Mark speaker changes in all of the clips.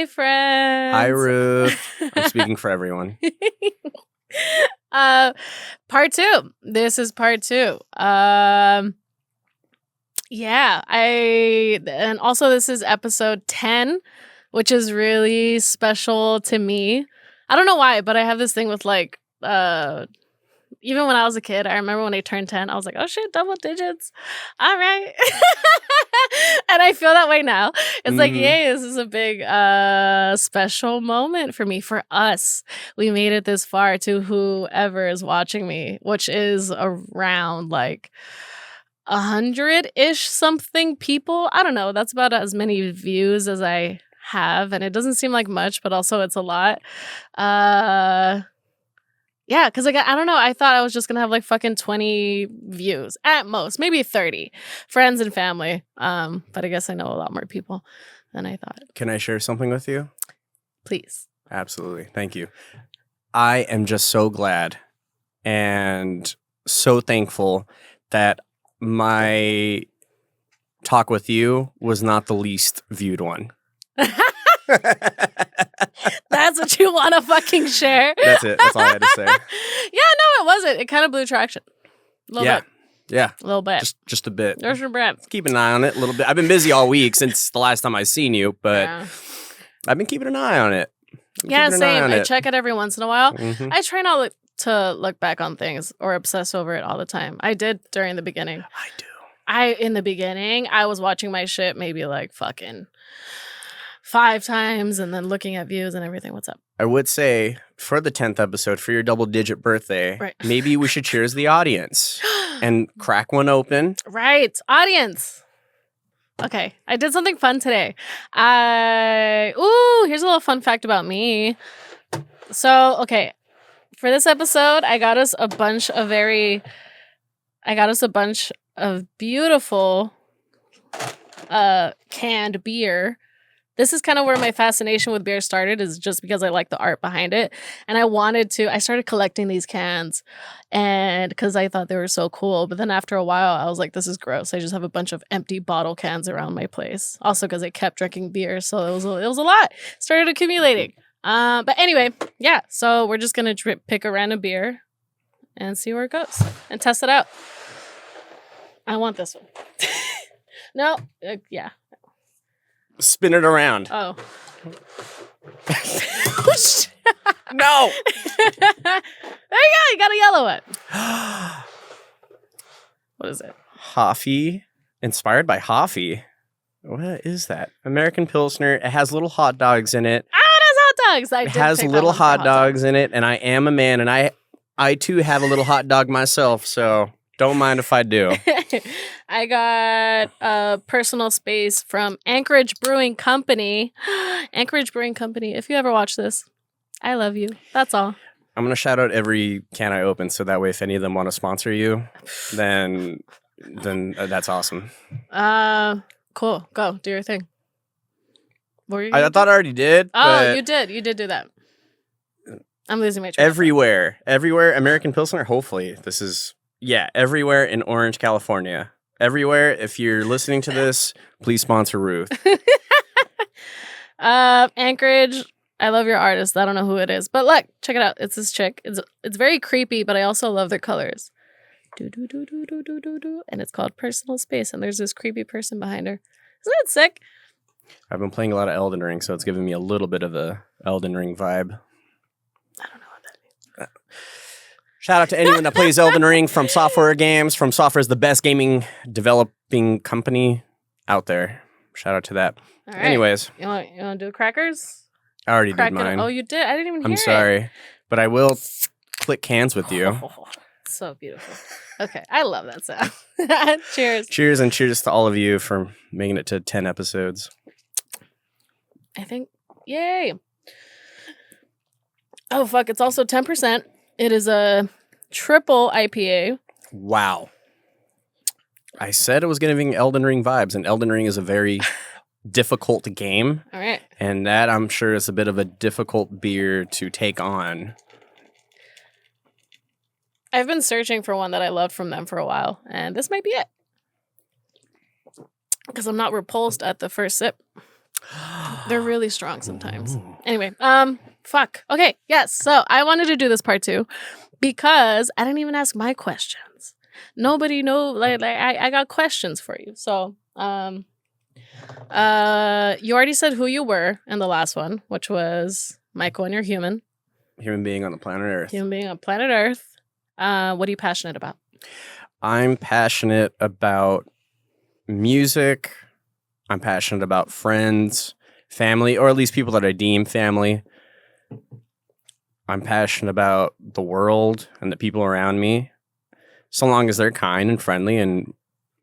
Speaker 1: Hi, friends.
Speaker 2: Hi, Ruth. I'm speaking for everyone.
Speaker 1: Part 2. This is part 2. And also this is episode 10, which is really special to me. I don't know why, but I have this thing with even when I was a kid, I remember when I turned 10, I was like, oh shit, double digits. All right. And I feel that way now. It's like, yay, this is a big special moment for me, for us. We made it this far to whoever is watching me, which is around like 100-ish something people. I don't know. That's about as many views as I have. And it doesn't seem like much, but also it's a lot. Yeah, because I don't know. I thought I was just going to have like fucking 20 views at most, maybe 30 friends and family. But I guess I know a lot more people than I thought.
Speaker 2: Can I share something with you?
Speaker 1: Please.
Speaker 2: Absolutely. Thank you. I am just so glad and so thankful that my talk with you was not the least viewed one.
Speaker 1: That's what you want to fucking share?
Speaker 2: That's it. That's all I had to say.
Speaker 1: Yeah, no, it wasn't. It kind of blew traction. A little bit.
Speaker 2: Yeah.
Speaker 1: A little bit.
Speaker 2: Just a bit.
Speaker 1: There's your breath.
Speaker 2: Keep an eye on it a little bit. I've been busy all week since the last time I seen you, but
Speaker 1: Yeah.
Speaker 2: I've been keeping an eye on it.
Speaker 1: Same. I check it every once in a while.
Speaker 2: Mm-hmm.
Speaker 1: I try not to look back on things or obsess over it all the time. I did during the beginning.
Speaker 2: I do.
Speaker 1: In the beginning, I was watching my shit maybe like fucking 5 times and then looking at views and everything. What's up?
Speaker 2: I would say for the 10th episode, for your double-digit birthday,
Speaker 1: right.
Speaker 2: Maybe we should cheers the audience and crack one open.
Speaker 1: Right. Audience. Okay. I did something fun today. Here's a little fun fact about me. So, okay. For this episode, I got us a bunch of beautiful canned beer. This is kind of where my fascination with beer started, is just because I like the art behind it. And I started collecting these cans and because I thought they were so cool. But then after a while, I was like, this is gross. I just have a bunch of empty bottle cans around my place. Also because I kept drinking beer. So it was a lot. Started accumulating. But anyway, yeah. So we're just going to pick a random beer and see where it goes and test it out. I want this one. No. Yeah.
Speaker 2: Spin it around.
Speaker 1: Oh.
Speaker 2: No.
Speaker 1: There you go. You got a yellow one. What is it?
Speaker 2: Hoffy. Inspired by Hoffy. What is that? American Pilsner. It has little hot dogs in it.
Speaker 1: Oh, it has hot dogs.
Speaker 2: It has little hot dogs in it, and I am a man, and I too have a little hot dog myself, so don't mind if I do.
Speaker 1: I got a Personal Space from Anchorage Brewing Company. Anchorage Brewing Company, if you ever watch this, I love you. That's all.
Speaker 2: I'm going to shout out every can I open, so that way if any of them want to sponsor you, then that's awesome.
Speaker 1: Cool. Go. Do your thing. What were you
Speaker 2: I thought I already did.
Speaker 1: Oh, you did. You did do that. I'm losing my train.
Speaker 2: Everywhere. American Pilsner, hopefully. This is... Yeah, everywhere in Orange, California. Everywhere. If you're listening to this, please sponsor Ruth.
Speaker 1: Anchorage, I love your artist. I don't know who it is. But look, check it out. It's this chick. It's very creepy, but I also love their colors. And it's called Personal Space. And there's this creepy person behind her. Isn't that sick?
Speaker 2: I've been playing a lot of Elden Ring, so it's giving me a little bit of a Elden Ring vibe.
Speaker 1: I don't know what that means.
Speaker 2: Shout out to anyone that plays Elden Ring from Software Games. From Software is the best gaming developing company out there. Shout out to that.
Speaker 1: All right.
Speaker 2: Anyways.
Speaker 1: You want to do crackers?
Speaker 2: I already did mine.
Speaker 1: Oh, you did? I didn't even hear it.
Speaker 2: I'm sorry. But I will click cans with you.
Speaker 1: Oh, so beautiful. Okay. I love that sound. Cheers.
Speaker 2: Cheers, and cheers to all of you for making it to 10 episodes.
Speaker 1: I think. Yay. Oh, fuck. It's also 10%. It is a triple IPA.
Speaker 2: Wow. I said it was going to be Elden Ring vibes, and Elden Ring is a very difficult game.
Speaker 1: All right.
Speaker 2: And that, I'm sure, is a bit of a difficult beer to take on.
Speaker 1: I've been searching for one that I loved from them for a while, and this might be it. Because I'm not repulsed at the first sip. They're really strong sometimes.
Speaker 2: Ooh.
Speaker 1: Anyway, fuck. Okay, yes. So I wanted to do this part 2 because I didn't even ask my questions. Nobody know. Like I got questions for you. So, you already said who you were in the last one, which was Michael and you're human.
Speaker 2: Human being on the planet Earth.
Speaker 1: Human being on planet Earth. What are you passionate about?
Speaker 2: I'm passionate about music. I'm passionate about friends, family, or at least people that I deem family. I'm passionate about the world and the people around me, so long as they're kind and friendly and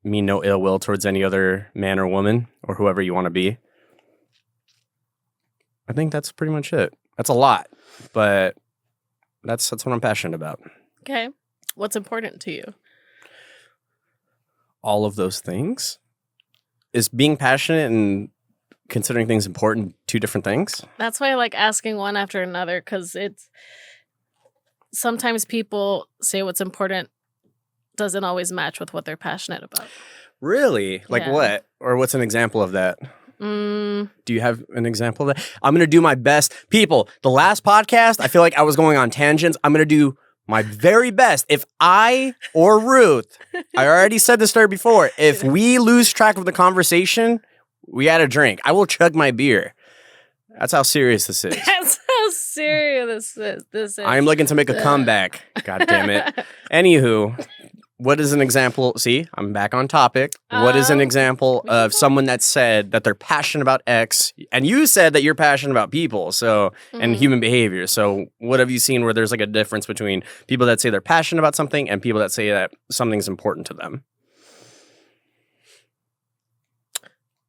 Speaker 2: mean no ill will towards any other man or woman or whoever you want to be. I think that's pretty much it. That's a lot, but that's what I'm passionate about.
Speaker 1: Okay. What's important to you?
Speaker 2: All of those things. Is being passionate and considering things important two different things?
Speaker 1: That's why I like asking one after another, because it's sometimes people say what's important doesn't always match with what they're passionate about.
Speaker 2: Really? Like
Speaker 1: Yeah.
Speaker 2: what? Or what's an example of that?
Speaker 1: Mm,
Speaker 2: Do you have an example of that? I'm going to do my best. People, the last podcast, I feel like I was going on tangents. I'm going to do my very best. If I or Ruth, I already said this to her before, if we lose track of the conversation, we got to drink. I will chug my beer. That's how serious this is.
Speaker 1: that's how serious this is.
Speaker 2: I am looking to make a comeback. God damn it. Anywho, what is an example? See, I'm back on topic. What is an example
Speaker 1: we can
Speaker 2: of
Speaker 1: go.
Speaker 2: someone that said that they're passionate about X, and you said that you're passionate about people, so and
Speaker 1: Mhm.
Speaker 2: human behavior. So, what have you seen where there's like a difference between people that say they're passionate about something and people that say that something's important to them?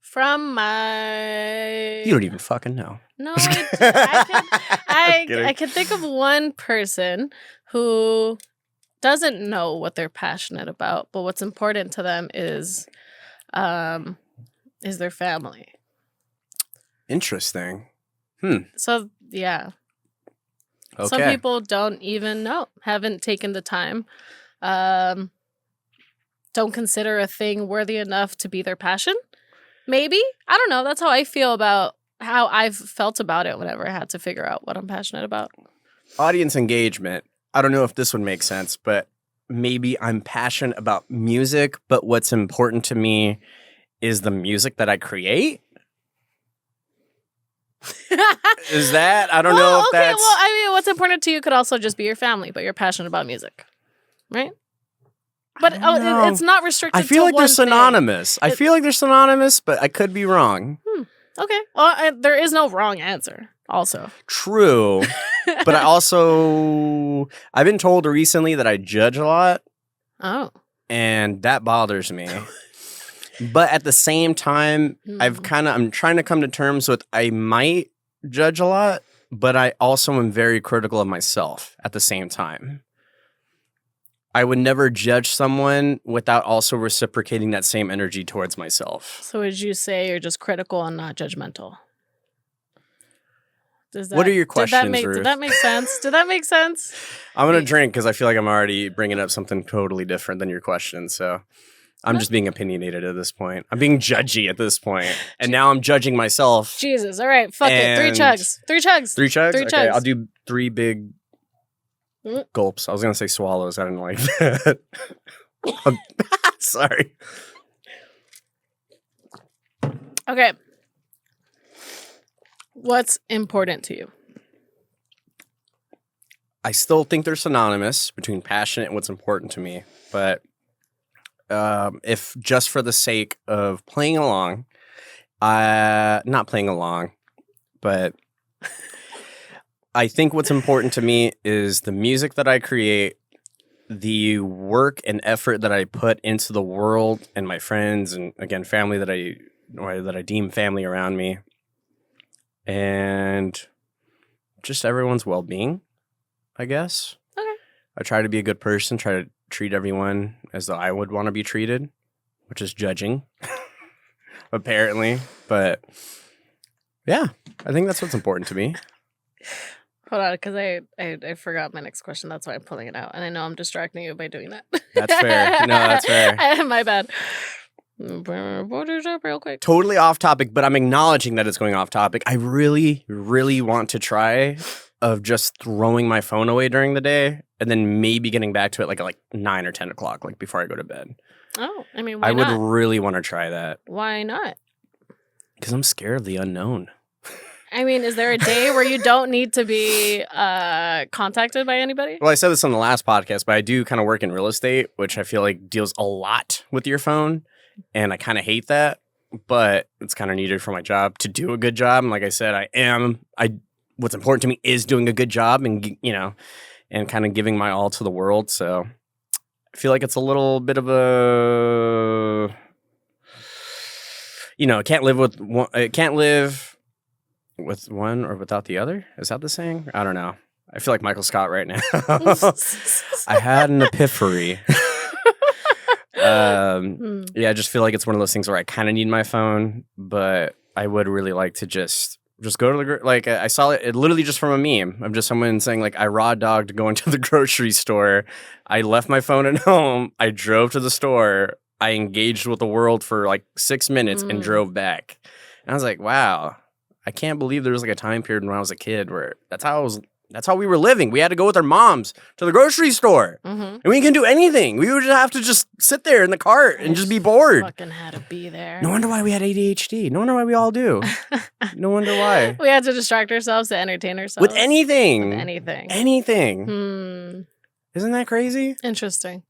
Speaker 1: From my
Speaker 2: You don't even fucking know.
Speaker 1: No, I
Speaker 2: Kidding.
Speaker 1: can think of one person who doesn't know what they're passionate about, but what's important to them is their family.
Speaker 2: Interesting.
Speaker 1: So yeah,
Speaker 2: Okay.
Speaker 1: some people don't even know, haven't taken the time, don't consider a thing worthy enough to be their passion. Maybe, I don't know. That's how I feel about how I've felt about it whenever I had to figure out what I'm passionate about.
Speaker 2: Audience engagement. I don't know if this would make sense, but maybe I'm passionate about music, but what's important to me is the music that I create. Is that? I don't know if
Speaker 1: okay,
Speaker 2: that's.
Speaker 1: well, I mean, what's important to you could also just be your family, but you're passionate about music, right? But
Speaker 2: I don't know.
Speaker 1: it's not restricted.
Speaker 2: I feel
Speaker 1: to
Speaker 2: like they're
Speaker 1: one thing.
Speaker 2: synonymous. I feel like they're synonymous, but I could be wrong.
Speaker 1: Okay, well, there is no wrong answer. Also,
Speaker 2: True. But I've been told recently that I judge a lot,
Speaker 1: oh,
Speaker 2: and that bothers me. But at the same time, I'm trying to come to terms with I might judge a lot, but I also am very critical of myself at the same time. I would never judge someone without also reciprocating that same energy towards myself.
Speaker 1: So would you say you're just critical and not judgmental?
Speaker 2: What are your questions,
Speaker 1: Did
Speaker 2: Ruth?
Speaker 1: that make sense? Did that make sense?
Speaker 2: I'm going to drink because I feel like I'm already bringing up something totally different than your question. So I'm just being opinionated at this point. I'm being judgy at this point. And now I'm judging myself.
Speaker 1: Jesus, all right, fuck it. 3
Speaker 2: And-
Speaker 1: chugs. 3 chugs.
Speaker 2: 3 chugs?
Speaker 1: Three
Speaker 2: Okay,
Speaker 1: chugs.
Speaker 2: I'll do 3 big
Speaker 1: Mm.
Speaker 2: gulps. I was going to say swallows. I didn't like that. Sorry.
Speaker 1: Okay. What's important to you?
Speaker 2: I still think they're synonymous between passionate and what's important to me. But if just for the sake of playing along, not playing along, but I think what's important to me is the music that I create, the work and effort that I put into the world and my friends and again family that I deem family around me, and just everyone's well-being, I guess.
Speaker 1: Okay.
Speaker 2: I try to be a good person, try to treat everyone as though I would want to be treated, which is judging, apparently. But yeah, I think that's what's important to me.
Speaker 1: Hold on, because I forgot my next question. That's why I'm pulling it out. And I know I'm distracting you by doing that.
Speaker 2: That's fair. No, that's fair.
Speaker 1: My bad. Put it up real quick.
Speaker 2: Totally off topic, but I'm acknowledging that it's going off topic. I really, really want to try of just throwing my phone away during the day and then maybe getting back to it like at 9 or 10 o'clock, like before I go to bed.
Speaker 1: Oh, I mean, why
Speaker 2: I would
Speaker 1: not?
Speaker 2: really want to try that
Speaker 1: Why not?
Speaker 2: because I'm scared of the unknown.
Speaker 1: I mean, is there a day where you don't need to be contacted by anybody?
Speaker 2: Well, I said this on the last podcast, but I do kind of work in real estate, which I feel like deals a lot with your phone. And I kind of hate that, but it's kind of needed for my job to do a good job. And like I said, what's important to me is doing a good job and, and kind of giving my all to the world. So I feel like it's a little bit of a, it can't live with one or without the other. Is that the saying? I don't know. I feel like Michael Scott right now. I had an epiphany. Yeah, I just feel like it's one of those things where I kind of need my phone, but I would really like to just go to the I saw it literally just from a meme of just someone saying like I raw dogged going to the grocery store. I left my phone at home. I drove to the store. I engaged with the world for like 6 minutes and drove back. And I was like, wow, I can't believe there was like a time period when I was a kid where that's how we were living. We had to go with our moms to the grocery store. And we couldn't do anything. We would just have to just sit there in the cart and just be bored.
Speaker 1: Fucking had to be there.
Speaker 2: No wonder why we had ADHD. No wonder why we all do. No wonder why.
Speaker 1: We had to distract ourselves to entertain ourselves.
Speaker 2: With anything.
Speaker 1: With anything.
Speaker 2: Anything. Isn't that crazy?
Speaker 1: Interesting.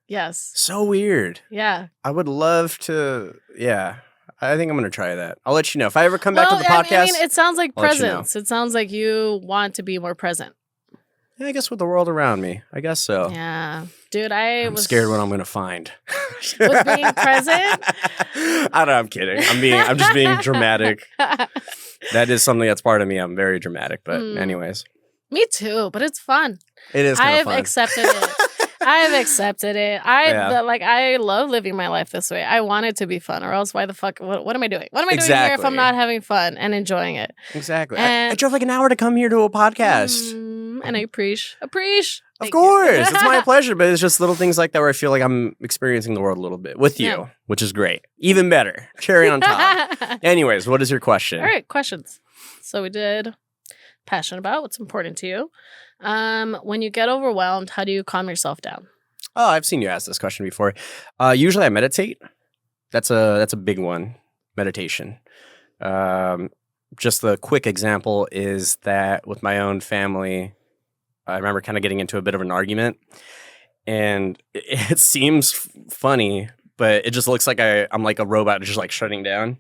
Speaker 1: Yes.
Speaker 2: So weird.
Speaker 1: Yeah.
Speaker 2: I would love to, yeah. I think I'm going to try that. I'll let you know. If I ever come back to the podcast.
Speaker 1: I mean, it sounds like
Speaker 2: I'll let you know.
Speaker 1: presence. It sounds like you want to be more present.
Speaker 2: Yeah, I guess with the world around me. I guess so.
Speaker 1: Yeah. Dude,
Speaker 2: I'm
Speaker 1: was
Speaker 2: scared what I'm going to find.
Speaker 1: With being present?
Speaker 2: I don't know. I'm kidding. I'm just being dramatic. That is something that's part of me. I'm very dramatic. But anyways.
Speaker 1: Me too, but it's fun.
Speaker 2: It is kind of fun.
Speaker 1: I've accepted it. I've accepted it. I love living my life this way. I want it to be fun, or else why the fuck? What am I doing? What am I doing here if I'm not having fun and enjoying it?
Speaker 2: Exactly.
Speaker 1: And,
Speaker 2: I drove like an hour to come here to a podcast.
Speaker 1: And I appreciate.
Speaker 2: Of course, it's my pleasure. But it's just little things like that where I feel like I'm experiencing the world a little bit with you, which is great. Even better. Cherry on top. Anyways, what is your question?
Speaker 1: All right, questions. So we did passionate about what's important to you. When you get overwhelmed, how do you calm yourself down?
Speaker 2: Oh, I've seen you ask this question before. Usually I meditate. That's a big one. Meditation. Just the quick example is that with my own family, I remember kind of getting into a bit of an argument, and it seems funny, but it just looks like I'm like a robot just like shutting down.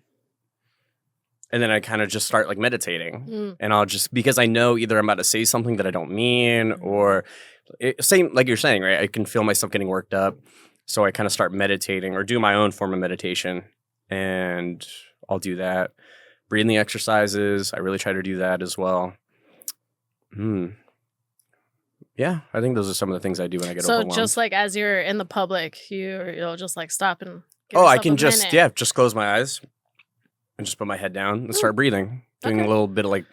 Speaker 2: And then I kind of just start like meditating, and I'll just, because I know either I'm about to say something that I don't mean, or same like you're saying, right? I can feel myself getting worked up. So I kind of start meditating or do my own form of meditation, and I'll do that. Breathing exercises, I really try to do that as well. Yeah, I think those are some of the things I do when I get overwhelmed.
Speaker 1: So just like as you're in the public, you'll just like stop and
Speaker 2: I can just close my eyes and just put my head down and start breathing. Doing a little bit of like,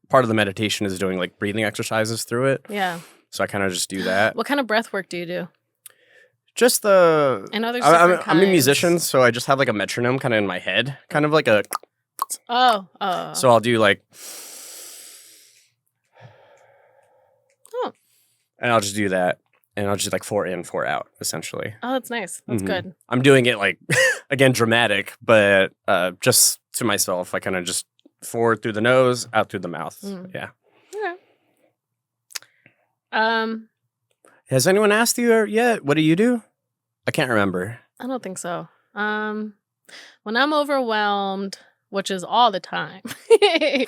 Speaker 2: part of the meditation is doing like breathing exercises through it.
Speaker 1: Yeah.
Speaker 2: So I kind of just do that.
Speaker 1: What kind of breath work do you do?
Speaker 2: Just the...
Speaker 1: I know there's
Speaker 2: I'm a musician, so I just have like a metronome kind of in my head. Kind of like a...
Speaker 1: Oh.
Speaker 2: So I'll do like... And I'll just do that. And I'll just like 4 in, 4 out, essentially.
Speaker 1: Oh, that's nice. That's good.
Speaker 2: I'm doing it like, again, dramatic, but just to myself. I kind of just 4 through the nose, out through the mouth. Yeah.
Speaker 1: Okay.
Speaker 2: Has anyone asked you yet? What do you do? I can't remember.
Speaker 1: I don't think so. When I'm overwhelmed, which is all the time.
Speaker 2: Do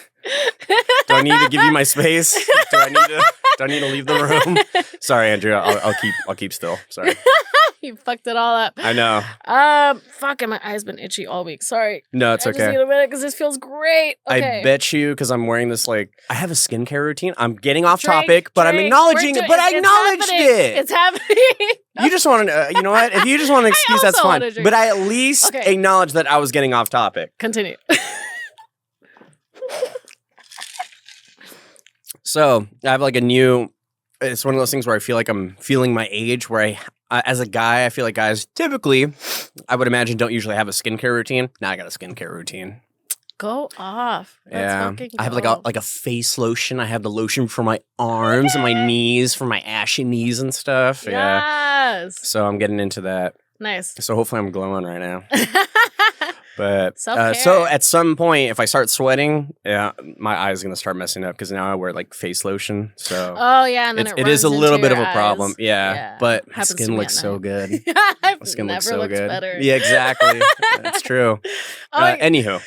Speaker 2: I need to give you my space? Do I need to leave the room? Sorry, Andrea. I'll keep still. Sorry.
Speaker 1: You fucked it all up.
Speaker 2: I know.
Speaker 1: Fuck, and my eyes been itchy all week. Sorry.
Speaker 2: No, it's okay.
Speaker 1: I just need a minute because this feels great. Okay.
Speaker 2: I bet you, because I'm wearing this, like, I have a skincare routine. I'm getting off topic, but I'm acknowledging it. But I acknowledged it.
Speaker 1: It's happening.
Speaker 2: You just want to, you know what? If you just want an excuse, that's fine. But I at least acknowledge that I was getting off topic.
Speaker 1: Continue.
Speaker 2: So I have like it's one of those things where I feel like I'm feeling my age, where as a guy, I feel like guys typically, I would imagine, don't usually have a skincare routine. Now I got a skincare routine.
Speaker 1: Go off. Let's
Speaker 2: Yeah,
Speaker 1: fucking
Speaker 2: I have
Speaker 1: go.
Speaker 2: like a face lotion. I have the lotion for my arms and my knees, for my ashy knees and stuff. Yeah,
Speaker 1: Yes.
Speaker 2: so I'm getting into that.
Speaker 1: Nice.
Speaker 2: So hopefully I'm glowing right now. But
Speaker 1: Self-care.
Speaker 2: so at some point, if I start sweating, yeah, my eyes are gonna start messing up because now I wear like face lotion. So
Speaker 1: Oh yeah, and then
Speaker 2: it is a
Speaker 1: runs
Speaker 2: little
Speaker 1: into
Speaker 2: bit of
Speaker 1: your
Speaker 2: a problem.
Speaker 1: eyes.
Speaker 2: Yeah, but my
Speaker 1: Happens to
Speaker 2: skin
Speaker 1: me
Speaker 2: looks
Speaker 1: at
Speaker 2: so
Speaker 1: night.
Speaker 2: good.
Speaker 1: I've
Speaker 2: My skin
Speaker 1: never
Speaker 2: looks so
Speaker 1: looked
Speaker 2: good.
Speaker 1: better.
Speaker 2: Yeah, exactly. That's true.
Speaker 1: Oh, yeah.
Speaker 2: Anywho,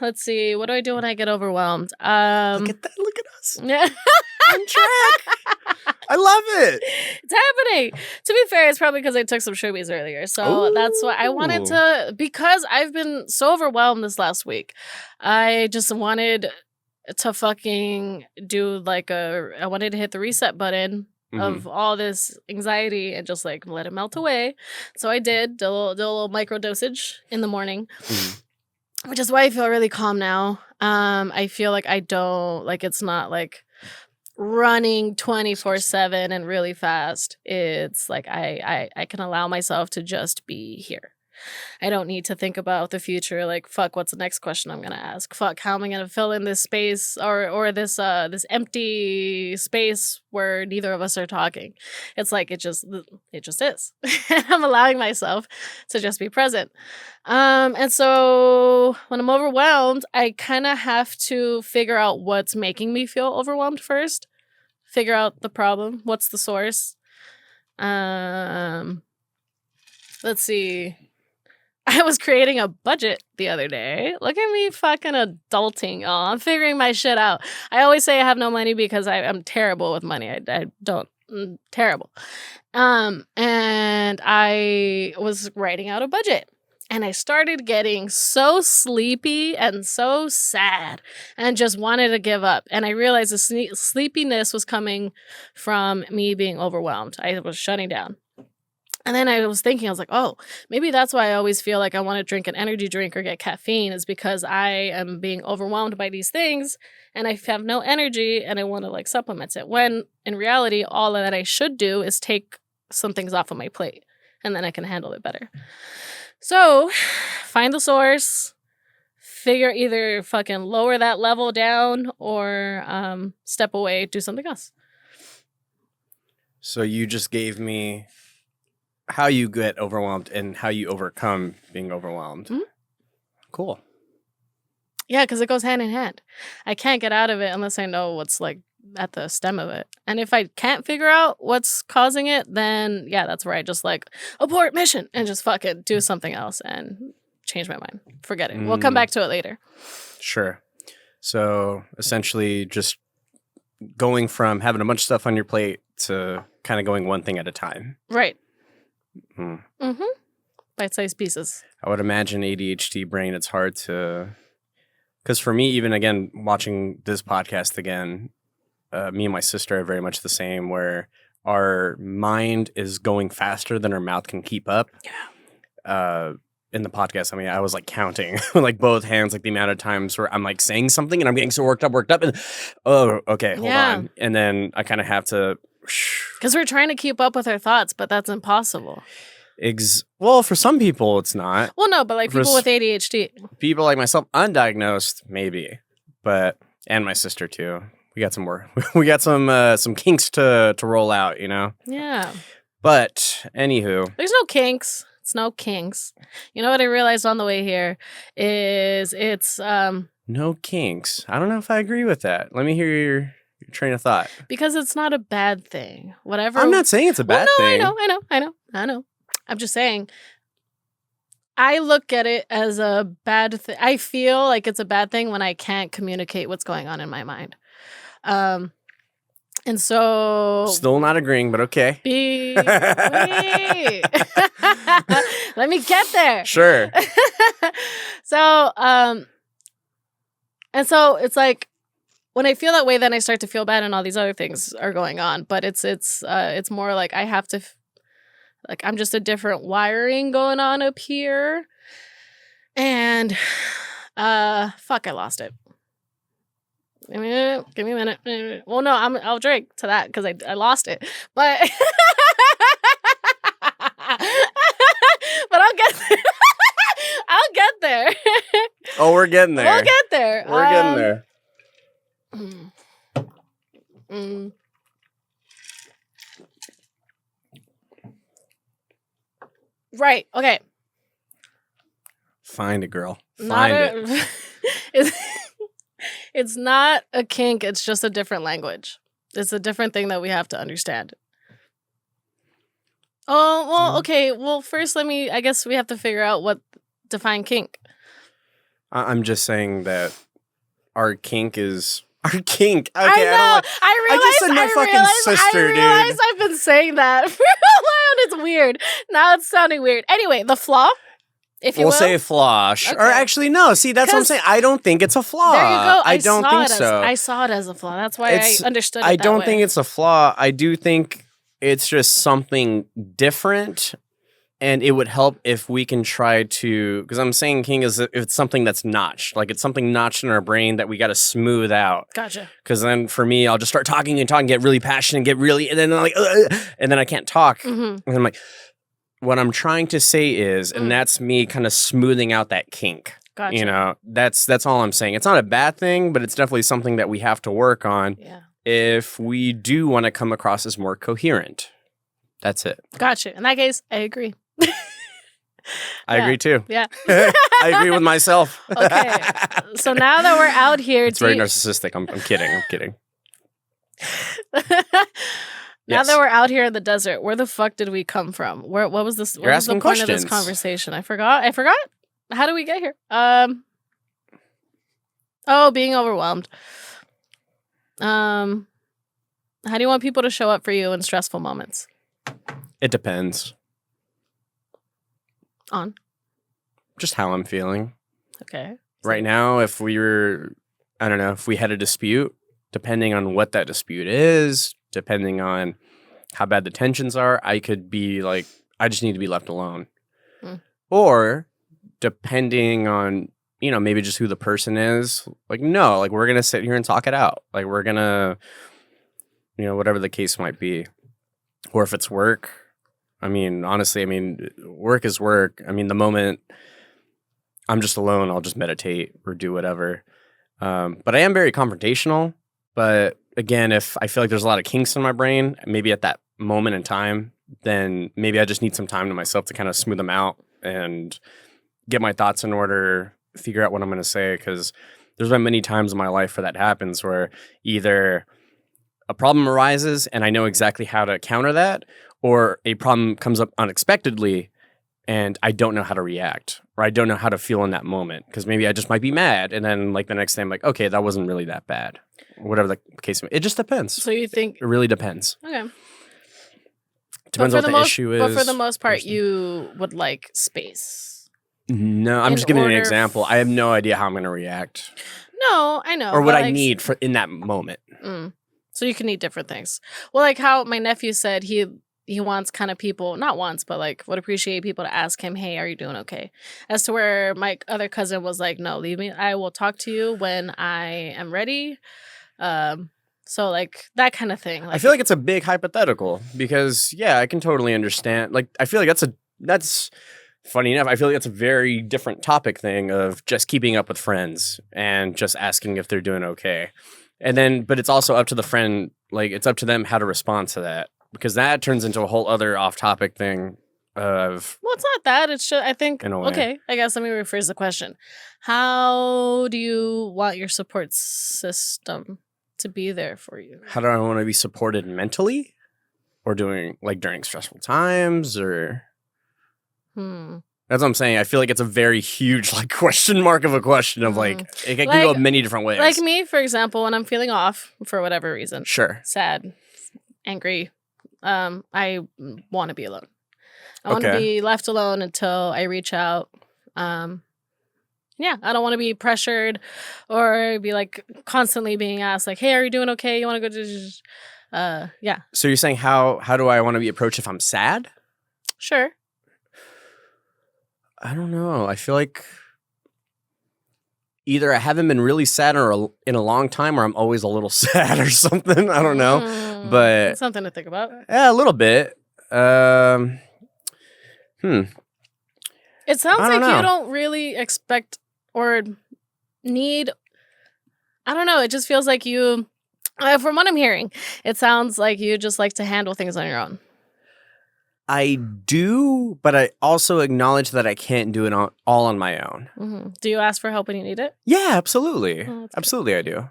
Speaker 1: Let's see. What do I do when I get overwhelmed?
Speaker 2: look at that. Look at us
Speaker 1: Yeah.
Speaker 2: on track. I love it.
Speaker 1: It's happening. To be fair, it's probably because I took some shroomies earlier. So that's why I wanted to, because I've been so overwhelmed this last week. I just wanted to fucking do like I wanted to hit the reset button of all this anxiety and just like let it melt away. So I did a little micro dosage in the morning, which is why I feel really calm now. I feel like I don't, like it's not like running 24/7 and really fast. It's like I can allow myself to just be here. I don't need to think about the future. Like, fuck, what's the next question I'm gonna ask? Fuck, how am I gonna fill in this space or this empty space where neither of us are talking? It's like it just is. I'm allowing myself to just be present. And so when I'm overwhelmed, I kind of have to figure out what's making me feel overwhelmed first. Figure out the problem. What's the source? Let's see. I was creating a budget the other day. Look at me fucking adulting. Oh, I'm figuring my shit out. I always say I have no money because I'm terrible with money. I don't. I'm terrible. And I was writing out a budget. And I started getting so sleepy and so sad and just wanted to give up. And I realized the sleepiness was coming from me being overwhelmed. I was shutting down. And then I was thinking, I was like, oh, maybe that's why I always feel like I want to drink an energy drink or get caffeine, is because I am being overwhelmed by these things and I have no energy and I want to like supplement it. When in reality, all that I should do is take some things off of my plate and then I can handle it better. So find the source, figure either fucking lower that level down or step away, do something else.
Speaker 2: So you just gave me how you get overwhelmed and how you overcome being overwhelmed.
Speaker 1: Mm-hmm.
Speaker 2: Cool.
Speaker 1: Yeah, because it goes hand in hand. I can't get out of it unless I know what's like at the stem of it. And if I can't figure out what's causing it, then yeah, that's where I just like abort mission and just fucking do something else and change my mind. Forget it. We'll come back to it later.
Speaker 2: Sure. So essentially just going from having a bunch of stuff on your plate to kind of going one thing at a time.
Speaker 1: Right. Bite-sized pieces.
Speaker 2: I would imagine ADHD brain, it's hard to, because for me, even again, watching this podcast again, me and my sister are very much the same, where our mind is going faster than our mouth can keep up.
Speaker 1: Yeah.
Speaker 2: In the podcast, I mean, I was like counting with like both hands, like the amount of times where I'm like saying something and I'm getting so worked up, and oh, okay, hold on. And then I kind of have to.
Speaker 1: Because we're trying to keep up with our thoughts, but that's impossible.
Speaker 2: Well, for some people, it's not.
Speaker 1: Well, no, but like people with ADHD.
Speaker 2: People like myself, undiagnosed, maybe. And my sister, too. We got some more. We got some kinks to roll out, you know?
Speaker 1: Yeah.
Speaker 2: But, anywho.
Speaker 1: There's no kinks. It's no kinks. You know what I realized on the way here is it's...
Speaker 2: No kinks. I don't know if I agree with that. Let me hear your train of thought.
Speaker 1: Because it's not a bad thing. Whatever.
Speaker 2: I'm not saying it's a bad thing.
Speaker 1: I know. I'm just saying, I look at it as a bad thing. I feel like it's a bad thing when I can't communicate what's going on in my mind. And so...
Speaker 2: Still not agreeing, but okay.
Speaker 1: Wait. Let me get there.
Speaker 2: Sure.
Speaker 1: So, and so it's like, when I feel that way, then I start to feel bad and all these other things are going on. But it's more like I have to... Like, I'm just a different wiring going on up here. And, fuck, I lost it. Give me a minute. Well, no, I'll drink to that because I lost it. But but I'll get there. I'll get there.
Speaker 2: Oh, we're getting there.
Speaker 1: We'll get there.
Speaker 2: We're getting there.
Speaker 1: Mm. Right. Okay.
Speaker 2: Find it, girl.
Speaker 1: Not
Speaker 2: Find it.
Speaker 1: it's not a kink. It's just a different language. It's a different thing that we have to understand. Oh, well, okay. Well, first, I guess we have to figure out what define kink.
Speaker 2: I'm just saying that our kink is our kink. Okay,
Speaker 1: I know.
Speaker 2: I just said my fucking sister, dude.
Speaker 1: I realize I've been saying that for a while. It's weird. Now it's sounding weird. Anyway, the flaw, if you
Speaker 2: We'll
Speaker 1: will.
Speaker 2: say a flaw. Or
Speaker 1: Okay.
Speaker 2: actually, no. See, that's what I'm
Speaker 1: 'Cause-
Speaker 2: saying. I don't think it's a flaw.
Speaker 1: There you go.
Speaker 2: I don't
Speaker 1: saw
Speaker 2: think
Speaker 1: it as-
Speaker 2: so.
Speaker 1: I saw it as a flaw. That's why
Speaker 2: It's-
Speaker 1: I understood it
Speaker 2: I
Speaker 1: that
Speaker 2: don't
Speaker 1: way.
Speaker 2: think it's a flaw. I do think it's just something different. And it would help if we can try to, because I'm saying king is if it's something that's notched, like it's something notched in our brain that we got to smooth out.
Speaker 1: Gotcha.
Speaker 2: Because then for me, I'll just start talking, get really passionate, and then I'm like, and then I can't talk.
Speaker 1: Mm-hmm.
Speaker 2: And I'm like, what I'm trying to say is, and that's me kind of smoothing out that kink.
Speaker 1: Gotcha.
Speaker 2: You know, that's all I'm saying. It's not a bad thing, but it's definitely something that we have to work on
Speaker 1: Yeah.
Speaker 2: if we do want to come across as more coherent. That's it.
Speaker 1: Gotcha. In that case, I agree.
Speaker 2: I
Speaker 1: Yeah.
Speaker 2: agree too.
Speaker 1: Yeah.
Speaker 2: I agree with myself.
Speaker 1: Okay. So now that we're out here,
Speaker 2: It's very narcissistic. I'm kidding. I'm kidding.
Speaker 1: Now
Speaker 2: Yes.
Speaker 1: that we're out here in the desert, where the fuck did we come from? What was this? What
Speaker 2: You're
Speaker 1: was the
Speaker 2: asking
Speaker 1: point of this
Speaker 2: questions.
Speaker 1: conversation? I forgot. How do we get here? Oh, being overwhelmed. How do you want people to show up for you in stressful moments?
Speaker 2: It depends.
Speaker 1: On.
Speaker 2: Just how I'm feeling.
Speaker 1: Okay.
Speaker 2: Right now, if we had a dispute, depending on what that dispute is, depending on how bad the tensions are, I could be like, I just need to be left alone. Or depending on, maybe just who the person is, like, no, like we're going to sit here and talk it out. Like we're going to, whatever the case might be. Or if it's work, honestly, work is work. The moment I'm just alone, I'll just meditate or do whatever. But I am very confrontational. But again, if I feel like there's a lot of kinks in my brain, maybe at that moment in time, then maybe I just need some time to myself to kind of smooth them out and get my thoughts in order, figure out what I'm going to say. Because there's been many times in my life where that happens, where either a problem arises and I know exactly how to counter that, or a problem comes up unexpectedly and I don't know how to react, or I don't know how to feel in that moment, because maybe I just might be mad, and then like the next day I'm like, okay, that wasn't really that bad, whatever the case may be. It just depends.
Speaker 1: So you think?
Speaker 2: It really depends.
Speaker 1: Okay.
Speaker 2: Depends what the issue is.
Speaker 1: But for the most part, you would like space.
Speaker 2: No, I'm
Speaker 1: in
Speaker 2: just giving you an
Speaker 1: order
Speaker 2: example. I have no idea how I'm going to react,
Speaker 1: No, I know.
Speaker 2: or what
Speaker 1: but,
Speaker 2: I
Speaker 1: like,
Speaker 2: need for in that moment.
Speaker 1: So you can need different things. Well, like how my nephew said he wants kind of people, not wants, but like would appreciate people to ask him, hey, are you doing okay? As to where my other cousin was like, no, leave me. I will talk to you when I am ready. So like that kind of thing. Like,
Speaker 2: I feel like it's a big hypothetical because, yeah, I can totally understand. Like, I feel like that's funny enough. I feel like that's a very different topic thing of just keeping up with friends and just asking if they're doing okay. And then, but it's also up to the friend, like it's up to them how to respond to that, because that turns into a whole other off-topic thing of,
Speaker 1: well, it's not that. It's just, I think,
Speaker 2: In a way.
Speaker 1: okay, I guess let me rephrase the question. How do you want your support system to be there for you?
Speaker 2: how do I want to be supported mentally, or during stressful times, or that's what I'm saying. I feel like it's a very huge like question mark of a question of like it can go
Speaker 1: Like-
Speaker 2: many different ways.
Speaker 1: Like me, for example, when I'm feeling off for whatever reason,
Speaker 2: Sure.
Speaker 1: sad, angry, I want to be alone. I want to
Speaker 2: Okay.
Speaker 1: be left alone until I reach out. Yeah, I don't want to be pressured or be like constantly being asked like, hey, are you doing okay? You want to go to yeah,
Speaker 2: So you're saying how do I want to be approached if I'm sad?
Speaker 1: sure.
Speaker 2: I don't know. I feel like either I haven't been really sad in a long time, or I'm always a little sad or something. I don't know, but
Speaker 1: That's something to think about.
Speaker 2: yeah, a little bit.
Speaker 1: It sounds
Speaker 2: I don't
Speaker 1: like you
Speaker 2: know.
Speaker 1: don't really expect or need. I don't know. It just feels like you, from what I'm hearing, it sounds like you just like to handle things on your own.
Speaker 2: I do, but I also acknowledge that I can't do it all on my own.
Speaker 1: Mm-hmm. Do you ask for help when you need it?
Speaker 2: Yeah, absolutely.
Speaker 1: Oh, that's
Speaker 2: Absolutely, I do.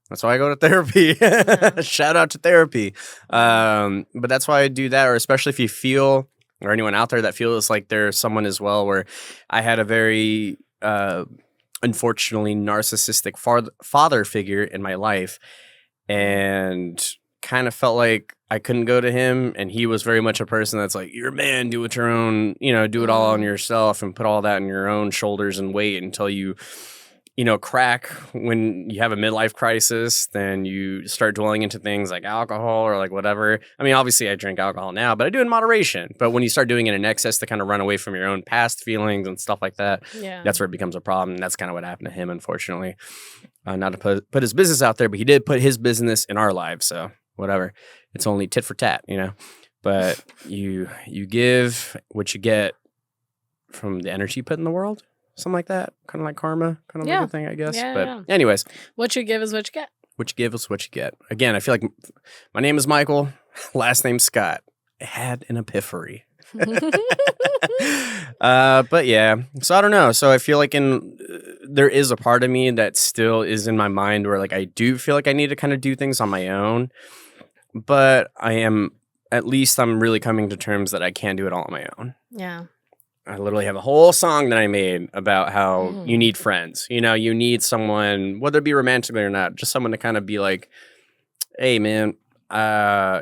Speaker 2: That's why I go to therapy.
Speaker 1: Yeah.
Speaker 2: Shout out to therapy. But that's why I do that, or especially if you feel, or anyone out there that feels like there's someone as well, where I had a very, unfortunately, narcissistic father figure in my life, and kind of felt like I couldn't go to him, and he was very much a person that's like, you're a man, do it your own, do it all on yourself and put all that on your own shoulders and wait until you crack when you have a midlife crisis. Then you start dwelling into things like alcohol or like whatever. I mean, obviously I drink alcohol now, but I do it in moderation. But when you start doing it in excess to kind of run away from your own past feelings and stuff like that, that's where it becomes a problem. And that's kind of what happened to him, unfortunately. Not to put his business out there, but he did put his business in our lives. So whatever. It's only tit for tat, but you give what you get from the energy you put in the world. Something like that. Kind of like karma. Kind of like a thing, I guess. But anyways.
Speaker 1: What you give is what you get.
Speaker 2: What you give is what you get. Again, I feel like my name is Michael. Last name Scott. I had an epiphany. But yeah. So I don't know. So I feel like there is a part of me that still is in my mind where like I do feel like I need to kind of do things on my own. But I'm really coming to terms that I can do it all on my own.
Speaker 1: Yeah.
Speaker 2: I literally have a whole song that I made about how you need friends. You need someone, whether it be romantically or not, just someone to kind of be like, hey, man,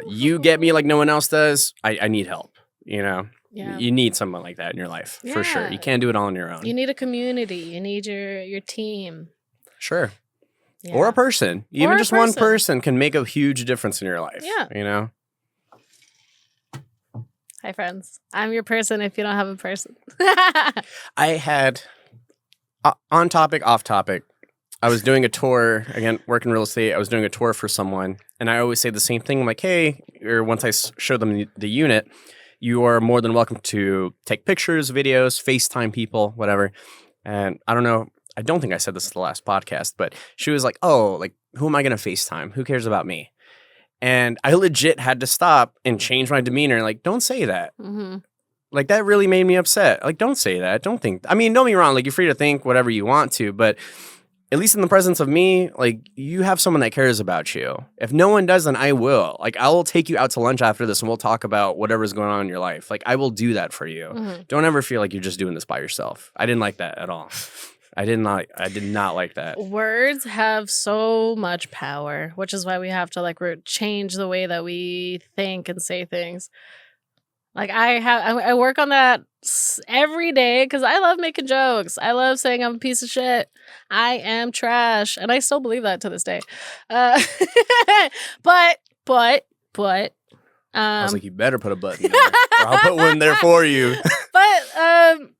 Speaker 2: you get me like no one else does. I need help,
Speaker 1: Yeah.
Speaker 2: You need someone like that in your life, for sure. You can't do it all on your own.
Speaker 1: You need a community. You need your team.
Speaker 2: Sure.
Speaker 1: Yeah.
Speaker 2: Or a person. Even just one person can make a huge difference in your life.
Speaker 1: Yeah. Hi, friends. I'm your person if you don't have a person.
Speaker 2: I had, on topic, off topic, I was doing a tour, again, working real estate. I was doing a tour for someone, and I always say the same thing. I'm like, hey, or once I show them the unit, you are more than welcome to take pictures, videos, FaceTime people, whatever. And I don't think I said this in the last podcast, but she was like, oh, like, who am I going to FaceTime? Who cares about me? And I legit had to stop and change my demeanor. Like, don't say that.
Speaker 1: Mm-hmm.
Speaker 2: Like, that really made me upset. Like, don't say that. Don't think. I mean, don't be wrong. Like, you're free to think whatever you want to. But at least in the presence of me, like, you have someone that cares about you. If no one does, then I will. Like, I will take you out to lunch after this and we'll talk about whatever's going on in your life. Like, I will do that for you.
Speaker 1: Mm-hmm.
Speaker 2: Don't ever feel like you're just doing this by yourself. I didn't like that at all. I did not like that.
Speaker 1: Words have so much power, which is why we have to like change the way that we think and say things. Like I work on that every day because I love making jokes. I love saying I'm a piece of shit. I am trash, and I still believe that to this day. But
Speaker 2: I was like, you better put a button there, or I'll put one there for you.
Speaker 1: But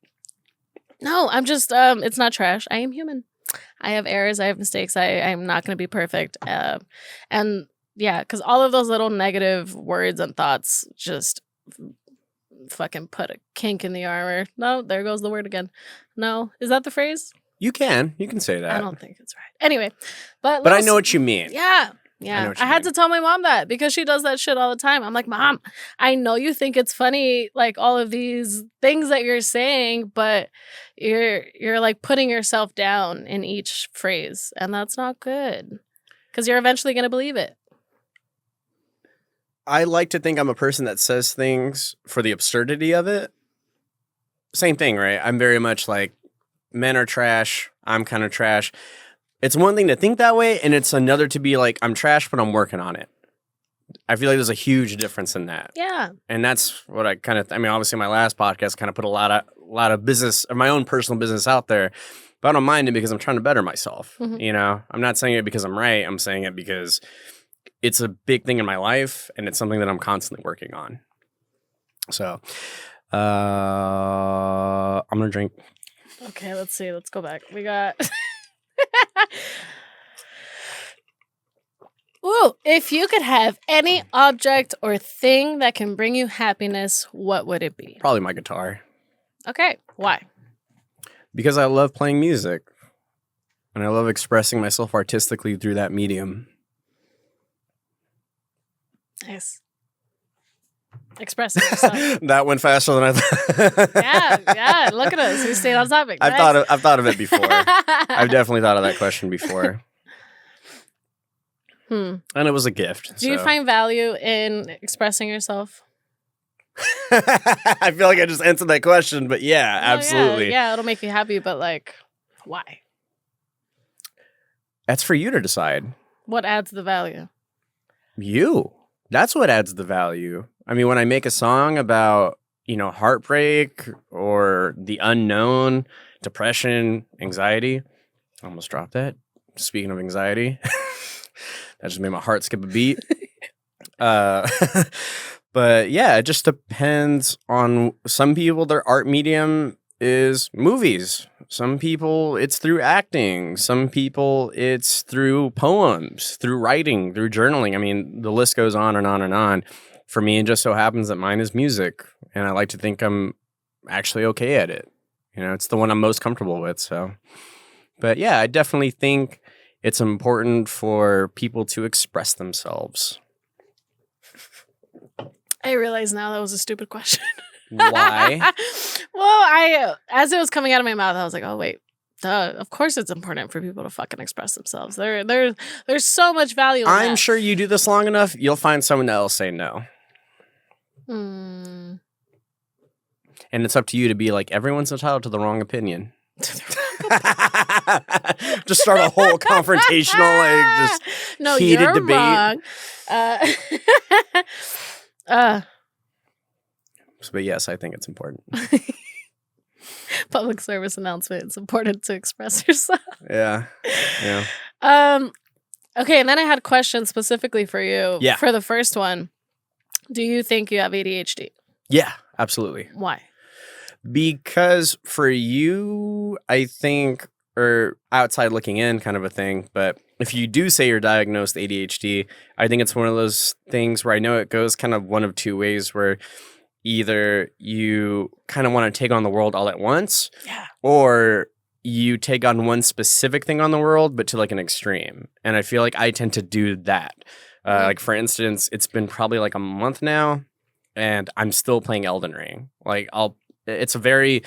Speaker 1: no, I'm just it's not trash. I am human. I have errors. I have mistakes. I'm not going to be perfect. And yeah, because all of those little negative words and thoughts just fucking put a kink in the armor. No, there goes the word again. No, is that the phrase?
Speaker 2: You can say that.
Speaker 1: I don't think it's right. Anyway, but
Speaker 2: I know what you mean.
Speaker 1: Yeah. Yeah, I had to tell my mom that because she does that shit all the time. I'm like, Mom, I know you think it's funny, like all of these things that you're saying, but you're like putting yourself down in each phrase, and that's not good because you're eventually going to believe it.
Speaker 2: I like to think I'm a person that says things for the absurdity of it. Same thing, right? I'm very much like, men are trash. I'm kind of trash. It's one thing to think that way, and it's another to be like, I'm trash, but I'm working on it. I feel like there's a huge difference in that.
Speaker 1: Yeah.
Speaker 2: And that's what I kind of, obviously my last podcast kind of put a lot of business, of my own personal business out there, but I don't mind it because I'm trying to better myself.
Speaker 1: Mm-hmm.
Speaker 2: I'm not saying it because I'm right. I'm saying it because it's a big thing in my life, and it's something that I'm constantly working on. So, I'm going to drink.
Speaker 1: Okay, let's see. Let's go back. We got... Ooh, if you could have any object or thing that can bring you happiness, what would it be?
Speaker 2: Probably my guitar.
Speaker 1: Okay, why?
Speaker 2: Because I love playing music. And I love expressing myself artistically through that medium.
Speaker 1: Nice. Expressing yourself.
Speaker 2: That went faster than I thought.
Speaker 1: Yeah. Look at us. We stayed on topic.
Speaker 2: I've
Speaker 1: Nice.
Speaker 2: thought of it before. I've definitely thought of that question before. And it was a gift.
Speaker 1: Do you find value in expressing yourself?
Speaker 2: I feel like I just answered that question, but yeah, absolutely.
Speaker 1: Yeah, it'll make you happy, but like, why?
Speaker 2: That's for you to decide.
Speaker 1: What adds the value?
Speaker 2: You. That's what adds the value. I mean, when I make a song about, heartbreak or the unknown, depression, anxiety, I almost dropped that. Speaking of anxiety, that just made my heart skip a beat. But yeah, it just depends on some people, their art medium is movies. Some people, it's through acting. Some people, it's through poems, through writing, through journaling. I mean, the list goes on and on and on. For me, it just so happens that mine is music. And I like to think I'm actually okay at it. It's the one I'm most comfortable with. So, but yeah, I definitely think it's important for people to express themselves.
Speaker 1: I realize now that was a stupid question.
Speaker 2: Why?
Speaker 1: Well, as it was coming out of my mouth, I was like, oh, wait. Duh. Of course it's important for people to fucking express themselves. There's so much value in
Speaker 2: I'm
Speaker 1: that.
Speaker 2: sure you do this long enough, you'll find someone else say no.
Speaker 1: Hmm.
Speaker 2: And it's up to you to be like, everyone's entitled to the wrong opinion. Just start a whole confrontational,
Speaker 1: no,
Speaker 2: heated
Speaker 1: you're
Speaker 2: debate.
Speaker 1: Wrong.
Speaker 2: But yes, I think it's important.
Speaker 1: Public service announcement. It's important to express yourself.
Speaker 2: Yeah.
Speaker 1: Okay, and then I had questions specifically for you.
Speaker 2: Yeah.
Speaker 1: For the first one, do you think you have ADHD?
Speaker 2: Yeah, absolutely.
Speaker 1: Why?
Speaker 2: Because for you, I think, or outside looking in kind of a thing, but if you do say you're diagnosed ADHD, I think it's one of those things where I know it goes kind of one of two ways, where either you kind of want to take on the world all at once, or you take on one specific thing on the world, but to like an extreme. And I feel like I tend to do that. Like, for instance, it's been probably like a month now, and I'm still playing Elden Ring. Like, it's a very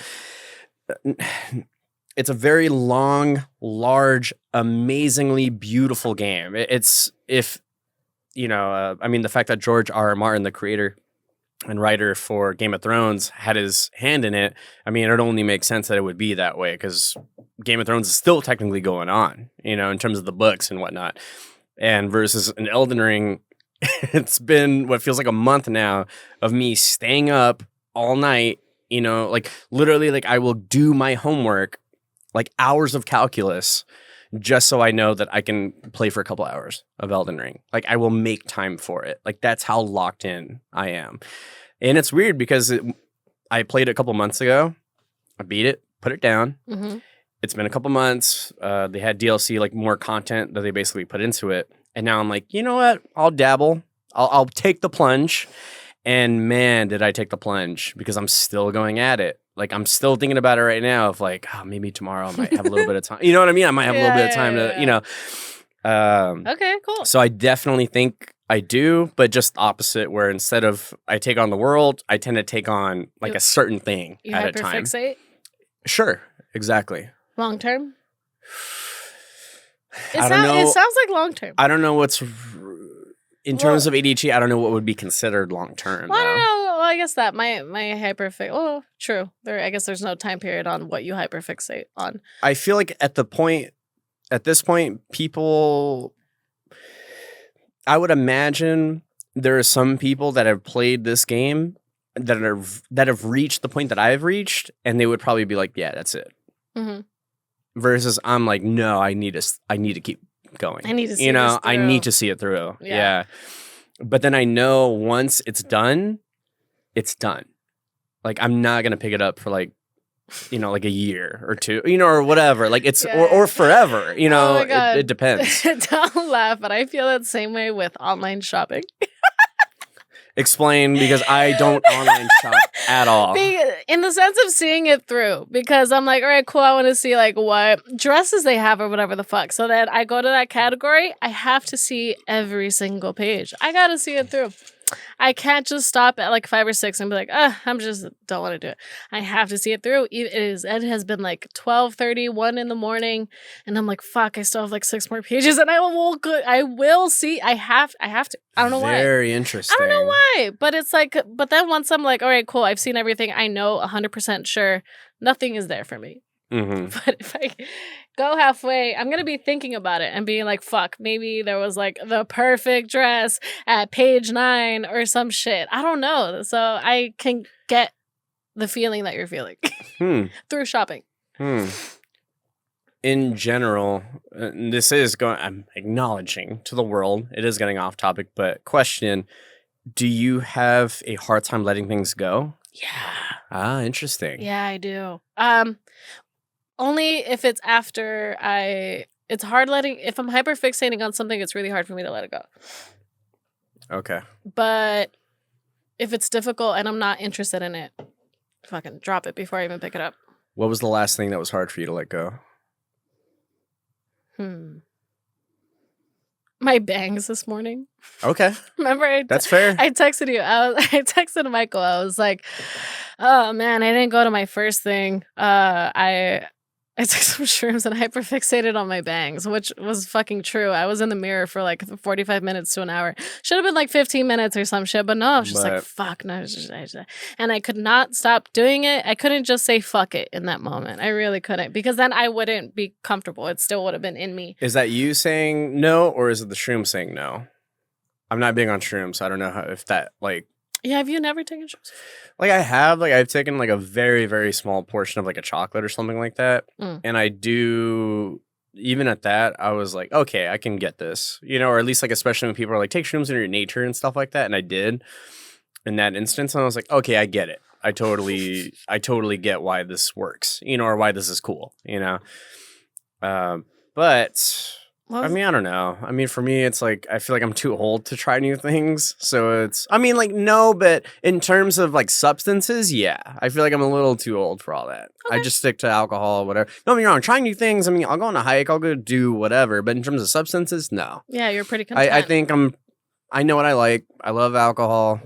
Speaker 2: long, large, amazingly beautiful game. I mean, the fact that George R. R. Martin, the creator and writer for Game of Thrones, had his hand in it, I mean, it only makes sense that it would be that way, because Game of Thrones is still technically going on, in terms of the books and whatnot. And versus an Elden Ring, it's been what feels like a month now of me staying up all night, like literally, like I will do my homework, like hours of calculus, just so I know that I can play for a couple hours of Elden Ring. Like, I will make time for it. Like, that's how locked in I am. And it's weird because I played it a couple months ago. I beat it, put it down.
Speaker 1: Mm-hmm.
Speaker 2: It's been a couple months. They had DLC, like more content that they basically put into it. And now I'm like, you know what? I'll dabble. I'll take the plunge. And man, did I take the plunge, because I'm still going at it. Like, I'm still thinking about it right now of like, maybe tomorrow I might have a little bit of time. You know what I mean? I might have a little bit of time to.
Speaker 1: Okay, cool.
Speaker 2: So I definitely think I do, but just opposite, where instead of I take on the world, I tend to take on like a certain thing at a time.
Speaker 1: Hyperfixate?
Speaker 2: Sure, exactly.
Speaker 1: Long term?
Speaker 2: I don't know.
Speaker 1: It sounds like long term.
Speaker 2: I don't know what's in terms of ADHD. I don't know what would be considered long term.
Speaker 1: Well, I don't know. Well, I guess that my hyperfix. Oh, true. I guess there's no time period on what you hyperfixate on.
Speaker 2: I feel like at this point, people. I would imagine there are some people that have played this game that have reached the point that I've reached, and they would probably be like, "Yeah, that's it."
Speaker 1: Mm-hmm.
Speaker 2: Versus, I'm like, "No, I need to keep going.
Speaker 1: I need to see this
Speaker 2: I
Speaker 1: through.
Speaker 2: need to see it through."
Speaker 1: Yeah.
Speaker 2: But then I know once it's done, it's done. Like, I'm not gonna pick it up for like like a year or two, or whatever. Like it's
Speaker 1: Yeah.
Speaker 2: or forever.
Speaker 1: Oh my God.
Speaker 2: It depends.
Speaker 1: Don't laugh, but I feel that same way with online shopping.
Speaker 2: Explain, because I don't online shop at all.
Speaker 1: In the sense of seeing it through, because I'm like, all right, cool. I want to see like what dresses they have or whatever the fuck. So then I go to that category. I have to see every single page. I got to see it through. I can't just stop at like 5 or 6 and be like, I'm just don't want to do it. I have to see it through. It has been like 12:30, 1 in the morning, and I'm like, fuck, I still have like 6 more pages, and I will see. I have to. I don't know why.
Speaker 2: Very interesting.
Speaker 1: I don't know why, but it's like, but then once I'm like, all right, cool, I've seen everything. I know 100% sure nothing is there for me.
Speaker 2: Mm-hmm.
Speaker 1: But if I go halfway, I'm going to be thinking about it and being like, fuck, maybe there was like the perfect dress at page 9 or some shit. I don't know. So I can get the feeling that you're feeling through shopping.
Speaker 2: In general, I'm acknowledging to the world, it is getting off topic, but question, do you have a hard time letting things go?
Speaker 1: Yeah.
Speaker 2: Interesting.
Speaker 1: Yeah, I do. Only if it's after it's hard if I'm hyperfixating on something, it's really hard for me to let it go.
Speaker 2: Okay.
Speaker 1: But if it's difficult and I'm not interested in it, fucking drop it before I even pick it up.
Speaker 2: What was the last thing that was hard for you to let go?
Speaker 1: My bangs this morning.
Speaker 2: Okay.
Speaker 1: Remember?
Speaker 2: That's fair.
Speaker 1: I texted you. I texted Michael. I was like, oh man, I didn't go to my first thing. I took some shrooms and hyperfixated on my bangs, which was fucking true. I was in the mirror for like 45 minutes to an hour. Should have been like 15 minutes or some shit, but no, I was just like, fuck, no. And I could not stop doing it. I couldn't just say fuck it in that moment. I really couldn't, because then I wouldn't be comfortable. It still would have been in me.
Speaker 2: Is that you saying no, or is it the shroom saying no? I'm not big on shrooms, so I don't know if that like...
Speaker 1: Yeah, have you never taken shrooms?
Speaker 2: Like I have, like I've taken like a very, very small portion of like a chocolate or something like that. And I do, even at that, I was like, okay, I can get this, or at least like, especially when people are like, take shrooms in your nature and stuff like that. And I did in that instance. And I was like, okay, I get it. I totally get why this works, or why this is cool, but... I mean, I don't know. I mean, for me, it's like, I feel like I'm too old to try new things. So it's, I mean, like, no, but in terms of like substances, yeah. I feel like I'm a little too old for all that. Okay. I just stick to alcohol, whatever. No, I mean, wrong. Trying new things. I mean, I'll go on a hike. I'll go do whatever. But in terms of substances, no.
Speaker 1: Yeah, you're pretty content.
Speaker 2: I think I know what I like. I love alcohol.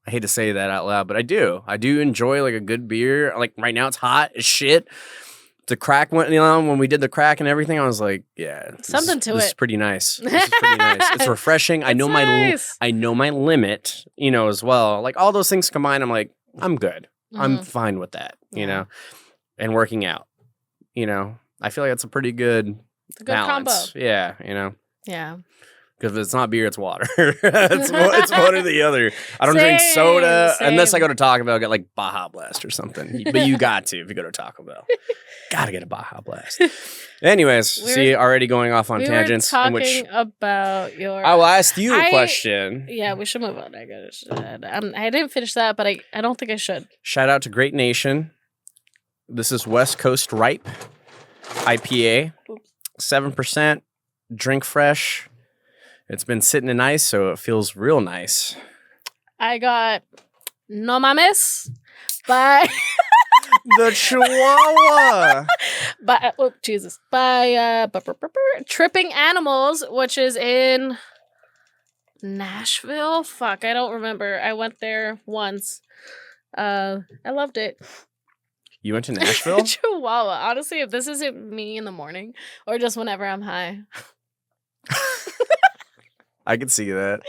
Speaker 2: I hate to say that out loud, but I do. I do enjoy like a good beer. Like right now it's hot as shit. The crack went, when we did the crack and everything, I was like, yeah,
Speaker 1: something to it.
Speaker 2: This is pretty nice. This is pretty nice. It's refreshing. I know my limit, as well. Like all those things combined, I'm like, I'm good. I'm fine with that, and working out, I feel like it's a pretty good balance.
Speaker 1: Combo.
Speaker 2: Yeah,
Speaker 1: Yeah.
Speaker 2: Because if it's not beer, it's water. it's one or the other. I don't drink soda unless I go to Taco Bell, get like Baja Blast or something. But you got to if you go to Taco Bell. Gotta get a Baja Blast. Anyways, already going off on tangents.
Speaker 1: We were talking about your...
Speaker 2: I will ask you a question.
Speaker 1: Yeah, we should move on. I didn't finish that, but I don't think I should.
Speaker 2: Shout out to Great Nation. This is West Coast Ripe IPA. 7%. Drink fresh. It's been sitting in ice, so it feels real nice.
Speaker 1: I got No Mames by...
Speaker 2: The Chihuahua.
Speaker 1: By Tripping Animals, which is in Nashville. Fuck, I don't remember. I went there once. I loved it.
Speaker 2: You went to Nashville?
Speaker 1: Chihuahua. Honestly, if this isn't me in the morning or just whenever I'm high.
Speaker 2: I can see that.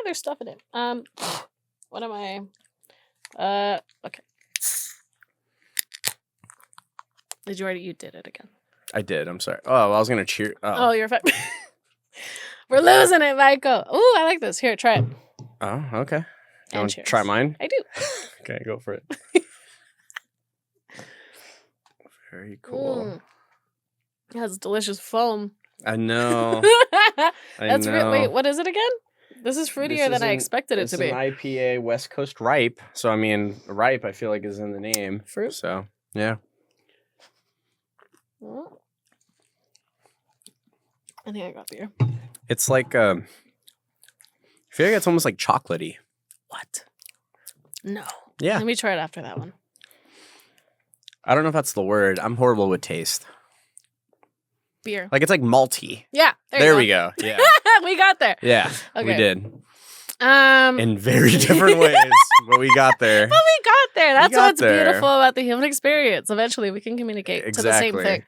Speaker 1: There's stuff in it. What am I? Okay. You did it again.
Speaker 2: I did. I'm sorry. Oh, I was gonna cheer.
Speaker 1: Oh, you're fine. We're losing it, Michael. Ooh, I like this. Here, try it.
Speaker 2: Oh, okay. You want to
Speaker 1: cheers.
Speaker 2: try mine?
Speaker 1: I do.
Speaker 2: Okay, go for it. Very cool.
Speaker 1: It has delicious foam.
Speaker 2: I know.
Speaker 1: Wait, what is it again? This is fruitier than I expected it to be.
Speaker 2: It's an IPA West Coast Ripe. So, I mean, ripe, I feel like, is in the name.
Speaker 1: Fruit?
Speaker 2: So, Yeah.
Speaker 1: I think I got beer.
Speaker 2: It's like, I feel like it's almost like chocolatey.
Speaker 1: What? No.
Speaker 2: Yeah.
Speaker 1: Let me try it after that one.
Speaker 2: I don't know if that's the word. I'm horrible with taste.
Speaker 1: Beer.
Speaker 2: Like it's like malty.
Speaker 1: Yeah.
Speaker 2: There we go. Yeah.
Speaker 1: We got there.
Speaker 2: Yeah. We
Speaker 1: Okay.
Speaker 2: did.
Speaker 1: But
Speaker 2: In very different ways, but we got there.
Speaker 1: we got there. That's
Speaker 2: got
Speaker 1: what's
Speaker 2: there.
Speaker 1: beautiful about the human experience. Eventually, we can communicate to the same
Speaker 2: Exactly.
Speaker 1: thing.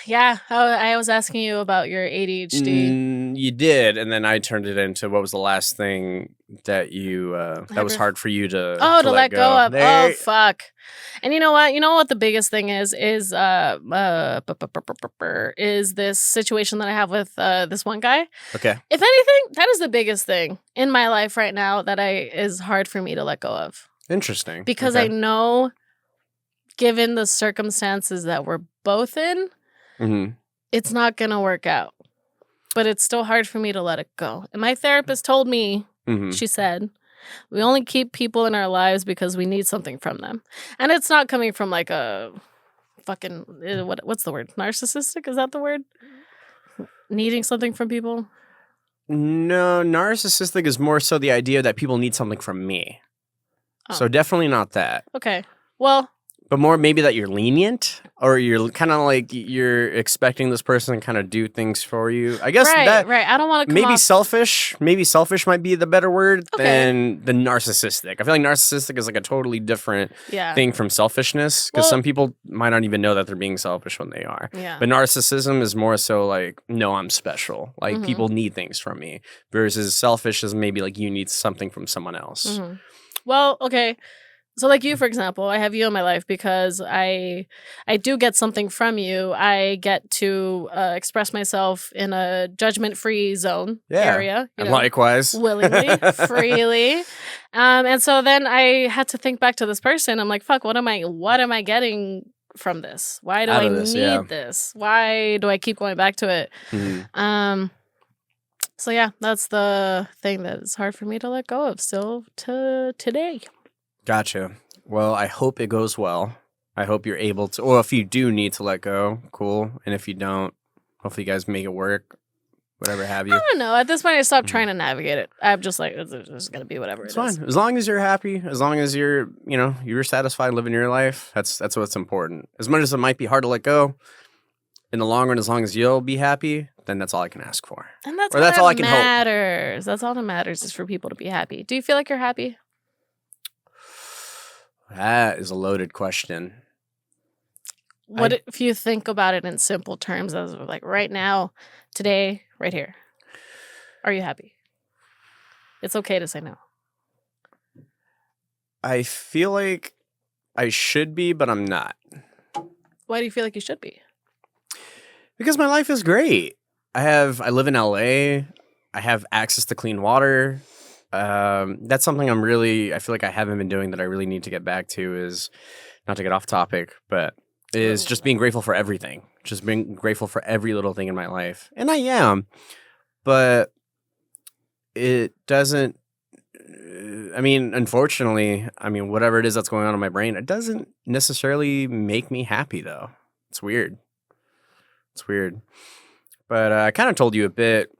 Speaker 1: Yeah. I was asking you about your ADHD.
Speaker 2: You did, and then I turned it into what was the last thing that you that was hard for you to
Speaker 1: to let go of.
Speaker 2: There-
Speaker 1: Oh fuck. And you know what? You know what the biggest thing is this situation that I have with this one guy.
Speaker 2: Okay.
Speaker 1: If anything, that is the biggest thing in my life right now that is hard for me to let go of.
Speaker 2: Interesting.
Speaker 1: Because
Speaker 2: okay.
Speaker 1: I know, given the circumstances that we're both in,
Speaker 2: Mhm.
Speaker 1: it's not going to work out. But it's still hard for me to let it go. And my therapist told me,
Speaker 2: Mhm.
Speaker 1: she said, we only keep people in our lives because we need something from them. And it's not coming from like a fucking, what's the word? Narcissistic? Is that the word? Needing something from people?
Speaker 2: No, narcissistic is more so the idea that people need something from me.
Speaker 1: Oh.
Speaker 2: So definitely not that.
Speaker 1: Okay. Well,
Speaker 2: But more maybe that you're lenient or you're kind of like you're expecting this person to kind of do things for you. I guess
Speaker 1: right. I don't want to come
Speaker 2: maybe
Speaker 1: off...
Speaker 2: selfish. Maybe selfish might be the better word
Speaker 1: Okay.
Speaker 2: than the narcissistic. I feel like narcissistic is like a totally different
Speaker 1: Yeah.
Speaker 2: thing from selfishness because
Speaker 1: Well-
Speaker 2: some people might not even know that they're being selfish when they are.
Speaker 1: Yeah.
Speaker 2: But narcissism is more so like, no, I'm special. Like
Speaker 1: Mhm.
Speaker 2: people need things from me. Versus selfish is maybe like you need something from someone else.
Speaker 1: Mhm. Well, okay. So like you, for example, I have you in my life because I do get something from you. I get to express myself in a judgment-free zone area.
Speaker 2: And likewise.
Speaker 1: Willingly, freely. And so then I had to think back to this person. I'm like, fuck, what am I getting from this? Why do
Speaker 2: Out
Speaker 1: I
Speaker 2: of this,
Speaker 1: need
Speaker 2: yeah.
Speaker 1: this? Why do I keep going back to it?
Speaker 2: Mhm.
Speaker 1: So yeah, that's the thing that is hard for me to let go of still to today.
Speaker 2: Gotcha. Well, I hope it goes well. I hope you're able to, or if you do need to let go, cool. And if you don't, hopefully you guys make it work, whatever have you.
Speaker 1: I don't know. At this point, I stopped
Speaker 2: Mhm.
Speaker 1: trying to navigate it. I'm just like, it's just gonna be whatever
Speaker 2: It's
Speaker 1: it is.
Speaker 2: fine. As long as you're happy, as long as you're, you're satisfied living your life, that's what's important. As much as it might be hard to let go, in the long run, as long as you'll be happy, then that's all I can ask for.
Speaker 1: And that's
Speaker 2: Or that's all I can hope.
Speaker 1: matters. That's all that matters is for people to be happy. Do you feel like you're happy?
Speaker 2: That is a loaded question.
Speaker 1: What if you think about it in simple terms, as like right now, today, right here? Are you happy? It's okay to say no.
Speaker 2: I feel like I should be, but I'm not.
Speaker 1: Why do you feel like you should be?
Speaker 2: Because my life is great. I live in LA. I have access to clean water. That's something I feel like I haven't been doing that I really need to get back to is, not to get off topic, but is just being grateful for everything. Just being grateful for every little thing in my life. And I am, but it doesn't, unfortunately, whatever it is that's going on in my brain, it doesn't necessarily make me happy though. It's weird. But I kind of told you a bit.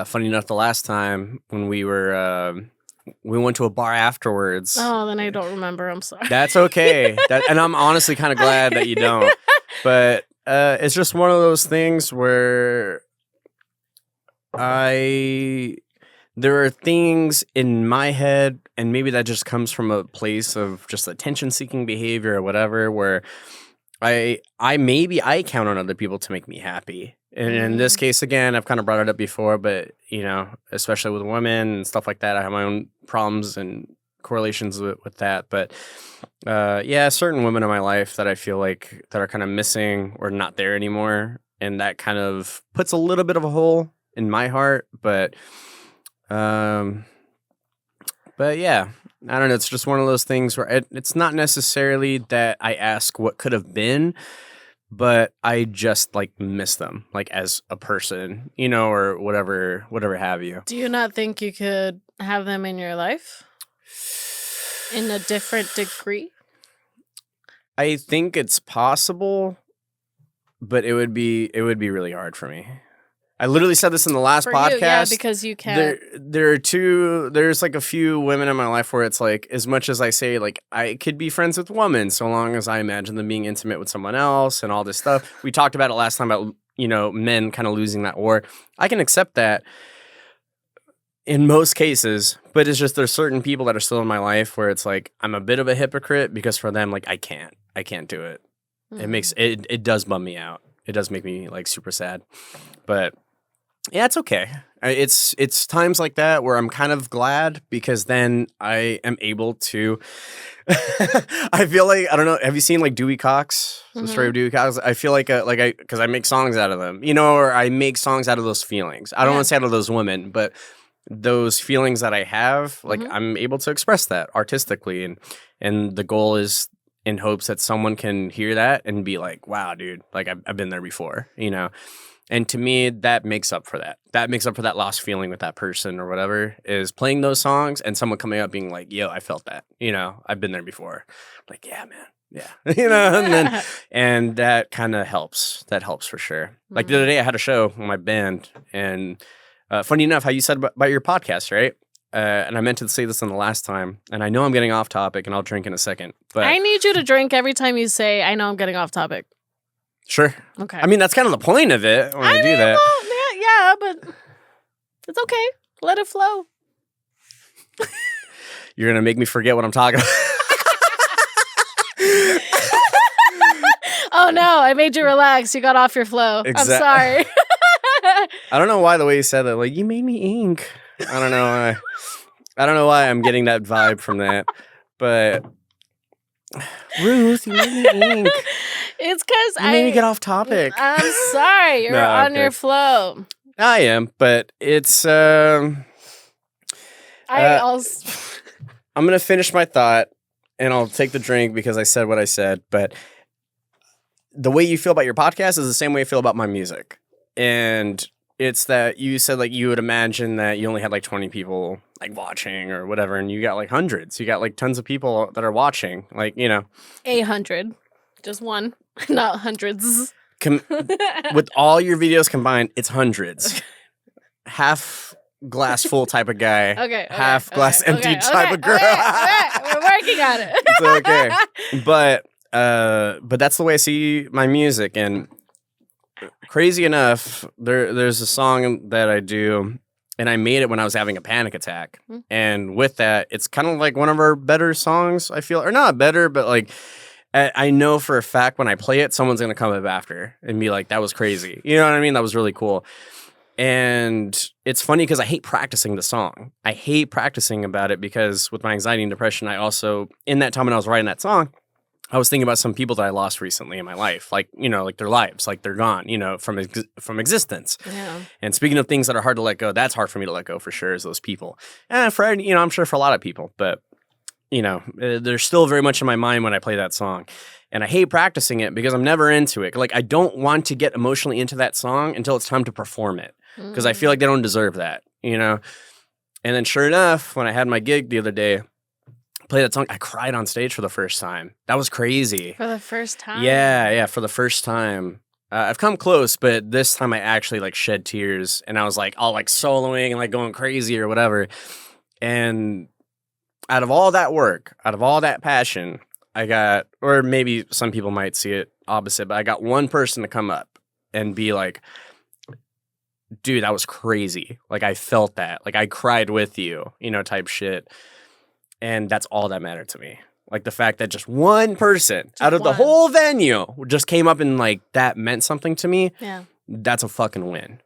Speaker 2: Funny enough, the last time when we went to a bar afterwards.
Speaker 1: Oh, then I don't remember. I'm sorry.
Speaker 2: That's okay. And I'm honestly kind of glad that you don't. But it's just one of those things where there are things in my head, and maybe that just comes from a place of just attention-seeking behavior or whatever, where I count on other people to make me happy. And in this case, again, I've kind of brought it up before, but, especially with women and stuff like that, I have my own problems and correlations with that. But, certain women in my life that I feel like that are kind of missing or not there anymore. And that kind of puts a little bit of a hole in my heart. But yeah, I don't know. It's just one of those things where it's not necessarily that I ask what could have been, but I just miss them, as a person, or whatever have you.
Speaker 1: Do you not think you could have them in your life in a different degree?
Speaker 2: I think it's possible, but it would be really hard for me. I literally said this in the last
Speaker 1: For
Speaker 2: podcast.
Speaker 1: you, yeah, because you can't.
Speaker 2: There's like a few women in my life where it's like, as much as I say, like, I could be friends with women so long as I imagine them being intimate with someone else and all this stuff. We talked about it last time about, men kind of losing that war. I can accept that in most cases, but it's just there's certain people that are still in my life where it's like, I'm a bit of a hypocrite because for them, like, I can't do it. It does bum me out. It does make me like super sad, but yeah, it's okay. It's times like that where I'm kind of glad because then I am able to. I feel like, I don't know. Have you seen like Dewey Cox, the story of Dewey Cox? I feel like because I make songs out of them, or I make songs out of those feelings. I don't want to say out of those women, but those feelings that I have, like I'm able to express that artistically, and the goal is in hopes that someone can hear that and be like, wow, dude, like I've been there before, And to me, that makes up for that. That makes up for that lost feeling with that person or whatever, is playing those songs and someone coming up being like, yo, I felt that, I've been there before. Like, yeah, man. Yeah. and that kind of helps. That helps for sure. Like the other day I had a show with my band and funny enough, how you said about your podcast, right? And I meant to say this on the last time, and I know I'm getting off topic, and I'll drink in a second. But
Speaker 1: I need you to drink every time you say, I know I'm getting off topic.
Speaker 2: Sure.
Speaker 1: Okay.
Speaker 2: I mean, that's kind of the point of it when I do that.
Speaker 1: Well, yeah, but it's okay. Let it flow.
Speaker 2: You're going to make me forget what I'm talking about.
Speaker 1: Oh, no. I made you relax. You got off your flow. I'm sorry.
Speaker 2: I don't know why the way you said that. Like, you made me ink. I don't know why. I don't know why I'm getting that vibe from that. But Ruth, you made me ink.
Speaker 1: It's because
Speaker 2: you made me get off topic.
Speaker 1: I'm sorry. You're on your flow.
Speaker 2: I am, but it's
Speaker 1: I'm
Speaker 2: going to finish my thought and I'll take the drink because I said what I said, but the way you feel about your podcast is the same way I feel about my music. And it's that you said like you would imagine that you only had like 20 people like watching or whatever, and you got like hundreds. You got like tons of people that are watching, like,
Speaker 1: 100. Just one, not hundreds.
Speaker 2: With all your videos combined, it's hundreds. Half glass full type of guy.
Speaker 1: Okay.
Speaker 2: Half glass empty type of girl.
Speaker 1: Okay. We're working on it.
Speaker 2: It's okay. But that's the way I see my music. And crazy enough, there's a song that I do, and I made it when I was having a panic attack. And with that, it's kind of like one of our better songs, I feel. Or not better, but like, I know for a fact when I play it, someone's going to come up after and be like, that was crazy. You know what I mean? That was really cool. And it's funny because I hate practicing the song. I hate practicing about it because with my anxiety and depression, I also, in that time when I was writing that song, I was thinking about some people that I lost recently in my life, like, like their lives, like they're gone, from existence.
Speaker 1: Yeah.
Speaker 2: And speaking of things that are hard to let go, that's hard for me to let go for sure, is those people. And for, I'm sure for a lot of people, but, they're still very much in my mind when I play that song. And I hate practicing it because I'm never into it. Like, I don't want to get emotionally into that song until it's time to perform it because I feel like they don't deserve that, And then sure enough, when I had my gig the other day, play that song, I cried on stage for the first time. That was crazy.
Speaker 1: For the first time?
Speaker 2: Yeah, for the first time. I've come close, but this time I actually like shed tears and I was like all like soloing and like going crazy or whatever. And out of all that work, out of all that passion, I got, or maybe some people might see it opposite, but I got one person to come up and be like, dude, that was crazy. Like I felt that. Like I cried with you, type shit. And that's all that mattered to me. Like the fact that just one person out of the whole venue just came up and like that meant something to me.
Speaker 1: Yeah.
Speaker 2: That's a fucking win.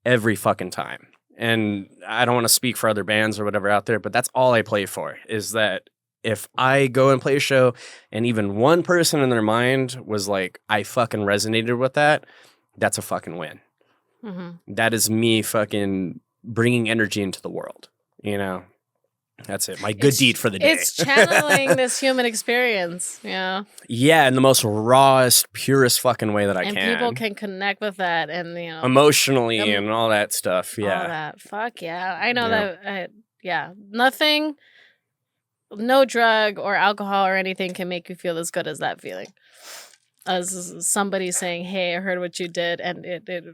Speaker 2: Every fucking time. And I don't want to speak for other bands or whatever out there, but that's all I play for, is that if I go and play a show and even one person in their mind was like, I fucking resonated with that, that's a fucking win. That is me fucking bringing energy into the world, That's it. My good deed for the day.
Speaker 1: It's channeling this human experience, Yeah,
Speaker 2: in the most rawest, purest fucking way that I can.
Speaker 1: And people can connect with that and,
Speaker 2: emotionally and all that stuff. Yeah.
Speaker 1: All that. Fuck yeah. I know that. Nothing no drug or alcohol or anything can make you feel as good as that feeling. As somebody saying, "Hey, I heard what you did," and it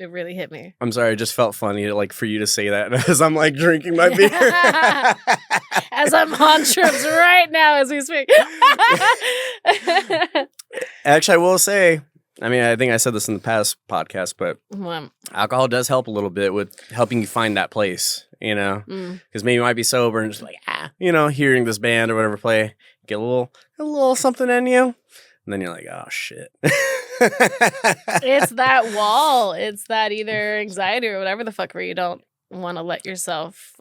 Speaker 1: really hit me.
Speaker 2: I'm sorry, it just felt funny, like, for you to say that as I'm, like, drinking my beer.
Speaker 1: As I'm on shrooms right now as we speak.
Speaker 2: Actually, I will say, I mean, I think I said this in the past podcast, but alcohol does help a little bit with helping you find that place, you know? Because maybe you might be sober and just like, you know, hearing this band or whatever play, get a little something in you. And then you're like, oh, shit.
Speaker 1: It's that wall. It's that either anxiety or whatever the fuck where you don't want to let yourself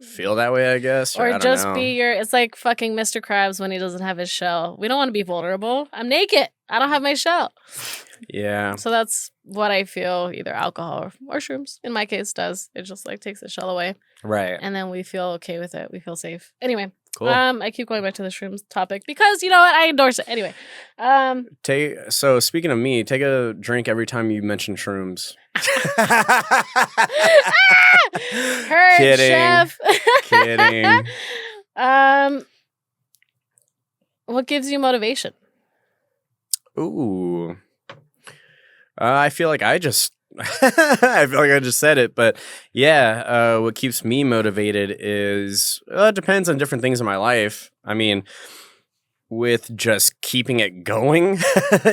Speaker 2: feel that way, I guess.
Speaker 1: Or
Speaker 2: I don't
Speaker 1: just
Speaker 2: know.
Speaker 1: be it's like fucking Mr. Krabs when he doesn't have his shell. We don't want to be vulnerable. I'm naked. I don't have my shell.
Speaker 2: Yeah.
Speaker 1: So that's what I feel either alcohol or shrooms, in my case, does. It just like takes the shell away.
Speaker 2: Right.
Speaker 1: And then we feel okay with it. We feel safe. Anyway.
Speaker 2: Cool.
Speaker 1: I keep going back to the shrooms topic because you know what? I endorse it. Anyway.
Speaker 2: So speaking of me, take a drink every time you mention shrooms.
Speaker 1: Heard,
Speaker 2: Kidding.
Speaker 1: chef.
Speaker 2: Kidding.
Speaker 1: What gives you motivation?
Speaker 2: Ooh. I feel like I just said it, but yeah, what keeps me motivated is it depends on different things in my life. I mean, with just keeping it going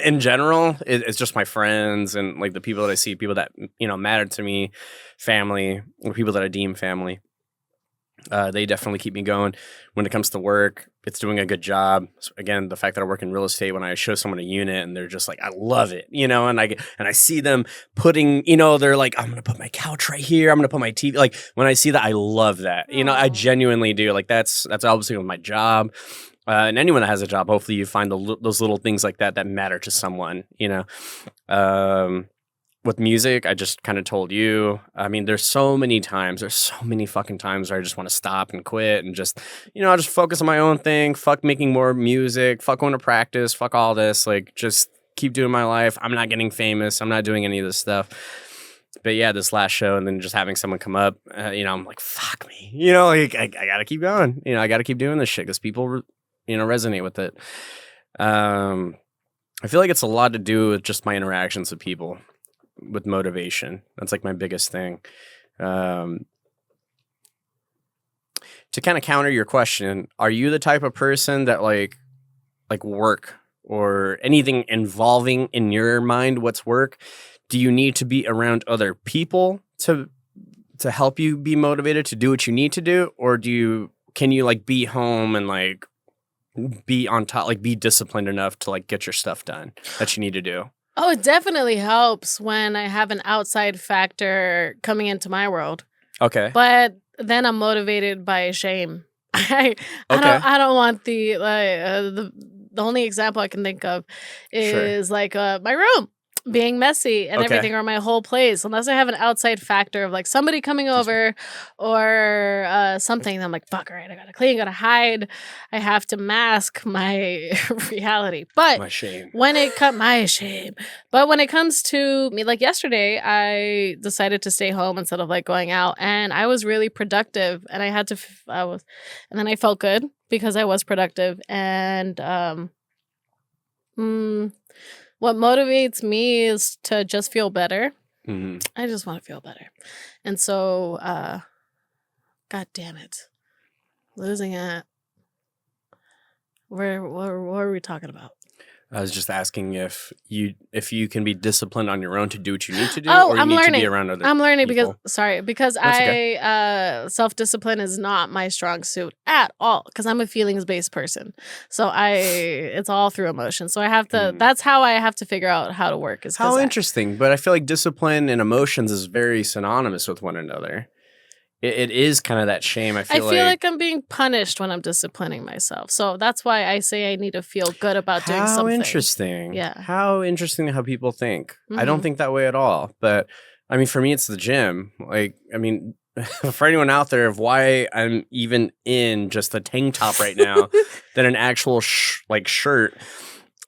Speaker 2: in general, it's just my friends and like the people that I see, people that, you know, matter to me, family, or people that I deem family. They definitely keep me going. When it comes to work, it's doing a good job. So again, the fact that I work in real estate, when I show someone a unit and they're just like, I love it, you know, and I see them putting, you know, they're like, I'm going to put my couch right here. I'm going to put my TV. Like when I see that, I love that. You know, I genuinely do. Like that's obviously with my job. And anyone that has a job, hopefully you find those little things like that matter to someone, you know. With music, I just kind of told you. I mean, there's so many fucking times where I just want to stop and quit and just, you know, I'll just focus on my own thing. Fuck making more music. Fuck going to practice. Fuck all this. Like, just keep doing my life. I'm not getting famous. I'm not doing any of this stuff. But yeah, this last show and then just having someone come up, you know, I'm like, fuck me. You know, like, I got to keep going. You know, I got to keep doing this shit because people, you know, resonate with it. I feel like it's a lot to do with just my interactions with people. With motivation, that's like my biggest thing. To kind of counter your question, are you the type of person that like work or anything involving in your mind what's work? Do you need to be around other people to help you be motivated to do what you need to do, or can you like be home and like be on top, like be disciplined enough to like get your stuff done that you need to do?
Speaker 1: Oh, it definitely helps when I have an outside factor coming into my world.
Speaker 2: Okay.
Speaker 1: But then I'm motivated by shame. I don't want the only example I can think of is like my room being messy and everything, or my whole place, unless I have an outside factor of like somebody coming over or something. I'm like, fuck, all right, I gotta clean, gotta hide. I have to mask my reality. But
Speaker 2: my shame.
Speaker 1: My shame. But when it comes to me, like yesterday, I decided to stay home instead of like going out, and I was really productive, and I had to. And then I felt good because I was productive, and what motivates me is to just feel better.
Speaker 2: Mm-hmm.
Speaker 1: I just want to feel better. And so, God damn it. Losing it. What are we talking about?
Speaker 2: I was just asking if you can be disciplined on your own to do what you need to do,
Speaker 1: or
Speaker 2: you
Speaker 1: I'm
Speaker 2: need
Speaker 1: learning.
Speaker 2: To be around other
Speaker 1: I'm learning
Speaker 2: people.
Speaker 1: because self-discipline is not my strong suit at all, because I'm a feelings-based person. So it's all through emotion. So I have to that's how I have to figure out how to work. Is
Speaker 2: how interesting. But I feel like discipline and emotions is very synonymous with one another. It is kind of that shame. I feel
Speaker 1: like I'm being punished when I'm disciplining myself. So that's why I say I need to feel good about doing something.
Speaker 2: How interesting.
Speaker 1: Yeah.
Speaker 2: How interesting how people think.
Speaker 1: Mm-hmm.
Speaker 2: I don't think that way at all. But I mean, for me, it's the gym. Like, I mean, for anyone out there of why I'm even in just a tank top right now than an actual shirt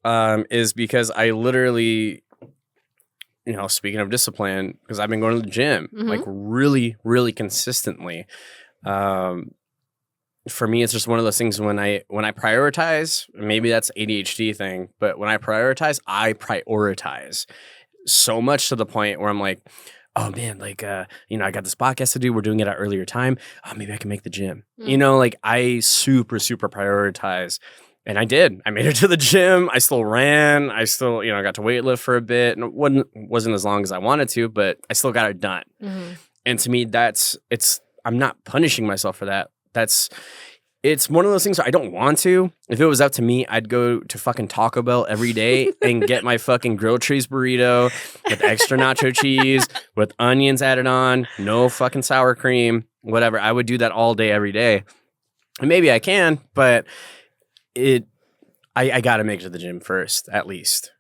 Speaker 2: is because I literally... You know, speaking of discipline, because I've been going to the gym like really, really consistently. for me, it's just one of those things when I prioritize, maybe that's ADHD thing, but when I prioritize so much to the point where I'm like, oh man, like, I got this podcast to do. We're doing it at earlier time. Oh, maybe I can make the gym. Like I super, super prioritize. And I did. I made it to the gym. I still ran. I still, got to weightlift for a bit. And it wasn't as long as I wanted to, but I still got it done.
Speaker 1: Mm-hmm.
Speaker 2: And to me, I'm not punishing myself for that. It's one of those things where I don't want to. If it was up to me, I'd go to fucking Taco Bell every day and get my fucking grilled cheese burrito with extra nacho cheese, with onions added on, no fucking sour cream, whatever. I would do that all day, every day. And maybe I can, but I got to make it to the gym first, at least.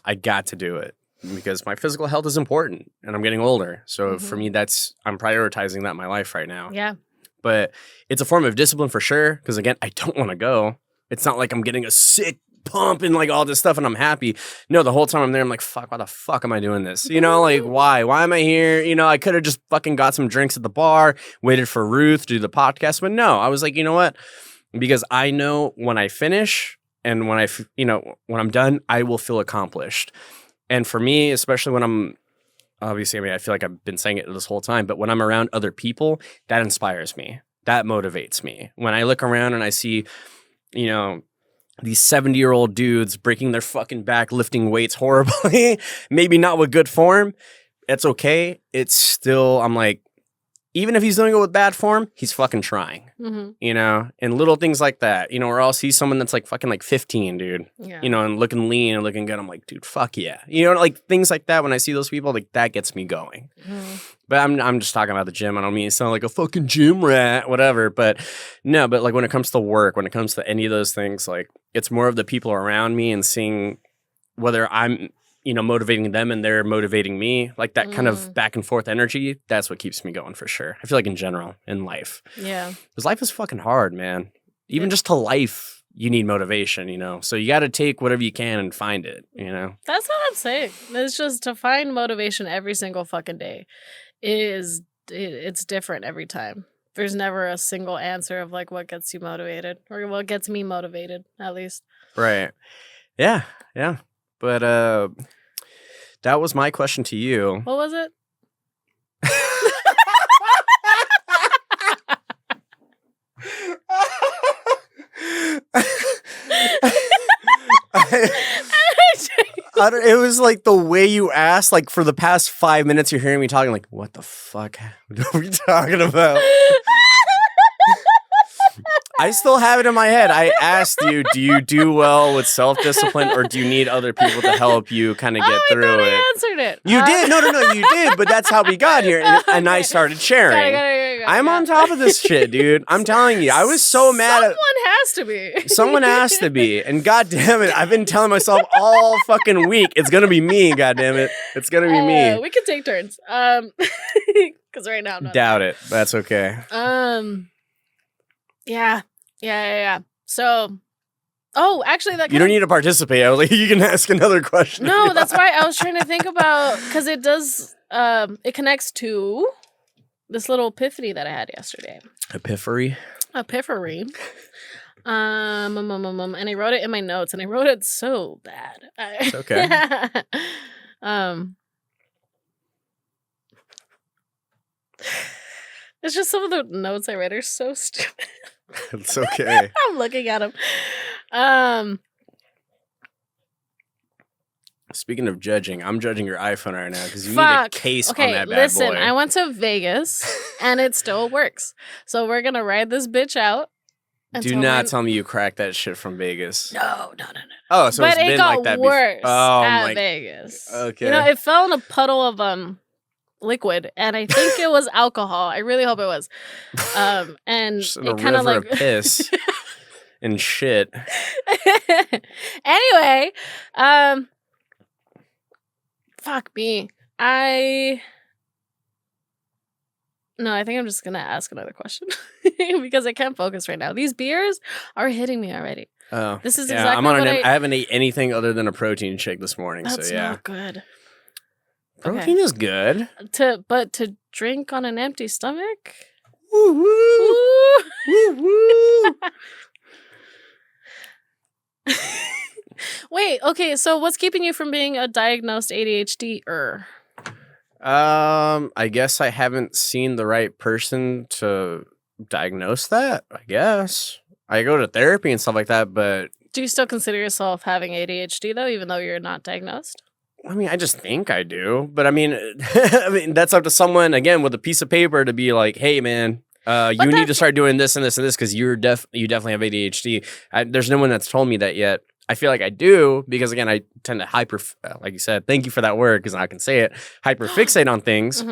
Speaker 2: I got to do it because my physical health is important and I'm getting older. So for me, I'm prioritizing that in my life right now.
Speaker 1: Yeah.
Speaker 2: But it's a form of discipline for sure. Because again, I don't want to go. It's not like I'm getting a sick pump and like all this stuff and I'm happy. No, the whole time I'm there, I'm like, fuck, why the fuck am I doing this? Like why? Why am I here? I could have just fucking got some drinks at the bar, waited for Ruth to do the podcast. But no, I was like, you know what? Because I know when I finish and when when I'm done, I will feel accomplished. And for me, especially when I'm, obviously, I feel like I've been saying it this whole time, but when I'm around other people, that inspires me. That motivates me. When I look around and I see, these 70-year-old dudes breaking their fucking back, lifting weights horribly, maybe not with good form, it's okay. It's still, I'm like, even if he's doing it with bad form, he's fucking trying, and little things like that, or I'll see someone that's like fucking like 15, dude, and looking lean and looking good. I'm like, dude, fuck yeah. Like things like that. When I see those people, like that gets me going. But I'm just talking about the gym. I don't mean to sound like a fucking gym rat, whatever. But no, but like when it comes to work, when it comes to any of those things, like it's more of the people around me and seeing whether I'm motivating them and they're motivating me, like that kind of back and forth energy. That's what keeps me going for sure. I feel like in general, in life.
Speaker 1: Yeah.
Speaker 2: Because life is fucking hard, man. Even just to life, you need motivation, So you got to take whatever you can and find it,
Speaker 1: That's what I'm saying. It's just to find motivation every single fucking day it's different every time. There's never a single answer of like what gets you motivated or what gets me motivated, at least.
Speaker 2: Right. Yeah. Yeah. But that was my question to you.
Speaker 1: What was it?
Speaker 2: It was like the way you asked, like for the past 5 minutes, you're hearing me talking like, what the fuck are we talking about? I still have it in my head. I asked you, do you do well with self-discipline or do you need other people to help you kind of get through it?
Speaker 1: I answered it.
Speaker 2: You did. No, you did. But that's how we got here. And I started sharing. I'm on top of this shit, dude. I'm telling you. I was so mad.
Speaker 1: Someone has to be.
Speaker 2: Someone has to be. And God damn it, I've been telling myself all fucking week, it's going to be me, God damn it. It's going to be me.
Speaker 1: We can take turns. Because right now I'm not.
Speaker 2: Doubt it. That's okay.
Speaker 1: Yeah. So, actually, that
Speaker 2: you don't need to participate. I was like, you can ask another question.
Speaker 1: No, that's right. I was trying to think about because it does. It connects to this little epiphany that I had yesterday.
Speaker 2: Epiphany.
Speaker 1: And I wrote it in my notes, and I wrote it so bad.
Speaker 2: It's okay.
Speaker 1: It's just some of the notes I read are so stupid.
Speaker 2: It's okay.
Speaker 1: I'm looking at them.
Speaker 2: Speaking of judging, I'm judging your iPhone right now because you need a case on that bad boy.
Speaker 1: Listen, I went to Vegas and it still works. So we're going to ride this bitch out.
Speaker 2: Do not tell me you cracked that shit from Vegas.
Speaker 1: No.
Speaker 2: Oh, so
Speaker 1: but
Speaker 2: it's been like that before.
Speaker 1: Worse at Vegas.
Speaker 2: Okay.
Speaker 1: It fell in a puddle of liquid, and I think it was alcohol. I really hope it was. And
Speaker 2: just
Speaker 1: it kind of like
Speaker 2: piss and shit.
Speaker 1: Anyway, fuck me. I think I'm just gonna ask another question because I can't focus right now. These beers are hitting me already.
Speaker 2: Oh,
Speaker 1: this is exactly
Speaker 2: I'm on I haven't ate anything other than a protein shake this morning.
Speaker 1: That's
Speaker 2: so yeah,
Speaker 1: not good.
Speaker 2: Protein is good.
Speaker 1: To drink on an empty stomach?
Speaker 2: Woo woo.
Speaker 1: Woo.
Speaker 2: Woo woo.
Speaker 1: Wait, okay, so what's keeping you from being a diagnosed ADHD-er?
Speaker 2: I guess I haven't seen the right person to diagnose that. I guess I go to therapy and stuff like that, but
Speaker 1: Do you still consider yourself having ADHD though, even though you're not diagnosed?
Speaker 2: I mean, I just think I do. But I mean, I mean, that's up to someone again with a piece of paper to be like, "Hey, man, you need to start doing this and this and this because you definitely have ADHD." There's no one that's told me that yet. I feel like I do because again, I tend to like you said, thank you for that word because I can say it, hyperfixate on things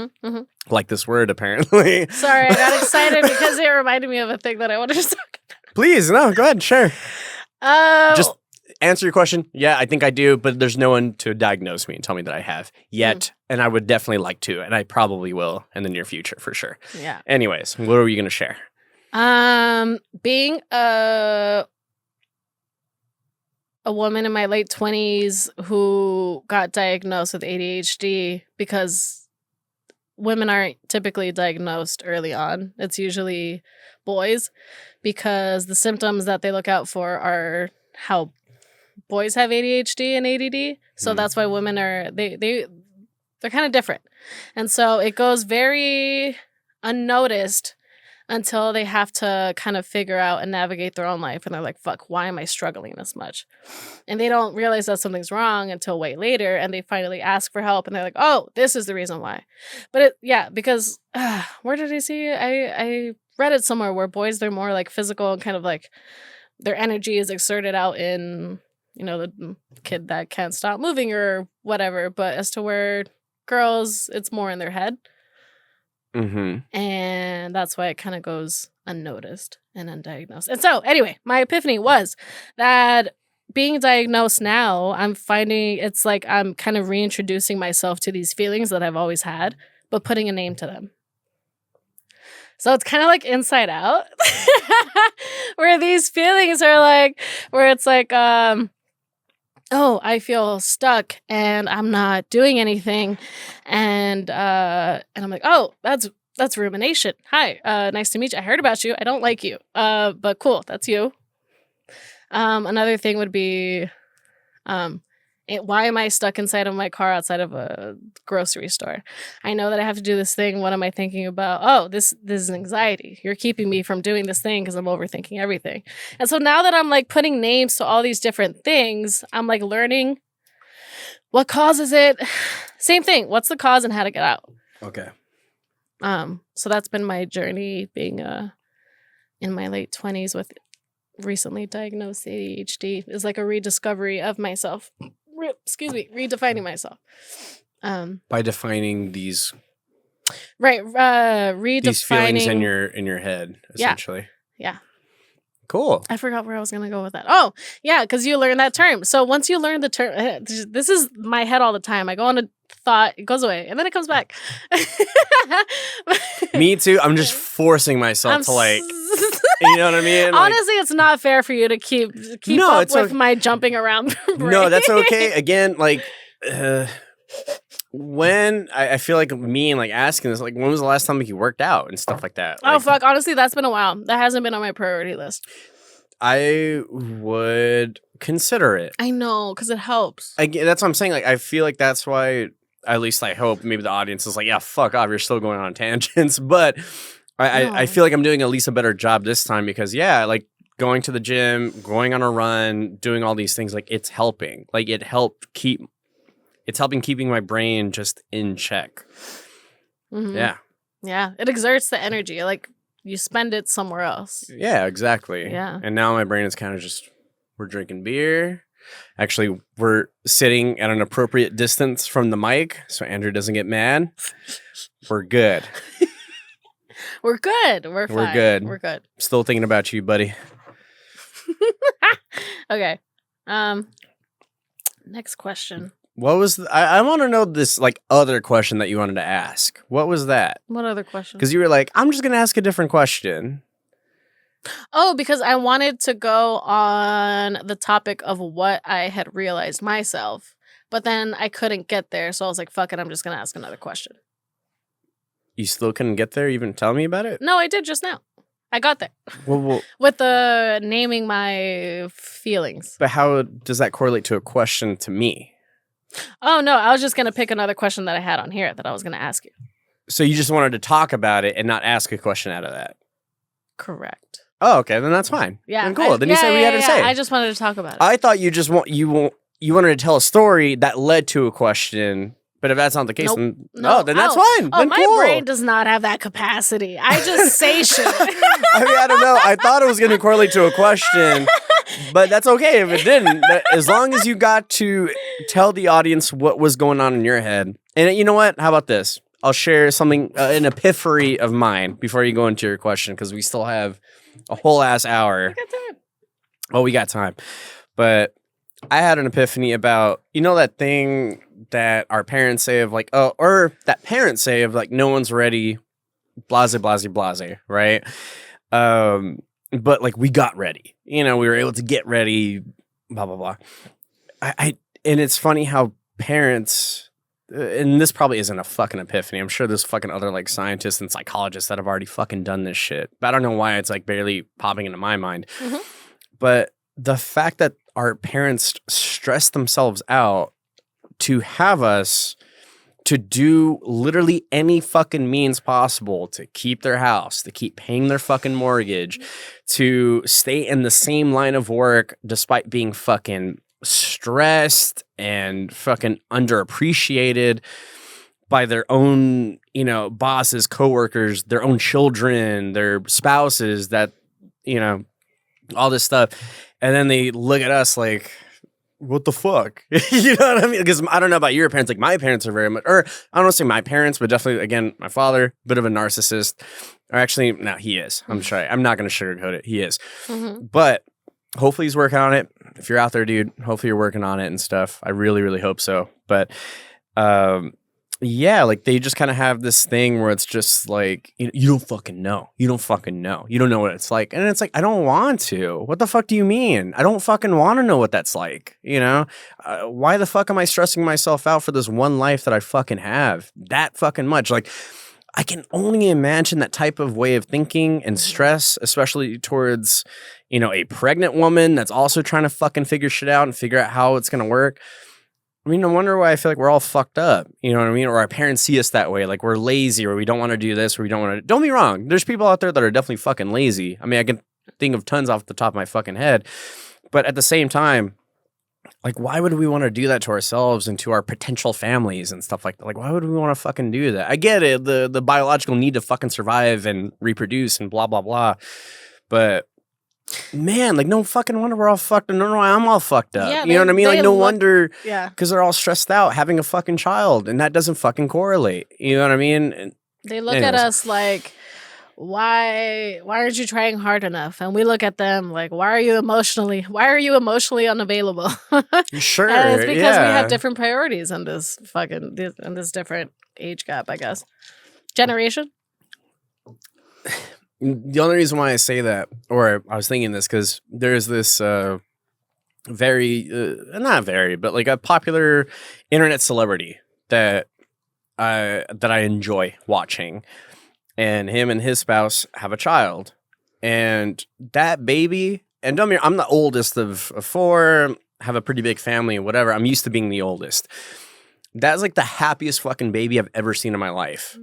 Speaker 2: like this word apparently.
Speaker 1: Sorry, I got excited because it reminded me of a thing that I wanted to talk
Speaker 2: Please, no, go ahead, sure.
Speaker 1: about.
Speaker 2: Just answer your question. Yeah, I think I do, but there's no one to diagnose me and tell me that I have yet, and I would definitely like to, and I probably will in the near future for sure.
Speaker 1: Yeah.
Speaker 2: Anyways, what are you going to share?
Speaker 1: Being a woman in my late 20s who got diagnosed with ADHD because women aren't typically diagnosed early on. It's usually boys because the symptoms that they look out for are how boys have ADHD and ADD. So that's why women are they're kind of different. And so it goes very unnoticed until they have to kind of figure out and navigate their own life. And they're like, fuck, why am I struggling this much? And they don't realize that something's wrong until way later. And they finally ask for help. And they're like, oh, this is the reason why. But because where did I see? I read it somewhere where boys, they're more like physical and kind of like their energy is exerted out in, the kid that can't stop moving or whatever. But as to where girls, it's more in their head.
Speaker 2: Mm-hmm.
Speaker 1: And that's why it kind of goes unnoticed and undiagnosed. And so, anyway, my epiphany was that being diagnosed now, I'm finding it's like I'm kind of reintroducing myself to these feelings that I've always had, but putting a name to them. So it's kind of like Inside Out, where these feelings are like, where it's like, oh, I feel stuck and I'm not doing anything. And I'm like, oh, that's rumination. Hi, nice to meet you. I heard about you. I don't like you. But cool, that's you. Another thing would be, why am I stuck inside of my car outside of a grocery store? I know that I have to do this thing. What am I thinking about? Oh, this is anxiety. You're keeping me from doing this thing because I'm overthinking everything. And so now that I'm like putting names to all these different things, I'm like learning what causes it. Same thing. What's the cause and how to get out?
Speaker 2: Okay.
Speaker 1: So that's been my journey being in my late 20s with recently diagnosed ADHD is like a rediscovery of myself. Redefining myself.
Speaker 2: By defining these
Speaker 1: redefining
Speaker 2: these feelings in your head, essentially.
Speaker 1: Yeah.
Speaker 2: Cool.
Speaker 1: I forgot where I was going to go with that. Oh, yeah, because you learn that term. So once you learn the term, this is my head all the time. I go on a thought, it goes away, and then it comes back.
Speaker 2: Me too. I'm just forcing myself to like, you know what I mean?
Speaker 1: Honestly, it's not fair for you to keep up with my jumping around brain.
Speaker 2: No, that's okay. Again, like, when I feel like me and like asking this, like, when was the last time like, you worked out and stuff like that?
Speaker 1: Oh,
Speaker 2: Like,
Speaker 1: fuck. Honestly, that's been a while. That hasn't been on my priority list.
Speaker 2: I would consider it.
Speaker 1: I know, because it helps.
Speaker 2: That's what I'm saying. Like, I feel like that's why, at least I hope, maybe the audience is like, yeah, fuck off. You're still going on tangents. But I feel like I'm doing at least a better job this time because, yeah, like going to the gym, going on a run, doing all these things, like it's helping. Like it's helping keeping my brain just in check.
Speaker 1: Mm-hmm.
Speaker 2: Yeah.
Speaker 1: Yeah. It exerts the energy. Like you spend it somewhere else.
Speaker 2: Yeah, exactly.
Speaker 1: Yeah.
Speaker 2: And now my brain is kind of just, we're drinking beer. Actually, we're sitting at an appropriate distance from the mic so Andrew doesn't get mad. We're good.
Speaker 1: We're good. We're fine.
Speaker 2: We're good.
Speaker 1: We're good.
Speaker 2: Still thinking about you, buddy.
Speaker 1: Okay. Next question.
Speaker 2: What was I want to know this like other question that you wanted to ask. What was that?
Speaker 1: What other question?
Speaker 2: Because you were like, I'm just gonna ask a different question.
Speaker 1: Oh, because I wanted to go on the topic of what I had realized myself, but then I couldn't get there, so I was like, fuck it, I'm just gonna ask another question.
Speaker 2: You still couldn't get there, even tell me about it?
Speaker 1: No, I did just now. I got there.
Speaker 2: Well,
Speaker 1: With the naming my feelings.
Speaker 2: but how does that correlate to a question to me?
Speaker 1: Oh, no. I was just going to pick another question that I had on here that I was going to ask you.
Speaker 2: So you just wanted to talk about it and not ask a question out of that?
Speaker 1: Correct.
Speaker 2: Oh, okay, then that's fine.
Speaker 1: Yeah.
Speaker 2: Then cool. Then you said what you had to say.
Speaker 1: I just wanted to talk about it.
Speaker 2: I thought you just you wanted to tell a story that led to a question. But if that's not the case,
Speaker 1: Nope.
Speaker 2: then
Speaker 1: No.
Speaker 2: then that's fine.
Speaker 1: Oh,
Speaker 2: Then
Speaker 1: my
Speaker 2: cool.
Speaker 1: brain does not have that capacity. I just say shit.
Speaker 2: I mean, I don't know. I thought it was going to correlate to a question, but that's okay if it didn't. As long as you got to tell the audience what was going on in your head. And you know what? How about this? I'll share something, an epiphany of mine before you go into your question, because we still have a whole ass hour. Oh, we got time. But I had an epiphany about, that thing that our parents say of like, oh, or that parents say of like, no one's ready, blase, blase, blase, right? But like we got ready, we were able to get ready, blah, blah, blah. And it's funny how parents, and this probably isn't a fucking epiphany. I'm sure there's fucking other like scientists and psychologists that have already fucking done this shit. But I don't know why it's like barely popping into my mind.
Speaker 1: Mm-hmm.
Speaker 2: But the fact that our parents stress themselves out to have us to do literally any fucking means possible to keep their house, to keep paying their fucking mortgage, to stay in the same line of work despite being fucking stressed and fucking underappreciated by their own, bosses, coworkers, their own children, their spouses, that, all this stuff. And then they look at us like, what the fuck? You know what I mean? Because I don't know about your parents. Like my parents are very much, or I don't want to say my parents, but definitely, again, my father, bit of a narcissist. Or actually, no, he is. I'm not going to sugarcoat it. He is.
Speaker 1: Mm-hmm.
Speaker 2: But hopefully he's working on it. If you're out there, dude, hopefully you're working on it and stuff. I really, really hope so. But yeah, like they just kind of have this thing where it's just like, you don't fucking know. You don't fucking know. You don't know what it's like. And it's like, I don't want to. What the fuck do you mean? I don't fucking want to know what that's like. Why the fuck am I stressing myself out for this one life that I fucking have that fucking much? Like, I can only imagine that type of way of thinking and stress, especially towards, a pregnant woman that's also trying to fucking figure shit out and figure out how it's going to work. I mean, no wonder why I feel like we're all fucked up, you know what I mean? Or our parents see us that way, like we're lazy or we don't want to do this or we don't want to. Don't be wrong. There's people out there that are definitely fucking lazy. I mean, I can think of tons off the top of my fucking head. But at the same time, like, why would we want to do that to ourselves and to our potential families and stuff like that? Like, why would we want to fucking do that? I get it, the biological need to fucking survive and reproduce and blah, blah, blah. But man, like no fucking wonder we're all fucked up. No, I'm all fucked up.
Speaker 1: Yeah,
Speaker 2: you know what I mean? Like no wonder,
Speaker 1: yeah,
Speaker 2: because they're all stressed out having a fucking child, and that doesn't fucking correlate. You know what I mean? And
Speaker 1: they look at us like, why aren't you trying hard enough? And we look at them like, why are you emotionally unavailable?
Speaker 2: Sure,
Speaker 1: and it's because we have different priorities in this different age gap, I guess. Generation.
Speaker 2: The only reason why I say that, or I was thinking this, because there's this not very, but like a popular internet celebrity that I enjoy watching, and him and his spouse have a child, and that baby, and don't get me wrong, I'm the oldest of four, have a pretty big family, whatever. I'm used to being the oldest. That's like the happiest fucking baby I've ever seen in my life.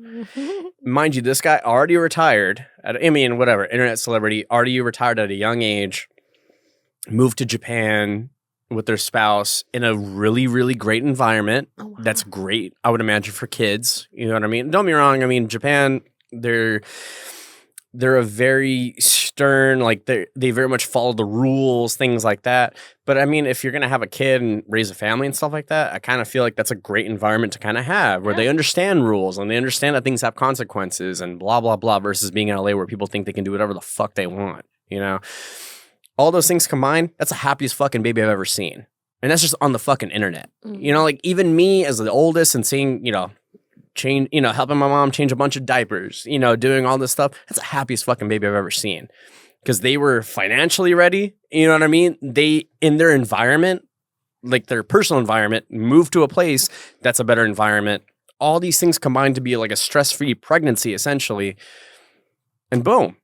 Speaker 2: Mind you, this guy already retired. Internet celebrity, already retired at a young age, moved to Japan with their spouse in a really, really great environment. Oh, wow. That's great, I would imagine, for kids. You know what I mean? Don't get me wrong. I mean, Japan, they're a very stern, like they very much follow the rules, things like that. But I mean, if you're going to have a kid and raise a family and stuff like that, I kind of feel like that's a great environment to kind of have, where they understand rules and they understand that things have consequences and blah, blah, blah, versus being in LA where people think they can do whatever the fuck they want, All those things combined, that's the happiest fucking baby I've ever seen. And that's just on the fucking internet. Mm-hmm. Like even me as the oldest and seeing, helping my mom change a bunch of diapers, doing all this stuff. That's the happiest fucking baby I've ever seen. Because they were financially ready, you know what I mean? They, in their environment, like their personal environment, moved to a place that's a better environment all these things combined to be like a stress-free pregnancy, essentially. And boom,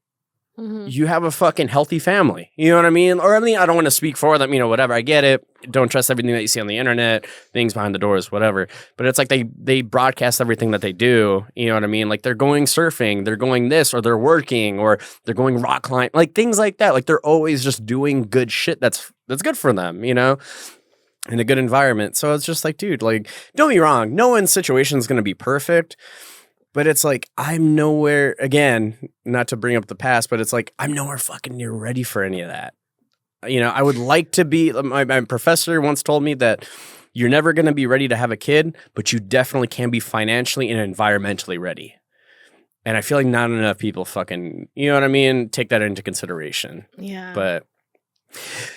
Speaker 2: you have a fucking healthy family. You know what I mean? Or I mean, I don't want to speak for them, whatever. I get it. Don't trust everything that you see on the internet, things behind the doors, whatever. But it's like they broadcast everything that they do. You know what I mean? Like they're going surfing, they're going this, or they're working, or they're going rock climbing, like things like that. Like they're always just doing good shit that's good for them, in a good environment. So it's just like, dude, like, don't get me wrong. No one's situation is going to be perfect. But it's like, I'm nowhere, again, not to bring up the past, but it's like, I'm nowhere fucking near ready for any of that. I would like to be, my professor once told me that you're never going to be ready to have a kid, but you definitely can be financially and environmentally ready. And I feel like not enough people fucking, take that into consideration.
Speaker 1: Yeah.
Speaker 2: But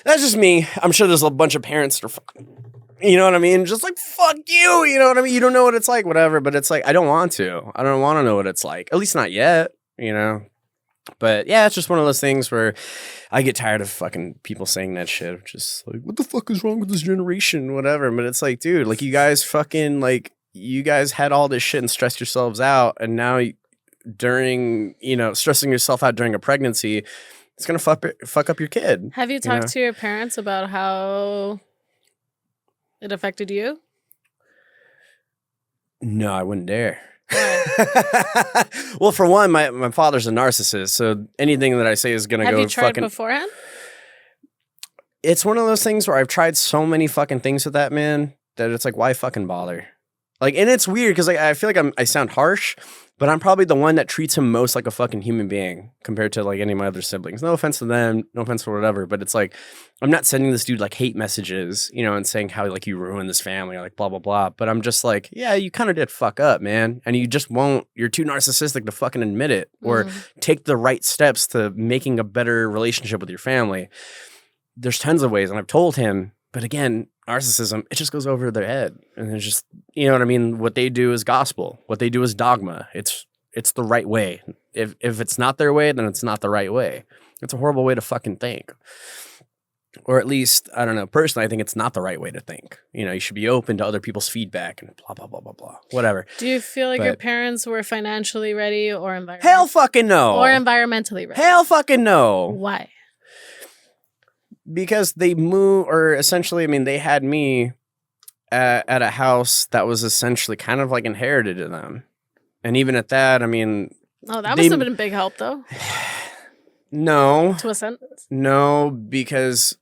Speaker 2: that's just me. I'm sure there's a bunch of parents that are fucking... You know what I mean? Just like, fuck you. You know what I mean? You don't know what it's like, whatever. But it's like, I don't want to. I don't want to know what it's like. At least not yet, But yeah, it's just one of those things where I get tired of fucking people saying that shit. Just like, what the fuck is wrong with this generation? Whatever. But it's like, dude, like you guys fucking, like, you guys had all this shit and stressed yourselves out. And now during, stressing yourself out during a pregnancy, it's going to fuck up your kid.
Speaker 1: Have you talked to your parents about how it affected you?
Speaker 2: No, I wouldn't dare. Well, for one, my father's a narcissist, so anything that I say is gonna go.
Speaker 1: Have you tried
Speaker 2: fucking...
Speaker 1: beforehand?
Speaker 2: It's one of those things where I've tried so many fucking things with that man that it's like, why fucking bother? Like, and it's weird because like I feel like I sound harsh, but I'm probably the one that treats him most like a fucking human being compared to like any of my other siblings. No offense to them, no offense to whatever, but it's like I'm not sending this dude like hate messages, and saying how like you ruined this family or like blah blah blah. But I'm just like, yeah, you kind of did fuck up, man, and you just won't. You're too narcissistic to fucking admit it or take the right steps to making a better relationship with your family. There's tons of ways, and I've told him, but again, narcissism, it just goes over their head. And it's just, you know what I mean? What they do is gospel. What they do is dogma. It's the right way. If it's not their way, then it's not the right way. It's a horrible way to fucking think. Or at least, I don't know, personally, I think it's not the right way to think. You should be open to other people's feedback and blah, blah, blah, blah, blah. Whatever.
Speaker 1: Do you feel like your parents were financially ready or environmentally?
Speaker 2: Hell fucking no.
Speaker 1: Or environmentally ready?
Speaker 2: Hell fucking no.
Speaker 1: Why?
Speaker 2: Because they moved, or essentially, I mean, they had me at a house that was essentially kind of like inherited to them. And even at that, I mean...
Speaker 1: Oh, that must have been a big help, though.
Speaker 2: No.
Speaker 1: To a sentence?
Speaker 2: No, because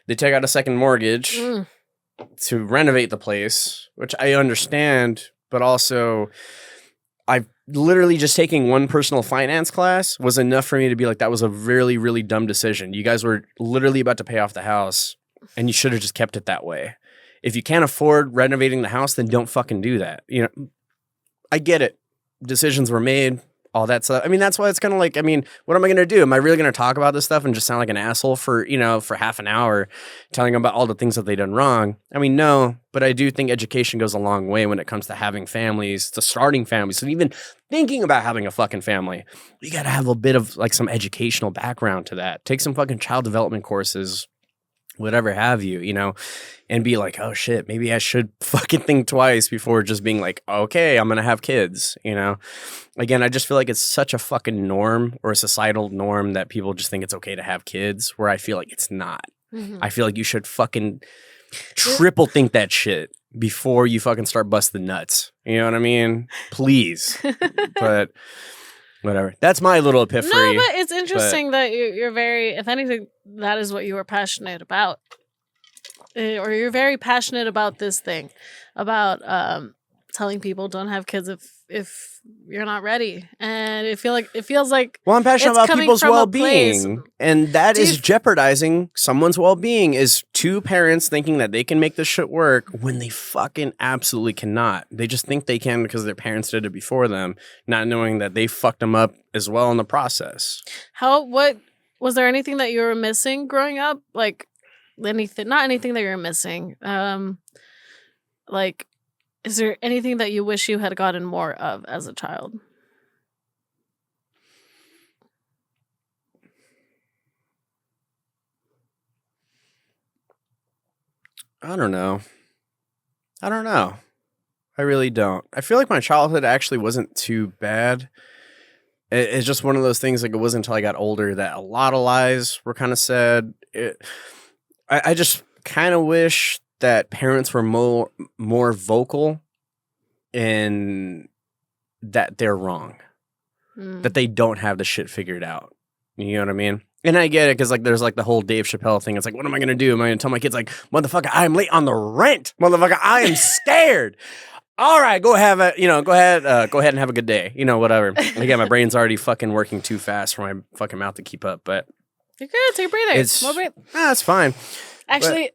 Speaker 2: they take out a second mortgage to renovate the place, which I understand, but also... I've literally just taking one personal finance class was enough for me to be like, that was a really, really dumb decision. You guys were literally about to pay off the house and you should have just kept it that way. If you can't afford renovating the house, then don't fucking do that. I get it. Decisions were made, all that stuff. I mean, that's why it's kind of like, I mean, what am I going to do? Am I really going to talk about this stuff and just sound like an asshole for, for half an hour telling them about all the things that they've done wrong? I mean, no, but I do think education goes a long way when it comes to having families, to starting families, and even thinking about having a fucking family. You got to have a bit of like some educational background to that. Take some fucking child development courses, whatever have you, and be like, oh shit, maybe I should fucking think twice before just being like, okay, I'm going to have kids, Again, I just feel like it's such a fucking norm or a societal norm that people just think it's okay to have kids, where I feel like it's not. I feel like you should fucking triple think that shit before you fucking start busting nuts. You know what I mean? Please. But whatever. That's my little epiphany.
Speaker 1: No, but it's interesting that you're very, if anything, that is what you were passionate about. Or you're very passionate about this thing, about telling people don't have kids if you're not ready. And it feels like
Speaker 2: well, I'm passionate about people's well-being, and that is jeopardizing someone's well-being. Is two parents thinking that they can make this shit work when they fucking absolutely cannot. They just think they can because their parents did it before them, not knowing that they fucked them up as well in the process.
Speaker 1: What was there anything that you were missing growing up? Like anything, not anything that you're missing. Like, is there anything that you wish you had gotten more of as a child?
Speaker 2: I don't know. I really don't. I feel like my childhood actually wasn't too bad. It's just one of those things. Like, it wasn't until I got older that a lot of lies were kind of said. I just kind of wish that parents were more vocal in that they're wrong, that they don't have the shit figured out. You know what I mean? And I get it, because like there's like the whole Dave Chappelle thing. It's like, what am I gonna do? Am I gonna tell my kids like, motherfucker, I am late on the rent, motherfucker, I am scared. All right, go ahead and have a good day. Whatever. Again, my brain's already fucking working too fast for my fucking mouth to keep up. But
Speaker 1: You're good. Take a breather. Small breath.
Speaker 2: It's fine.
Speaker 1: Actually,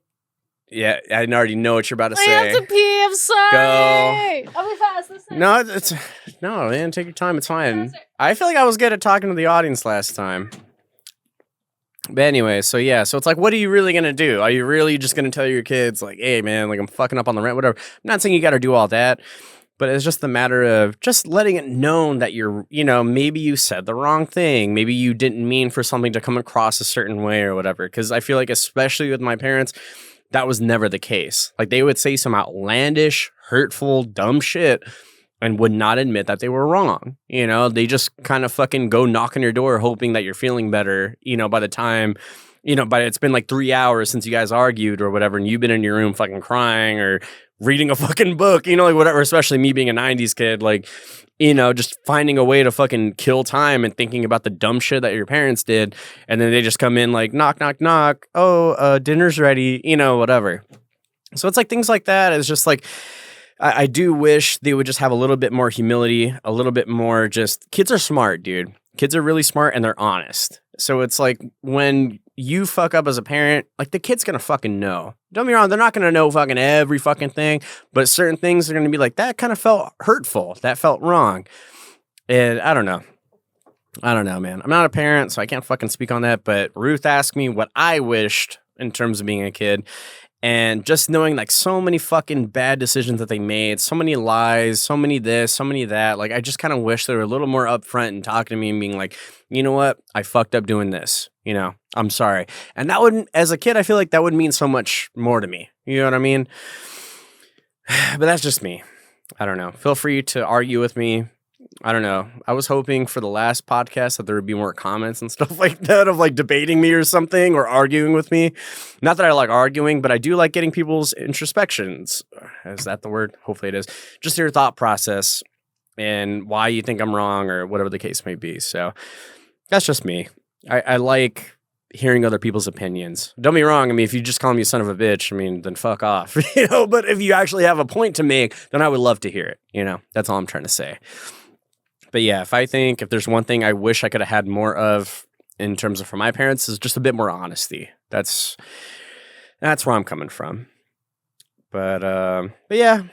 Speaker 2: yeah, I already know what you're about to
Speaker 1: I
Speaker 2: say.
Speaker 1: have to pee. I'm sorry.
Speaker 2: Go.
Speaker 1: I'll be fast. Listen.
Speaker 2: No, man, take your time. It's fine. I feel like I was good at talking to the audience last time. But anyway, so it's like, what are you really going to do? Are you really just going to tell your kids, like, hey, man, like, I'm fucking up on the rent, whatever? I'm not saying you got to do all that, but it's just the matter of just letting it known that you're, maybe you said the wrong thing. Maybe you didn't mean for something to come across a certain way or whatever. Because I feel like, especially with my parents, that was never the case. Like, they would say some outlandish, hurtful, dumb shit and would not admit that they were wrong. They just kind of fucking go knock on your door hoping that you're feeling better, by the time, but it's been like 3 hours since you guys argued or whatever, and you've been in your room fucking crying or reading a fucking book, like whatever, especially me being a 90s kid, like, just finding a way to fucking kill time and thinking about the dumb shit that your parents did. And then they just come in like, knock, knock, knock. Oh, dinner's ready, whatever. So it's like things like that. It's just like, I do wish they would just have a little bit more humility, a little bit more just, kids are smart, dude. Kids are really smart and they're honest. So it's like when you fuck up as a parent, like the kid's gonna fucking know. Don't be wrong, they're not gonna know fucking every fucking thing, but certain things are gonna be like, that kind of felt hurtful. That felt wrong. And I don't know, man. I'm not a parent, so I can't fucking speak on that. But Ruth asked me what I wished in terms of being a kid. And just knowing like so many fucking bad decisions that they made, so many lies, so many this, so many that. Like, I just kind of wish they were a little more upfront and talking to me and being like, you know what? I fucked up doing this. I'm sorry. And that wouldn't, as a kid, I feel like that would mean so much more to me. You know what I mean? But that's just me. I don't know. Feel free to argue with me. I don't know. I was hoping for the last podcast that there would be more comments and stuff like that of like debating me or something or arguing with me. Not that I like arguing, but I do like getting people's introspections. Is that the word? Hopefully it is. Just your thought process and why you think I'm wrong or whatever the case may be. So that's just me. I like hearing other people's opinions. Don't be wrong. I mean, if you just call me a son of a bitch, I mean, then fuck off. But if you actually have a point to make, then I would love to hear it. That's all I'm trying to say. But yeah, if there's one thing I wish I could have had more of in terms of for my parents is just a bit more honesty. That's where I'm coming from. But yeah,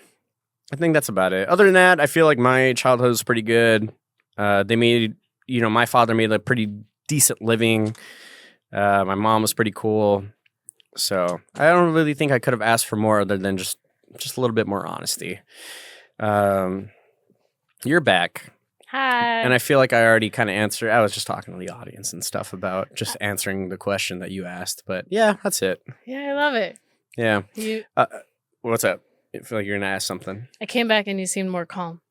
Speaker 2: I think that's about it. Other than that, I feel like my childhood was pretty good. They made, my father made a pretty decent living. My mom was pretty cool. So I don't really think I could have asked for more other than just a little bit more honesty. You're back.
Speaker 1: Hi.
Speaker 2: And I feel like I already kind of answered. I was just talking to the audience and stuff about just answering the question that you asked. But yeah, that's it.
Speaker 1: Yeah, I love it.
Speaker 2: Yeah. What's up? I feel like you're going to ask something.
Speaker 1: I came back and you seemed more calm.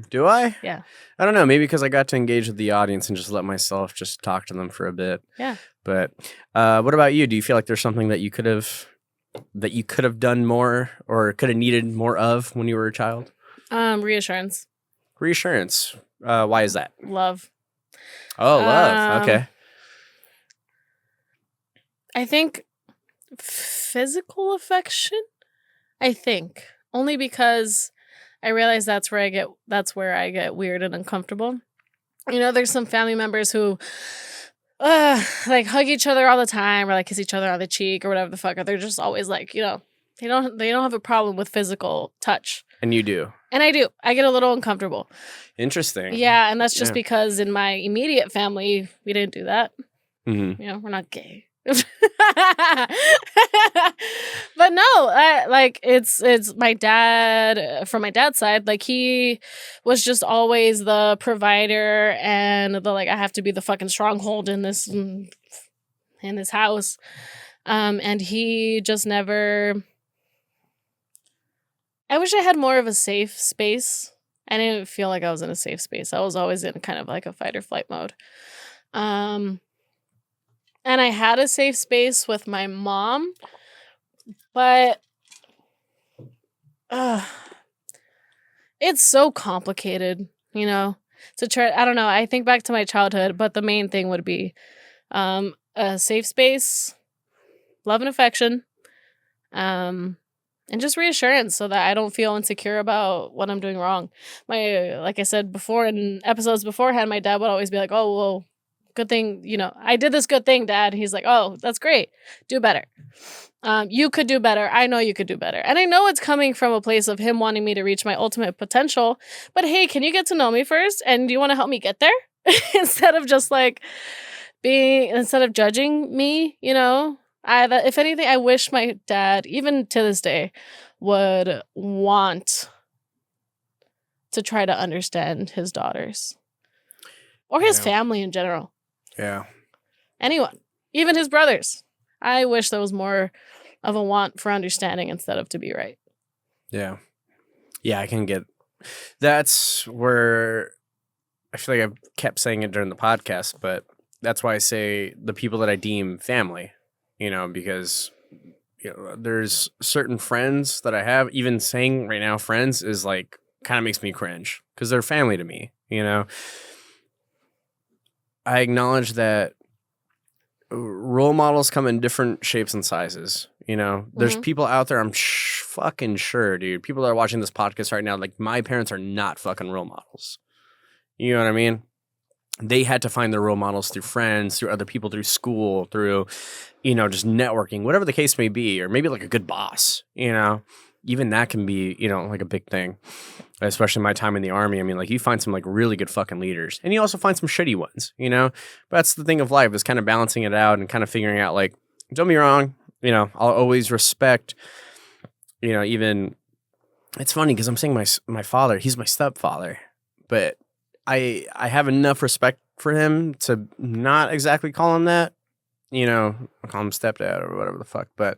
Speaker 2: Do I?
Speaker 1: Yeah.
Speaker 2: I don't know. Maybe because I got to engage with the audience and just let myself just talk to them for a bit.
Speaker 1: Yeah.
Speaker 2: But what about you? Do you feel like there's something that you could have done more or could have needed more of when you were a child?
Speaker 1: Reassurance.
Speaker 2: Reassurance. Why is that?
Speaker 1: Love.
Speaker 2: Oh, love. Okay.
Speaker 1: I think physical affection. I think only because I realize that's where I get weird and uncomfortable. There's some family members who like hug each other all the time or like kiss each other on the cheek or whatever the fuck. Or they're just always like, they don't have a problem with physical touch.
Speaker 2: And you do.
Speaker 1: And I do. I get a little uncomfortable.
Speaker 2: Interesting.
Speaker 1: Yeah, and that's just because in my immediate family, we didn't do that.
Speaker 2: Mm-hmm.
Speaker 1: We're not gay. But no, it's my dad, from my dad's side, like he was just always the provider and the like, I have to be the fucking stronghold in this house. And he just never I wish I had more of a safe space. I didn't feel like I was in a safe space. I was always in kind of like a fight or flight mode. Um, and I had a safe space with my mom, but uh, it's so complicated, to try. I don't know. I think back to my childhood, but the main thing would be a safe space, love and affection, and just reassurance so that I don't feel insecure about what I'm doing wrong. Like I said before in episodes beforehand, my dad would always be like, "Oh, well, good thing, I did this good thing, Dad." He's like, "Oh, that's great. Do better. You could do better. I know you could do better." And I know it's coming from a place of him wanting me to reach my ultimate potential. But hey, can you get to know me first? And do you want to help me get there? Instead of just like instead of judging me, if anything, I wish my dad, even to this day, would want to try to understand his daughters or his
Speaker 2: Yeah.
Speaker 1: family in general.
Speaker 2: Yeah.
Speaker 1: Anyone, even his brothers. I wish there was more of a want for understanding instead of to be right.
Speaker 2: Yeah. Yeah, I can get. That's where I feel like I've kept saying it during the podcast, but that's why I say the people that I deem family, because there's certain friends that I have. Even saying right now friends is like kind of makes me cringe because they're family to me. I acknowledge that role models come in different shapes and sizes. There's
Speaker 1: Mhm.
Speaker 2: people out there, I'm fucking sure, dude. People that are watching this podcast right now, like my parents are not fucking role models. You know what I mean? They had to find their role models through friends, through other people, through school, through, just networking, whatever the case may be, or maybe like a good boss, even that can be, like a big thing, especially my time in the army. I mean, like you find some like really good fucking leaders and you also find some shitty ones, but that's the thing of life is kind of balancing it out and kind of figuring out like, don't be wrong, I'll always respect, even it's funny because I'm saying my father, he's my stepfather, but I have enough respect for him to not exactly call him that, I call him stepdad or whatever the fuck, but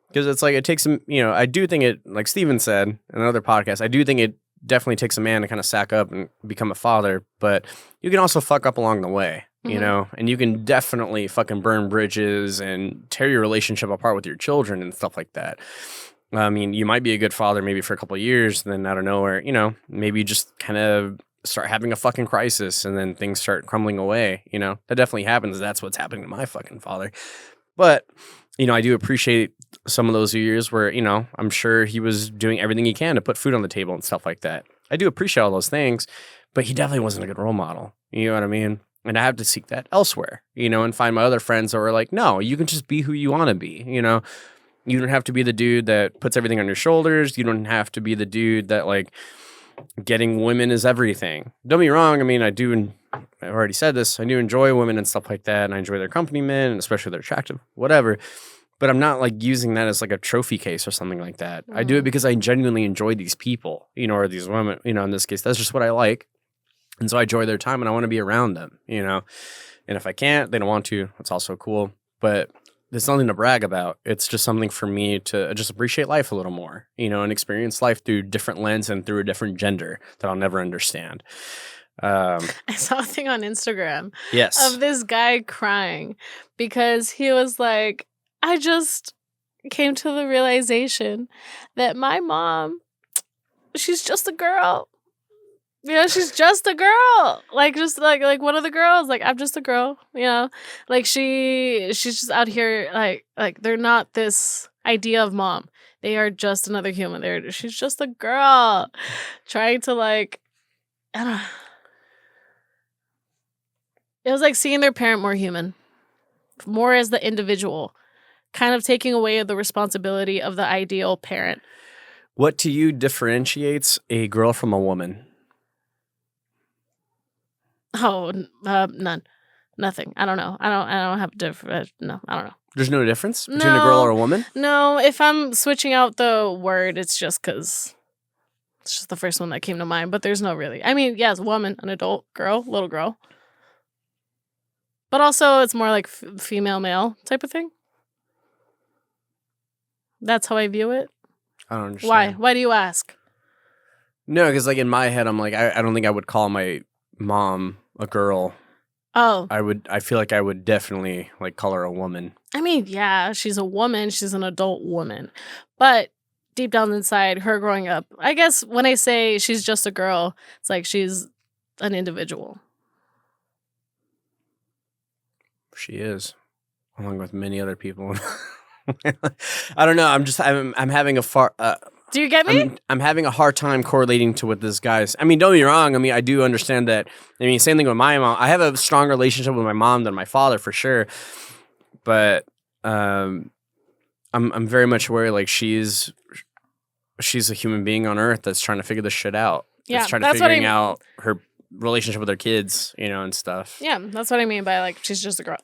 Speaker 2: because it's like it takes him, I do think it, like Steven said in another podcast, I do think it definitely takes a man to kind of sack up and become a father, but you can also fuck up along the way, and you can definitely fucking burn bridges and tear your relationship apart with your children and stuff like that. I mean, you might be a good father maybe for a couple of years, and then out of nowhere, maybe you just kind of start having a fucking crisis and then things start crumbling away. That definitely happens. That's what's happening to my fucking father. But, I do appreciate some of those years where, I'm sure he was doing everything he can to put food on the table and stuff like that. I do appreciate all those things, but he definitely wasn't a good role model. You know what I mean? And I have to seek that elsewhere, and find my other friends that were like, no, you can just be who you want to be. You don't have to be the dude that puts everything on your shoulders. You don't have to be the dude that like getting women is everything. Don't be wrong. I mean, I've already said this. I do enjoy women and stuff like that. And I enjoy their company, men, and especially they're attractive, whatever. But I'm not like using that as like a trophy case or something like that. I do it because I genuinely enjoy these people, or these women, in this case, that's just what I like. And so I enjoy their time and I want to be around them, And if I can't, they don't want to, it's also cool. But there's nothing to brag about. It's just something for me to just appreciate life a little more, and experience life through different lens and through a different gender that I'll never understand.
Speaker 1: I saw a thing on Instagram
Speaker 2: Yes.
Speaker 1: of this guy crying because he was like, I just came to the realization that my mom, she's just a girl. She's just a girl. Like just like one of the girls. Like I'm just a girl. Like she's just out here like they're not this idea of mom. They are just another human. She's just a girl trying to like I don't know. It was like seeing their parent more human, more as the individual, kind of taking away the responsibility of the ideal parent.
Speaker 2: What to you differentiates a girl from a woman?
Speaker 1: Oh, none, nothing. I don't know. I don't have different. No, I don't know.
Speaker 2: There's no difference between a girl or a woman?
Speaker 1: No, if I'm switching out the word, it's just because it's just the first one that came to mind. But there's no really. I mean, yes, woman, an adult girl, little girl. But also, it's more like female, male type of thing. That's how I view it.
Speaker 2: I don't understand.
Speaker 1: Why? Why do you ask?
Speaker 2: No, because like in my head, I'm like, I don't think I would call my mom a girl.
Speaker 1: Oh,
Speaker 2: I feel like I would definitely like call her a woman.
Speaker 1: I mean, yeah, she's a woman. She's an adult woman. But deep down inside, her growing up, I guess when I say she's just a girl, it's like she's an individual.
Speaker 2: She is, along with many other people. I don't know. I'm having a
Speaker 1: Do you get me?
Speaker 2: I'm having a hard time correlating to what this guy's. I mean, don't get me wrong. I mean, I do understand that. I mean, same thing with my mom. I have a strong relationship with my mom than my father for sure. But I'm very much aware like she's a human being on Earth that's trying to figure this shit out.
Speaker 1: Yeah,
Speaker 2: that's trying
Speaker 1: that's
Speaker 2: to
Speaker 1: what I
Speaker 2: figuring
Speaker 1: mean.
Speaker 2: out her relationship with her kids, and stuff.
Speaker 1: Yeah, that's what I mean by like she's just a girl.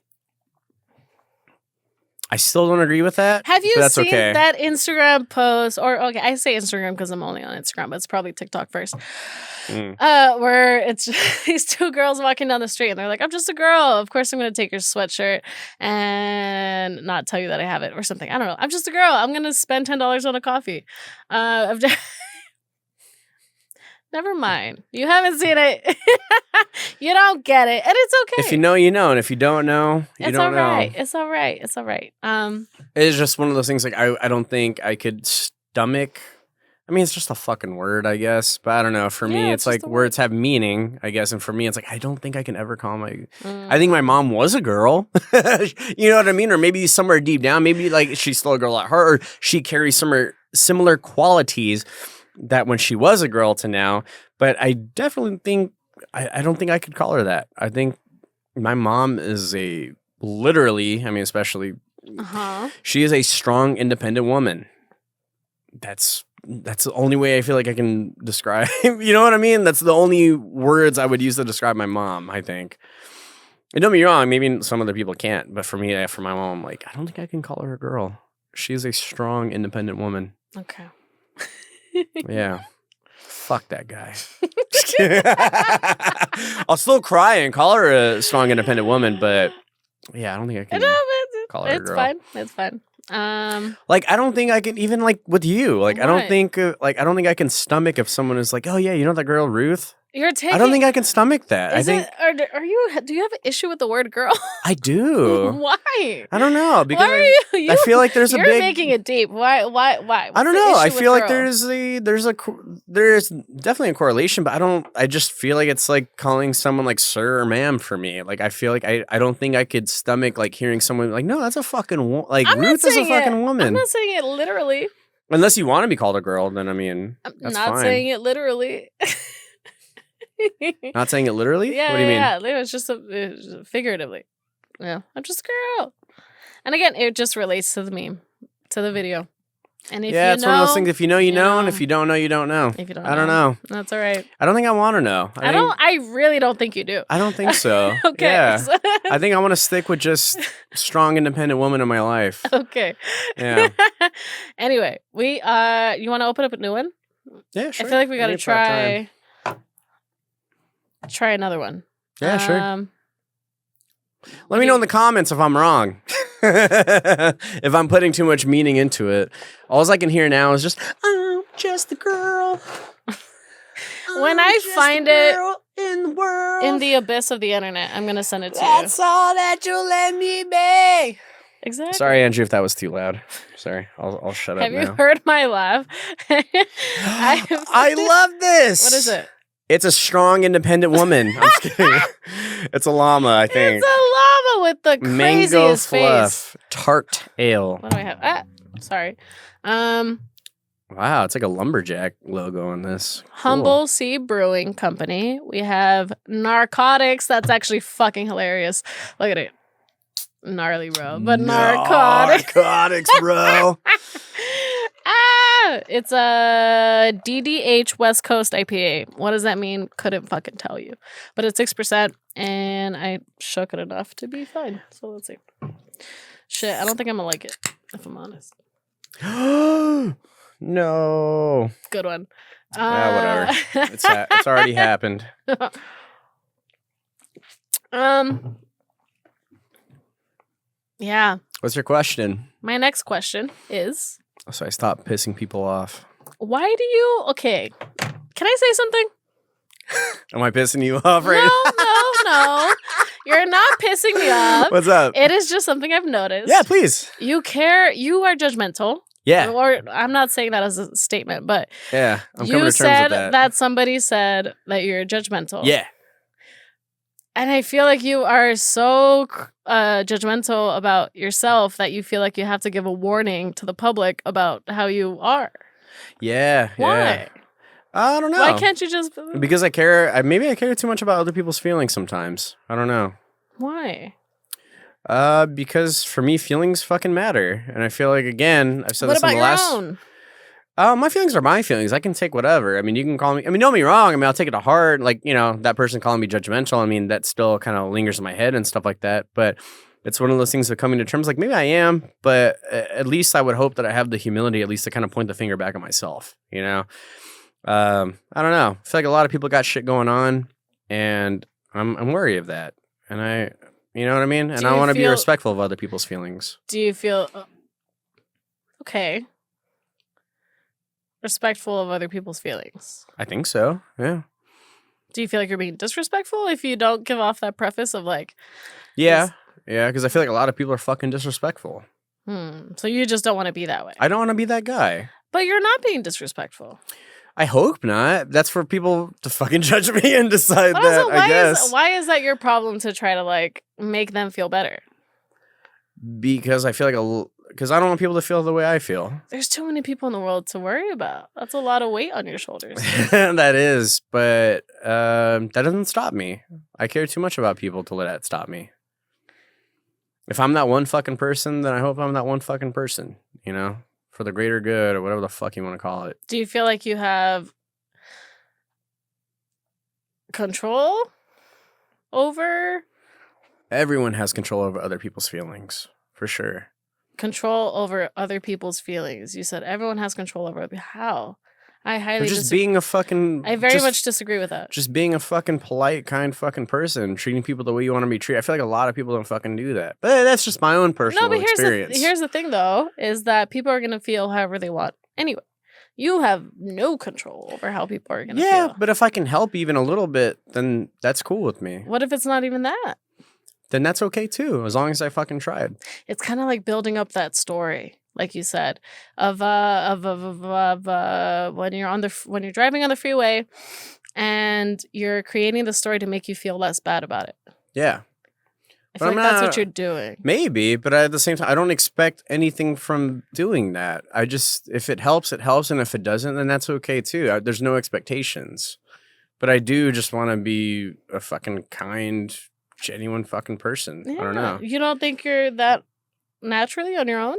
Speaker 2: I still don't agree with that.
Speaker 1: Have you
Speaker 2: but that's
Speaker 1: seen
Speaker 2: okay.
Speaker 1: that Instagram post? Or okay, I say Instagram because I'm only on Instagram, but it's probably TikTok first. Where it's these two girls walking down the street and they're like, "I'm just a girl. Of course, I'm going to take your sweatshirt and not tell you that I have it or something. I don't know. I'm just a girl. I'm going to spend $10 on a coffee." Never mind. You haven't seen it. You don't get it, and it's okay.
Speaker 2: If you know, you know, and if you don't know, you don't know.
Speaker 1: It's all right. It's all right.
Speaker 2: It's just one of those things. Like I don't think I could stomach. I mean, it's just a fucking word, I guess. But I don't know. For me,
Speaker 1: Yeah,
Speaker 2: it's
Speaker 1: it's just
Speaker 2: like
Speaker 1: a word.
Speaker 2: words have meaning, I guess. And for me, it's like I don't think I can ever call my.
Speaker 1: Mm.
Speaker 2: I think my mom was a girl. You know what I mean? Or maybe somewhere deep down, maybe like she's still a girl at heart, or she carries similar qualities that when she was a girl to now. But I definitely think I don't think I could call her that. I think my mom is literally, I mean, especially, she is a strong, independent woman. That's the only way I feel like I can describe. You know what I mean? That's the only words I would use to describe my mom, I think. And don't be wrong, maybe some other people can't. But for me, for my mom, I'm like, I don't think I can call her a girl. She is a strong, independent woman.
Speaker 1: Okay.
Speaker 2: Yeah. Fuck that guy. Just kidding. I'll still cry and call her a strong, independent woman, but yeah, I don't think I can call her a girl.
Speaker 1: Fine. It's fine.
Speaker 2: Like, I don't think I can even like with you. Like, I don't
Speaker 1: What?
Speaker 2: think I don't think I can stomach if someone is like, oh yeah, you know that girl Ruth.
Speaker 1: You're taking.
Speaker 2: I don't think I can stomach that. I think
Speaker 1: Are you? Do you have an issue with the word girl?
Speaker 2: I do.
Speaker 1: Why?
Speaker 2: I don't know because
Speaker 1: Why are you?
Speaker 2: I feel like there's a
Speaker 1: You're
Speaker 2: big.
Speaker 1: making it deep. Why?
Speaker 2: I
Speaker 1: What's
Speaker 2: don't
Speaker 1: the
Speaker 2: know. I
Speaker 1: issue with
Speaker 2: feel like
Speaker 1: girl?
Speaker 2: there's definitely a correlation, but I just feel like it's like calling someone like sir or ma'am for me. Like I feel like I don't think I could stomach like hearing someone like, no, that's a fucking like
Speaker 1: I'm not
Speaker 2: Ruth is a
Speaker 1: saying
Speaker 2: fucking
Speaker 1: I'm
Speaker 2: woman.
Speaker 1: not saying it literally.
Speaker 2: Unless you want to be called a girl, then I mean
Speaker 1: I'm
Speaker 2: that's
Speaker 1: not
Speaker 2: fine.
Speaker 1: saying it literally.
Speaker 2: Not saying it literally?
Speaker 1: Yeah,
Speaker 2: What do you mean?
Speaker 1: Yeah, it was just figuratively. Yeah, I'm just a girl. And again, it just relates to the meme, to the video. And if
Speaker 2: yeah,
Speaker 1: you
Speaker 2: it's
Speaker 1: know,
Speaker 2: one of those things. If you know, you know, and
Speaker 1: know.
Speaker 2: if you don't know, you don't know.
Speaker 1: If you don't
Speaker 2: I don't know.
Speaker 1: That's all right.
Speaker 2: I don't think I want to know.
Speaker 1: I really don't think you do.
Speaker 2: I don't think so.
Speaker 1: Okay.
Speaker 2: Yeah. I think I want to stick with just strong, independent woman in my life.
Speaker 1: Okay.
Speaker 2: Yeah.
Speaker 1: Anyway, you want to open up a new one?
Speaker 2: Yeah, sure.
Speaker 1: I feel like we got to
Speaker 2: Any part
Speaker 1: try another one.
Speaker 2: Yeah, sure. Let me know in the comments if I'm wrong. If I'm putting too much meaning into it. All I can hear now is just, I'm just a girl.
Speaker 1: When I find it
Speaker 2: in the world,
Speaker 1: in the abyss of the internet, I'm going to send it to
Speaker 2: that's all that you'll let me be.
Speaker 1: Exactly.
Speaker 2: Sorry, Andrew, if that was too loud. Sorry, I'll shut up
Speaker 1: Have
Speaker 2: now.
Speaker 1: you heard my laugh?
Speaker 2: I love this.
Speaker 1: What is it?
Speaker 2: It's a strong, independent woman. I'm just kidding. It's a llama, I think.
Speaker 1: It's a llama with the
Speaker 2: Mango
Speaker 1: craziest
Speaker 2: fluff,
Speaker 1: face.
Speaker 2: tart ale.
Speaker 1: What do I have? Sorry.
Speaker 2: Wow, it's like a lumberjack logo on this. Cool.
Speaker 1: Humble Sea Brewing Company. We have Narcotics. That's actually fucking hilarious. Look at it. Gnarly, bro. But narcotics.
Speaker 2: Narcotics, bro.
Speaker 1: It's a DDH West Coast IPA. What does that mean? Couldn't fucking tell you. But it's 6%, and I shook it enough to be fine. So let's see. Shit, I don't think I'm gonna like it, if I'm honest.
Speaker 2: No.
Speaker 1: Good one.
Speaker 2: Whatever. It's already happened.
Speaker 1: Yeah.
Speaker 2: What's your question?
Speaker 1: My next question is,
Speaker 2: So I stopped pissing people off.
Speaker 1: Why do you? Okay, can I say something?
Speaker 2: Am I pissing you off right now?
Speaker 1: No. You're not pissing me off.
Speaker 2: What's up?
Speaker 1: It is just something I've noticed.
Speaker 2: Yeah, please.
Speaker 1: You care. You are judgmental.
Speaker 2: Yeah.
Speaker 1: Or I'm not saying that as a statement, but
Speaker 2: Yeah. I'm coming
Speaker 1: you
Speaker 2: to terms
Speaker 1: said
Speaker 2: with that.
Speaker 1: somebody said that you're judgmental.
Speaker 2: Yeah.
Speaker 1: And I feel like you are so judgmental about yourself that you feel like you have to give a warning to the public about how you are.
Speaker 2: Yeah.
Speaker 1: Why?
Speaker 2: Yeah. I don't know.
Speaker 1: Why can't you just?
Speaker 2: Because I care. Maybe I care too much about other people's feelings sometimes. I don't know.
Speaker 1: Why?
Speaker 2: Because for me, feelings fucking matter, and I feel like again, I've said
Speaker 1: What
Speaker 2: this in
Speaker 1: about
Speaker 2: the
Speaker 1: your
Speaker 2: last.
Speaker 1: own?
Speaker 2: My feelings are my feelings. I can take whatever. I mean, you can call me. I mean, don't get me wrong. I mean, I'll take it to heart. Like, you know, that person calling me judgmental. I mean, that still kind of lingers in my head and stuff like that. But it's one of those things that coming to terms. Like, maybe I am, but at least I would hope that I have the humility, at least to kind of point the finger back at myself. You know, I don't know. I feel like a lot of people got shit going on, and I'm wary of that. And you know what I mean. And I want to be respectful of other people's feelings.
Speaker 1: Do you feel okay? Respectful of other people's feelings.
Speaker 2: I think so. Yeah.
Speaker 1: Do you feel like you're being disrespectful if you don't give off that preface of like?
Speaker 2: Yeah. Yeah. Because I feel like a lot of people are fucking disrespectful.
Speaker 1: So you just don't want to be that way.
Speaker 2: I don't want to be that guy.
Speaker 1: But you're not being disrespectful.
Speaker 2: I hope not. That's for people to fucking judge me and decide
Speaker 1: But
Speaker 2: that,
Speaker 1: also,
Speaker 2: I guess.
Speaker 1: Why is that your problem to try to like make them feel better?
Speaker 2: Because I feel like because I don't want people to feel the way I feel.
Speaker 1: There's too many people in the world to worry about. That's a lot of weight on your shoulders.
Speaker 2: That is, but that doesn't stop me. I care too much about people to let that stop me. If I'm that one fucking person, then I hope I'm that one fucking person, you know, for the greater good or whatever the fuck you want to call it.
Speaker 1: Do you feel like you have control over?
Speaker 2: Everyone has control over other people's feelings, for sure.
Speaker 1: Control over other people's feelings. You said everyone has control over it. How? I highly
Speaker 2: just
Speaker 1: disagree.
Speaker 2: being a fucking.
Speaker 1: I very much disagree with that.
Speaker 2: Just being a fucking polite, kind fucking person, treating people the way you want to be treated. I feel like a lot of people don't fucking do that. But that's just my own personal experience.
Speaker 1: Here's the thing, though, is that people are going to feel however they want. Anyway, you have no control over how people are going to feel.
Speaker 2: Yeah, but if I can help even a little bit, then that's cool with me.
Speaker 1: What if it's not even that?
Speaker 2: Then that's okay too, as long as I fucking tried.
Speaker 1: It's kind of like building up that story, like you said, of when you're driving on the freeway, and you're creating the story to make you feel less bad about it.
Speaker 2: Yeah,
Speaker 1: I feel like that's what you're doing.
Speaker 2: Maybe, but at the same time, I don't expect anything from doing that. I just, if it helps, it helps, and if it doesn't, then that's okay too. There's no expectations, but I do just want to be a fucking kind, genuine fucking person.
Speaker 1: Yeah.
Speaker 2: I don't know.
Speaker 1: You don't think you're that naturally on your own?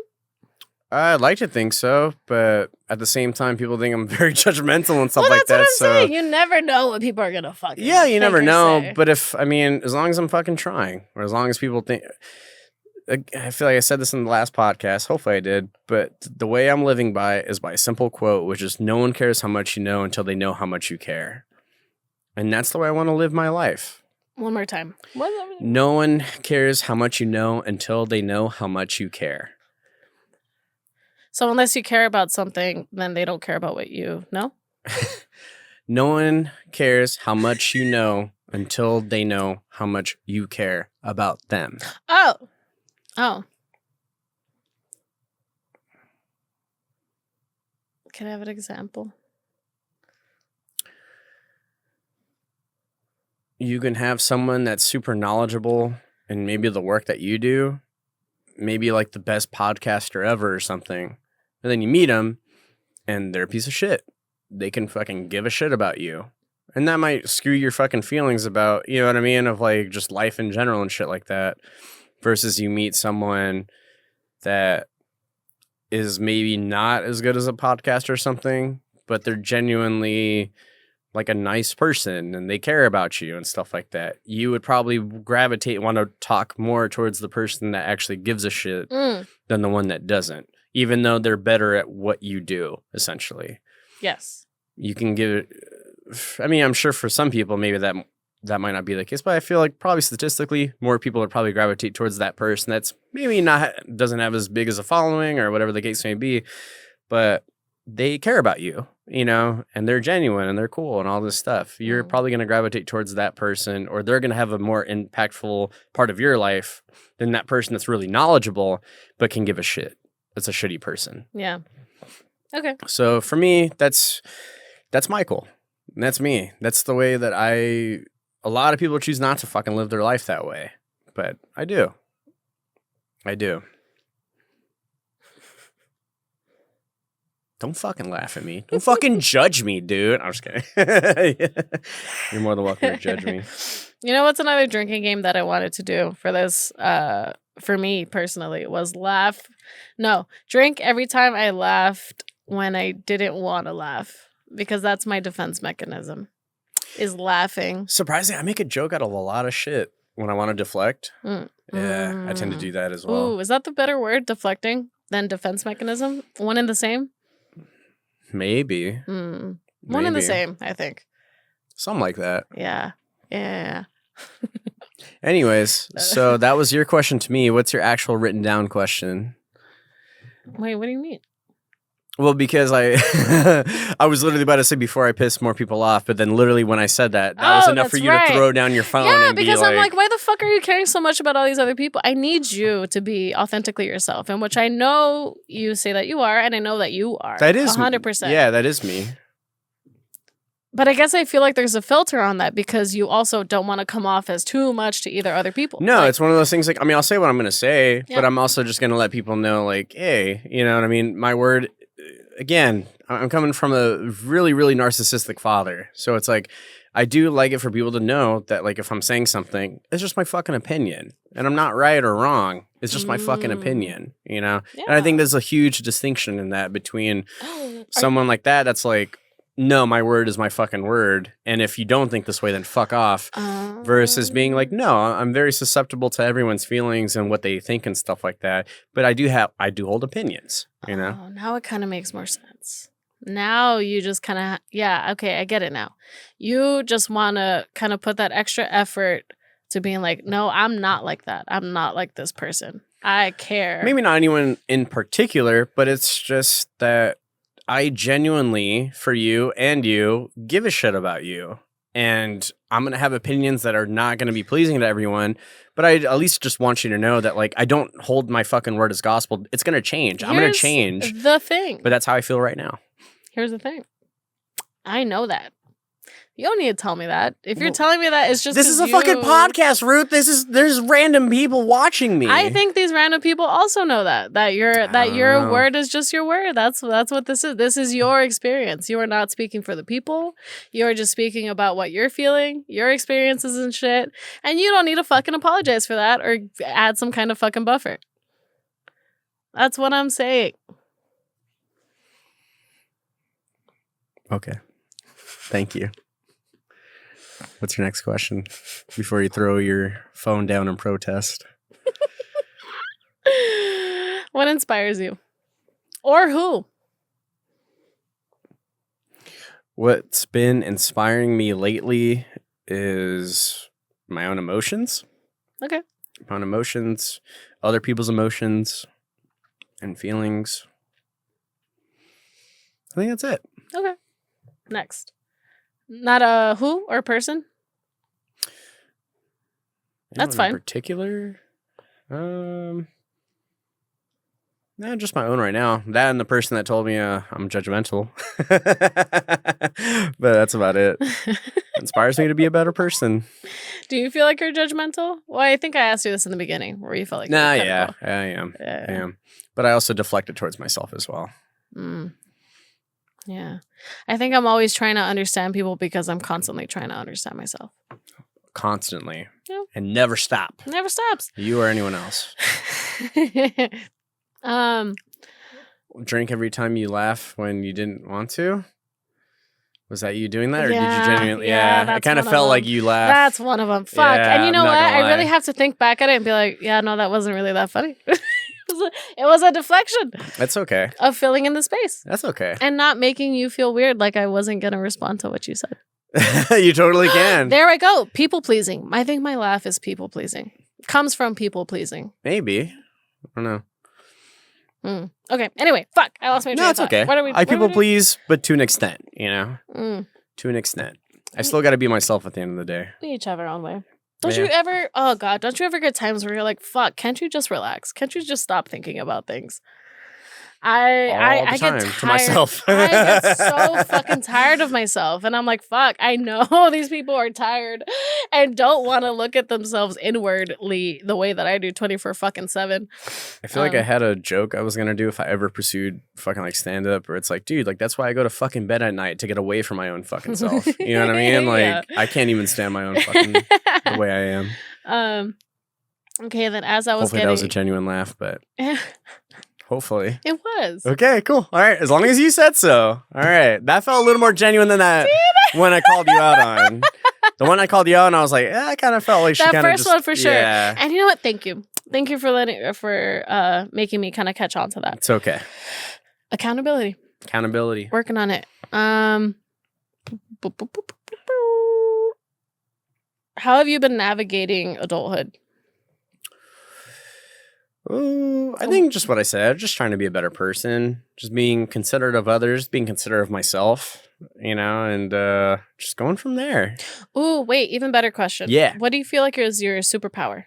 Speaker 2: I'd like to think so, but at the same time, people think I'm very judgmental and stuff like that.
Speaker 1: That's what I'm
Speaker 2: so
Speaker 1: saying. You never know what people are gonna fucking.
Speaker 2: yeah, you never know.
Speaker 1: Say.
Speaker 2: But as long as I'm fucking trying, or as long as people think, I feel like I said this in the last podcast. Hopefully, I did. But the way I'm living by is by a simple quote, which is, "No one cares how much you know until they know how much you care," and that's the way I want to live my life.
Speaker 1: One more time.
Speaker 2: No one cares how much you know until they know how much you care.
Speaker 1: So unless you care about something, then they don't care about what you know?
Speaker 2: No one cares how much you know until they know how much you care about them.
Speaker 1: Oh. Can I have an example?
Speaker 2: You can have someone that's super knowledgeable in maybe the work that you do, maybe like the best podcaster ever or something. And then you meet them and they're a piece of shit. They can fucking give a shit about you. And that might screw your fucking feelings about, you know what I mean, of like just life in general and shit like that. Versus you meet someone that is maybe not as good as a podcast or something, but they're genuinely like a nice person and they care about you and stuff like that. You would probably want to talk more towards the person that actually gives a shit than the one that doesn't, even though they're better at what you do, essentially.
Speaker 1: Yes.
Speaker 2: You can give it, I mean, I'm sure for some people, maybe that might not be the case, but I feel like probably statistically, more people would probably gravitate towards that person that's maybe doesn't have as big as a following or whatever the case may be, but they care about you, you know, and they're genuine and they're cool and all this stuff. You're probably going to gravitate towards that person, or they're going to have a more impactful part of your life than that person that's really knowledgeable but can give a shit. That's a shitty person.
Speaker 1: Yeah. Okay.
Speaker 2: So for me, that's Michael. And that's me. That's the way that a lot of people choose not to fucking live their life that way. But I do. Don't fucking laugh at me. Don't fucking judge me, dude. I'm just kidding. You're more than welcome to judge me.
Speaker 1: You know what's another drinking game that I wanted to do for this, for me personally, was drink every time I laughed when I didn't want to laugh, because that's my defense mechanism, is laughing.
Speaker 2: Surprisingly, I make a joke out of a lot of shit when I want to deflect. Yeah, I tend to do that as well.
Speaker 1: Ooh, is that the better word, deflecting, than defense mechanism? One and the same?
Speaker 2: Maybe.
Speaker 1: One and the same, I think.
Speaker 2: Something like that.
Speaker 1: Yeah.
Speaker 2: Anyways, so that was your question to me. What's your actual written down question?
Speaker 1: Wait, what do you mean?
Speaker 2: Well, because I was literally about to say before I piss more people off, but then literally when I said that was enough for you to throw down your phone and be like...
Speaker 1: Yeah, because I'm like, why the fuck are you caring so much about all these other people? I need you to be authentically yourself, and which I know you say that you are, and I know that you are.
Speaker 2: That is
Speaker 1: 100%.
Speaker 2: Yeah, that is me.
Speaker 1: But I guess I feel like there's a filter on that, because you also don't want to come off as too much to either other people.
Speaker 2: No, it's one of those things like, I mean, I'll say what I'm going to say, but I'm also just going to let people know, like, hey, you know what I mean? My word, again, I'm coming from a really, really narcissistic father. So it's like, I do like it for people to know that, like, if I'm saying something, it's just my fucking opinion. And I'm not right or wrong. It's just my fucking opinion, you know? Yeah. And I think there's a huge distinction in that between someone like that that's like, no, my word is my fucking word. And if you don't think this way, then fuck off. Versus being like, no, I'm very susceptible to everyone's feelings and what they think and stuff like that. But I do hold opinions, you know?
Speaker 1: Oh, now it kind of makes more sense. Now you just kind of, okay, I get it now. You just want to kind of put that extra effort to being like, no, I'm not like that. I'm not like this person. I care.
Speaker 2: Maybe not anyone in particular, but it's just that I genuinely, for you and you, give a shit about you. And I'm going to have opinions that are not going to be pleasing to everyone. But I at least just want you to know that, like, I don't hold my fucking word as gospel. It's going to change. I'm going to change.
Speaker 1: The thing.
Speaker 2: But that's how I feel right now.
Speaker 1: Here's the thing. I know that. You don't need to tell me that. If you're telling me that, it's just
Speaker 2: this is a fucking podcast, Ruth. There's random people watching me.
Speaker 1: I think these random people also know that your word is just your word. That's what this is. This is your experience. You are not speaking for the people. You are just speaking about what you're feeling, your experiences and shit. And you don't need to fucking apologize for that or add some kind of fucking buffer. That's what I'm saying.
Speaker 2: Okay. Thank you. What's your next question before you throw your phone down in protest?
Speaker 1: What inspires you? Or who?
Speaker 2: What's been inspiring me lately is my own emotions.
Speaker 1: Okay.
Speaker 2: My own emotions, other people's emotions and feelings. I think that's it.
Speaker 1: Okay. Next. Not a who or person? That's fine.
Speaker 2: In particular? No, just my own right now. That and the person that told me I'm judgmental. But that's about it. Inspires me to be a better person.
Speaker 1: Do you feel like you're judgmental? Well, I think I asked you this in the beginning, where you felt like
Speaker 2: I am. Yeah. I am. But I also deflect it towards myself as well.
Speaker 1: Yeah. I think I'm always trying to understand people because I'm constantly trying to understand myself.
Speaker 2: Constantly.
Speaker 1: Yeah.
Speaker 2: And never stop.
Speaker 1: Never stops.
Speaker 2: You or anyone else. Drink every time you laugh when you didn't want to? Was that you doing that? Or did you genuinely? Yeah, I kind of felt like you laughed.
Speaker 1: That's one of them. Fuck. Yeah, and you know what? I really have to think back at it and be like, yeah, no, that wasn't really that funny. It was a deflection.
Speaker 2: That's okay.
Speaker 1: Of filling in the space.
Speaker 2: That's okay.
Speaker 1: And not making you feel weird like I wasn't going to respond to what you said.
Speaker 2: You totally can.
Speaker 1: There I go. People pleasing. I think my laugh is people pleasing. Comes from people pleasing.
Speaker 2: Maybe. I don't know.
Speaker 1: Okay. Anyway, fuck. I lost my train
Speaker 2: No,
Speaker 1: of
Speaker 2: it's
Speaker 1: thought.
Speaker 2: okay.
Speaker 1: What are we?
Speaker 2: I people please, but to an extent, you know,
Speaker 1: Mm,
Speaker 2: to an extent. I still got to be myself at the end of the day.
Speaker 1: we each have our own way. Don't
Speaker 2: Yeah.
Speaker 1: you ever? Oh God! Don't you ever get times where you're like, "Fuck! Can't you just relax? Can't you just stop thinking about things?" I
Speaker 2: the
Speaker 1: get
Speaker 2: time,
Speaker 1: tired.
Speaker 2: to myself.
Speaker 1: I get so fucking tired of myself, and I'm like, "Fuck!" I know these people are tired and don't want to look at themselves inwardly the way that I do 24/7.
Speaker 2: I feel like I had a joke I was gonna do if I ever pursued fucking like stand up, where it's like, dude, like that's why I go to fucking bed at night to get away from my own fucking self. You know what I mean? Like
Speaker 1: Yeah.
Speaker 2: I can't even stand my own fucking the way I am.
Speaker 1: Okay, then as I was
Speaker 2: Hopefully that was a genuine laugh, but hopefully.
Speaker 1: it was.
Speaker 2: Okay, cool. All right, as long as you said so. All right, that felt a little more genuine than that one I called you out on. The one I called you out on, I was like, I kind of felt like she
Speaker 1: That
Speaker 2: kind of
Speaker 1: first one for sure.
Speaker 2: Yeah,
Speaker 1: And you know what? Thank you for making me kind of catch on to that.
Speaker 2: it's okay.
Speaker 1: Accountability.
Speaker 2: Accountability.
Speaker 1: Working on it. How have you been navigating adulthood?
Speaker 2: Ooh, I think just what I said, just trying to be a better person, just being considerate of others, being considerate of myself, you know, and just going from there.
Speaker 1: Ooh, wait, even better question.
Speaker 2: Yeah.
Speaker 1: What do you feel like is your superpower?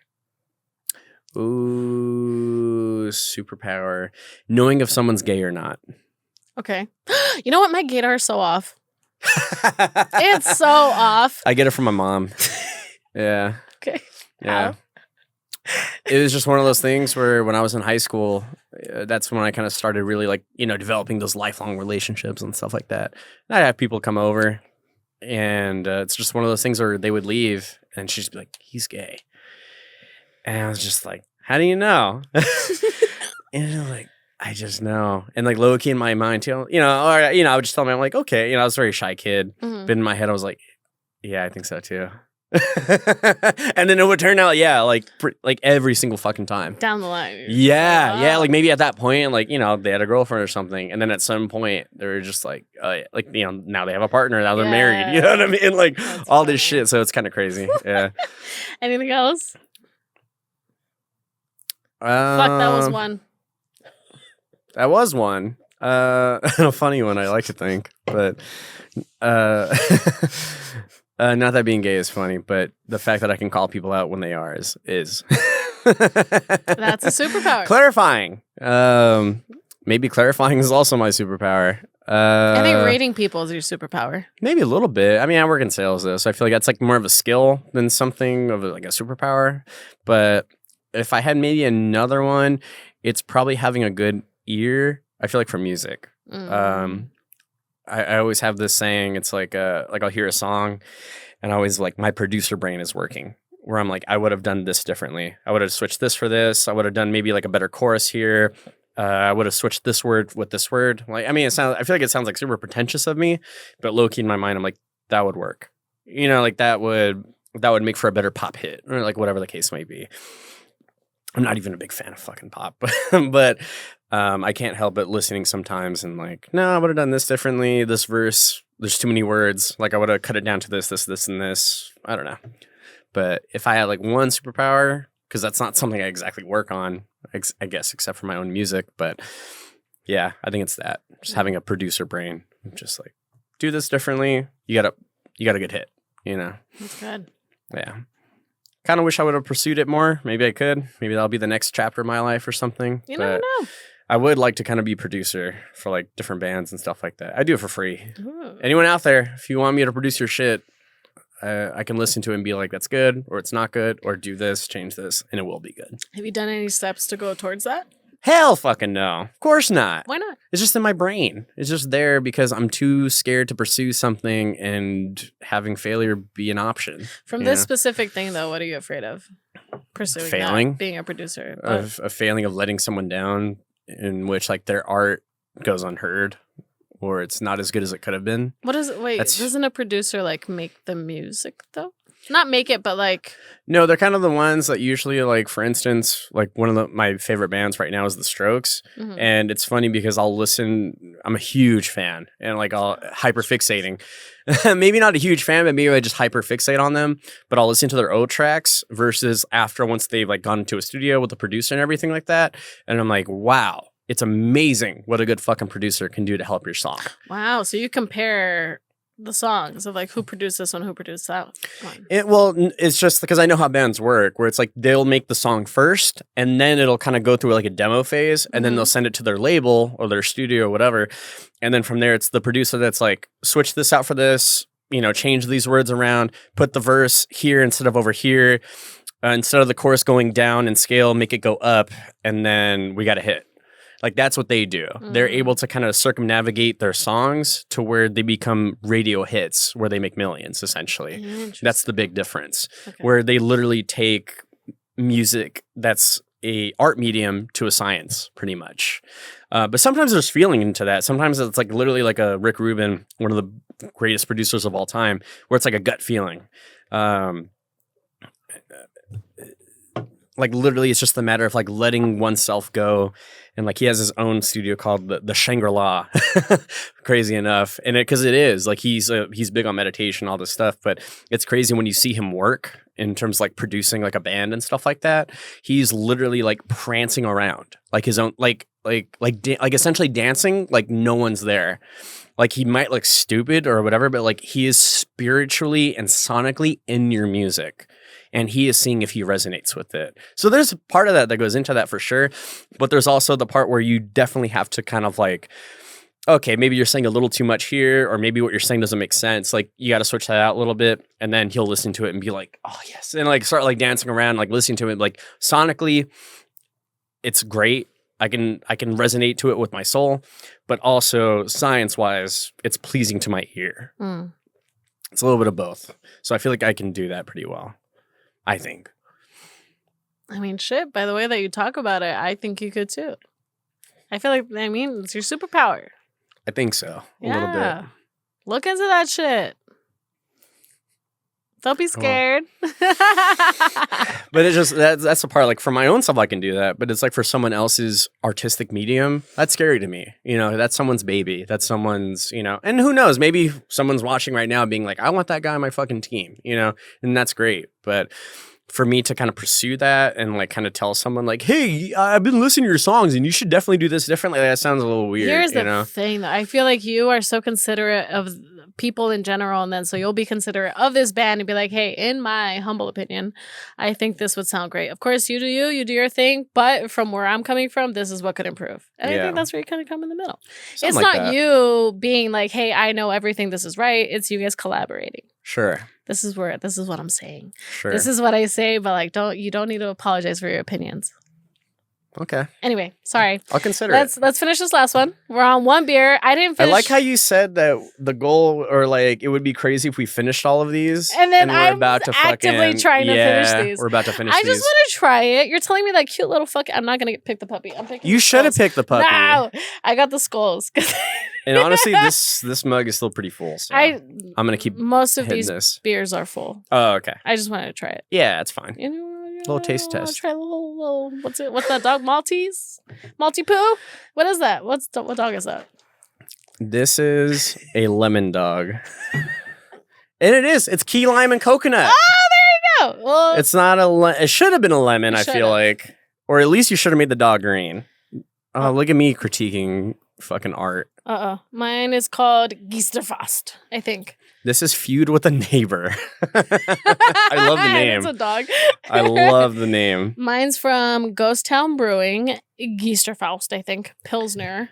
Speaker 2: Ooh, superpower. Knowing if someone's gay or not.
Speaker 1: Okay. You know what? My gaydar is so off. It's so off.
Speaker 2: I get it from my mom. Yeah.
Speaker 1: Okay.
Speaker 2: Yeah.
Speaker 1: How?
Speaker 2: It was just one of those things where when I was in high school, that's when I kind of started really like, you know, developing those lifelong relationships and stuff like that. And I'd have people come over and it's just one of those things where they would leave and she'd just be like, he's gay. And I was just like, how do you know? And I'm like, I just know. And like low key in my mind too, you know, or, you know, I would just tell me, I'm like, okay. You know, I was a very shy kid.
Speaker 1: Mhm.
Speaker 2: But in my head, I was like, yeah, I think so too. And then it would turn out, yeah, like every single fucking time.
Speaker 1: Down the line. you're
Speaker 2: Yeah,
Speaker 1: like,
Speaker 2: yeah.
Speaker 1: oh.
Speaker 2: Like maybe at that point, like, you know, they had a girlfriend or something. And then at some point, they were just like, like, you know, now they have a partner. Now they're married. You know what I mean? Like
Speaker 1: That's
Speaker 2: all this
Speaker 1: funny.
Speaker 2: shit. So it's kind of crazy. Yeah.
Speaker 1: Anything else? Fuck, that was one.
Speaker 2: That was one. A funny one, I like to think. But not that being gay is funny, but the fact that I can call people out when they are is
Speaker 1: That's a superpower.
Speaker 2: Clarifying. Maybe clarifying is also my superpower.
Speaker 1: I think rating people is your superpower.
Speaker 2: Maybe a little bit. I mean, I work in sales though, so I feel like that's like more of a skill than something of like a superpower. But if I had maybe another one, it's probably having a good ear. I feel like for music. I always have this saying. It's like I'll hear a song, and I always like my producer brain is working. Where I'm like, I would have done this differently. I would have switched this for this. I would have done maybe like a better chorus here. I would have switched this word with this word. Like, I mean, I feel like it sounds like super pretentious of me, but low key in my mind, I'm like, that would work. You know, like that would make for a better pop hit or like whatever the case might be. I'm not even a big fan of fucking pop, but I can't help but listening sometimes and like, no, I would have done this differently. This verse, there's too many words. Like I would have cut it down to this, and this. I don't know. But if I had like one superpower, because that's not something I exactly work on, I guess, except for my own music. But yeah, I think it's that. Just having a producer brain. Just like, do this differently. You got a good hit, you know?
Speaker 1: That's good.
Speaker 2: Yeah. Kind of wish I would have pursued it more. Maybe I could. Maybe that'll be the next chapter of my life or something.
Speaker 1: You never know.
Speaker 2: I would like to kind of be producer for like different bands and stuff like that. I do it for free.
Speaker 1: Ooh.
Speaker 2: Anyone out there, if you want me to produce your shit, I can listen to it and be like, that's good, or it's not good, or do this, change this, and it will be good.
Speaker 1: Have you done any steps to go towards that?
Speaker 2: Hell fucking no. Of course not.
Speaker 1: Why not?
Speaker 2: It's just in my brain. It's just there because I'm too scared to pursue something and having failure be an option.
Speaker 1: From
Speaker 2: you
Speaker 1: this
Speaker 2: know?
Speaker 1: specific thing, though, what are you afraid of? Pursuing
Speaker 2: Failing?
Speaker 1: that, being a producer.
Speaker 2: Of a failing of letting someone down in which like their art goes unheard or it's not as good as it could have been.
Speaker 1: What is it? Wait,
Speaker 2: That's-
Speaker 1: doesn't a producer like make the music though? Not make it, but like
Speaker 2: No, they're kind of the ones that usually, like, for instance, like one of my favorite bands right now is The Strokes.
Speaker 1: mhm.
Speaker 2: And it's funny because I'll listen, I'm a huge fan and like I'll hyperfixating. Maybe not a huge fan, but maybe I just hyperfixate on them. But I'll listen to their old tracks versus after once they've like gone into a studio with the producer and everything like that. And I'm like, wow, it's amazing what a good fucking producer can do to help your song.
Speaker 1: Wow. So you compare the songs of like who produced this one, who produced that one.
Speaker 2: It's just because I know how bands work, where it's like they'll make the song first, and then it'll kind of go through like a demo phase, and then they'll send it to their label or their studio or whatever, and then from there it's the producer that's like, switch this out for this, change these words around, put the verse here instead of over here, instead of the chorus going down in scale, make it go up, and then we got a hit. Like, that's what they do. They're able to kind of circumnavigate their songs to where they become radio hits, where they make millions, essentially. That's the big difference. Okay. Where they literally take music that's a art medium to a science, pretty much. But sometimes there's feeling into that. Sometimes it's like literally like a Rick Rubin, one of the greatest producers of all time, where it's like a gut feeling. Like literally it's just a matter of like letting oneself go. And like he has his own studio called the Shangri-La, crazy enough. And because it is like he's big on meditation, all this stuff, but it's crazy when you see him work in terms of like producing like a band and stuff like that. He's literally like prancing around like his own, like essentially dancing like no one's there. Like he might look stupid or whatever, but like he is spiritually and sonically in your music. And he is seeing if he resonates with it. So there's a part of that goes into that for sure. But there's also the part where you definitely have to kind of like, okay, maybe you're saying a little too much here, or maybe what you're saying doesn't make sense. Like you got to switch that out a little bit. And then he'll listen to it and be like, oh yes. And like start like dancing around, like listening to it. Like sonically, it's great. I can resonate to it with my soul, but also science-wise, it's pleasing to my ear. It's a little bit of both. So I feel like I can do that pretty well. I think.
Speaker 1: I mean, shit, by the way that you talk about it, I think you could too. I feel like, it's your superpower.
Speaker 2: I think so. A little bit.
Speaker 1: Look into that shit. Don't be scared.
Speaker 2: But it's just, that's the part, like for my own stuff, I can do that. But it's like for someone else's artistic medium, that's scary to me. That's someone's baby. That's someone's, and who knows, maybe someone's watching right now being like, I want that guy on my fucking team, and that's great. But for me to kind of pursue that and like kind of tell someone like, hey, I've been listening to your songs and you should definitely do this differently. That sounds a little weird.
Speaker 1: Here's the thing though. I feel like you are so considerate of people in general. And then so you'll be considerate of this band and be like, hey, in my humble opinion, I think this would sound great. Of course, you do your thing. But from where I'm coming from, this is what could improve. And I think that's where you kind of come in the middle. Something it's like not you being like, hey, I know everything. This is right. It's you guys collaborating.
Speaker 2: Sure.
Speaker 1: This is what I'm saying.
Speaker 2: Sure.
Speaker 1: This is what I say, but like you don't need to apologize for your opinions.
Speaker 2: Okay.
Speaker 1: Anyway, sorry.
Speaker 2: I'll consider
Speaker 1: it. Let's finish this last one. We're on one beer. I didn't finish.
Speaker 2: I like how you said that the goal, or like it would be crazy if we finished all of these.
Speaker 1: And then we're about to actively trying to finish these.
Speaker 2: We're about to finish these.
Speaker 1: I just want to try it. You're telling me that cute little fuck. I'm not gonna pick the puppy. I'm picking.
Speaker 2: You should have picked the puppy.
Speaker 1: No, I got the skulls.
Speaker 2: And honestly, this mug is still pretty full. So I'm gonna keep
Speaker 1: most of these beers are full.
Speaker 2: Oh, okay.
Speaker 1: I just wanted to try it.
Speaker 2: Yeah, it's fine. Little taste test.
Speaker 1: Try a little. What's that dog? Maltese? Maltipoo? What is that? What dog is that?
Speaker 2: This is a lemon dog. And it is. It's key lime and coconut.
Speaker 1: Oh, there you go. Well,
Speaker 2: it's not it should have been a lemon, I feel like. Or at least you should have made the dog green. Oh, look at me critiquing fucking art.
Speaker 1: Mine is called Geisterfast, I think.
Speaker 2: This is Feud with a Neighbor. I love the name.
Speaker 1: It's a dog.
Speaker 2: I love the name.
Speaker 1: Mine's from Ghost Town Brewing, Geisterfaust, I think. Pilsner.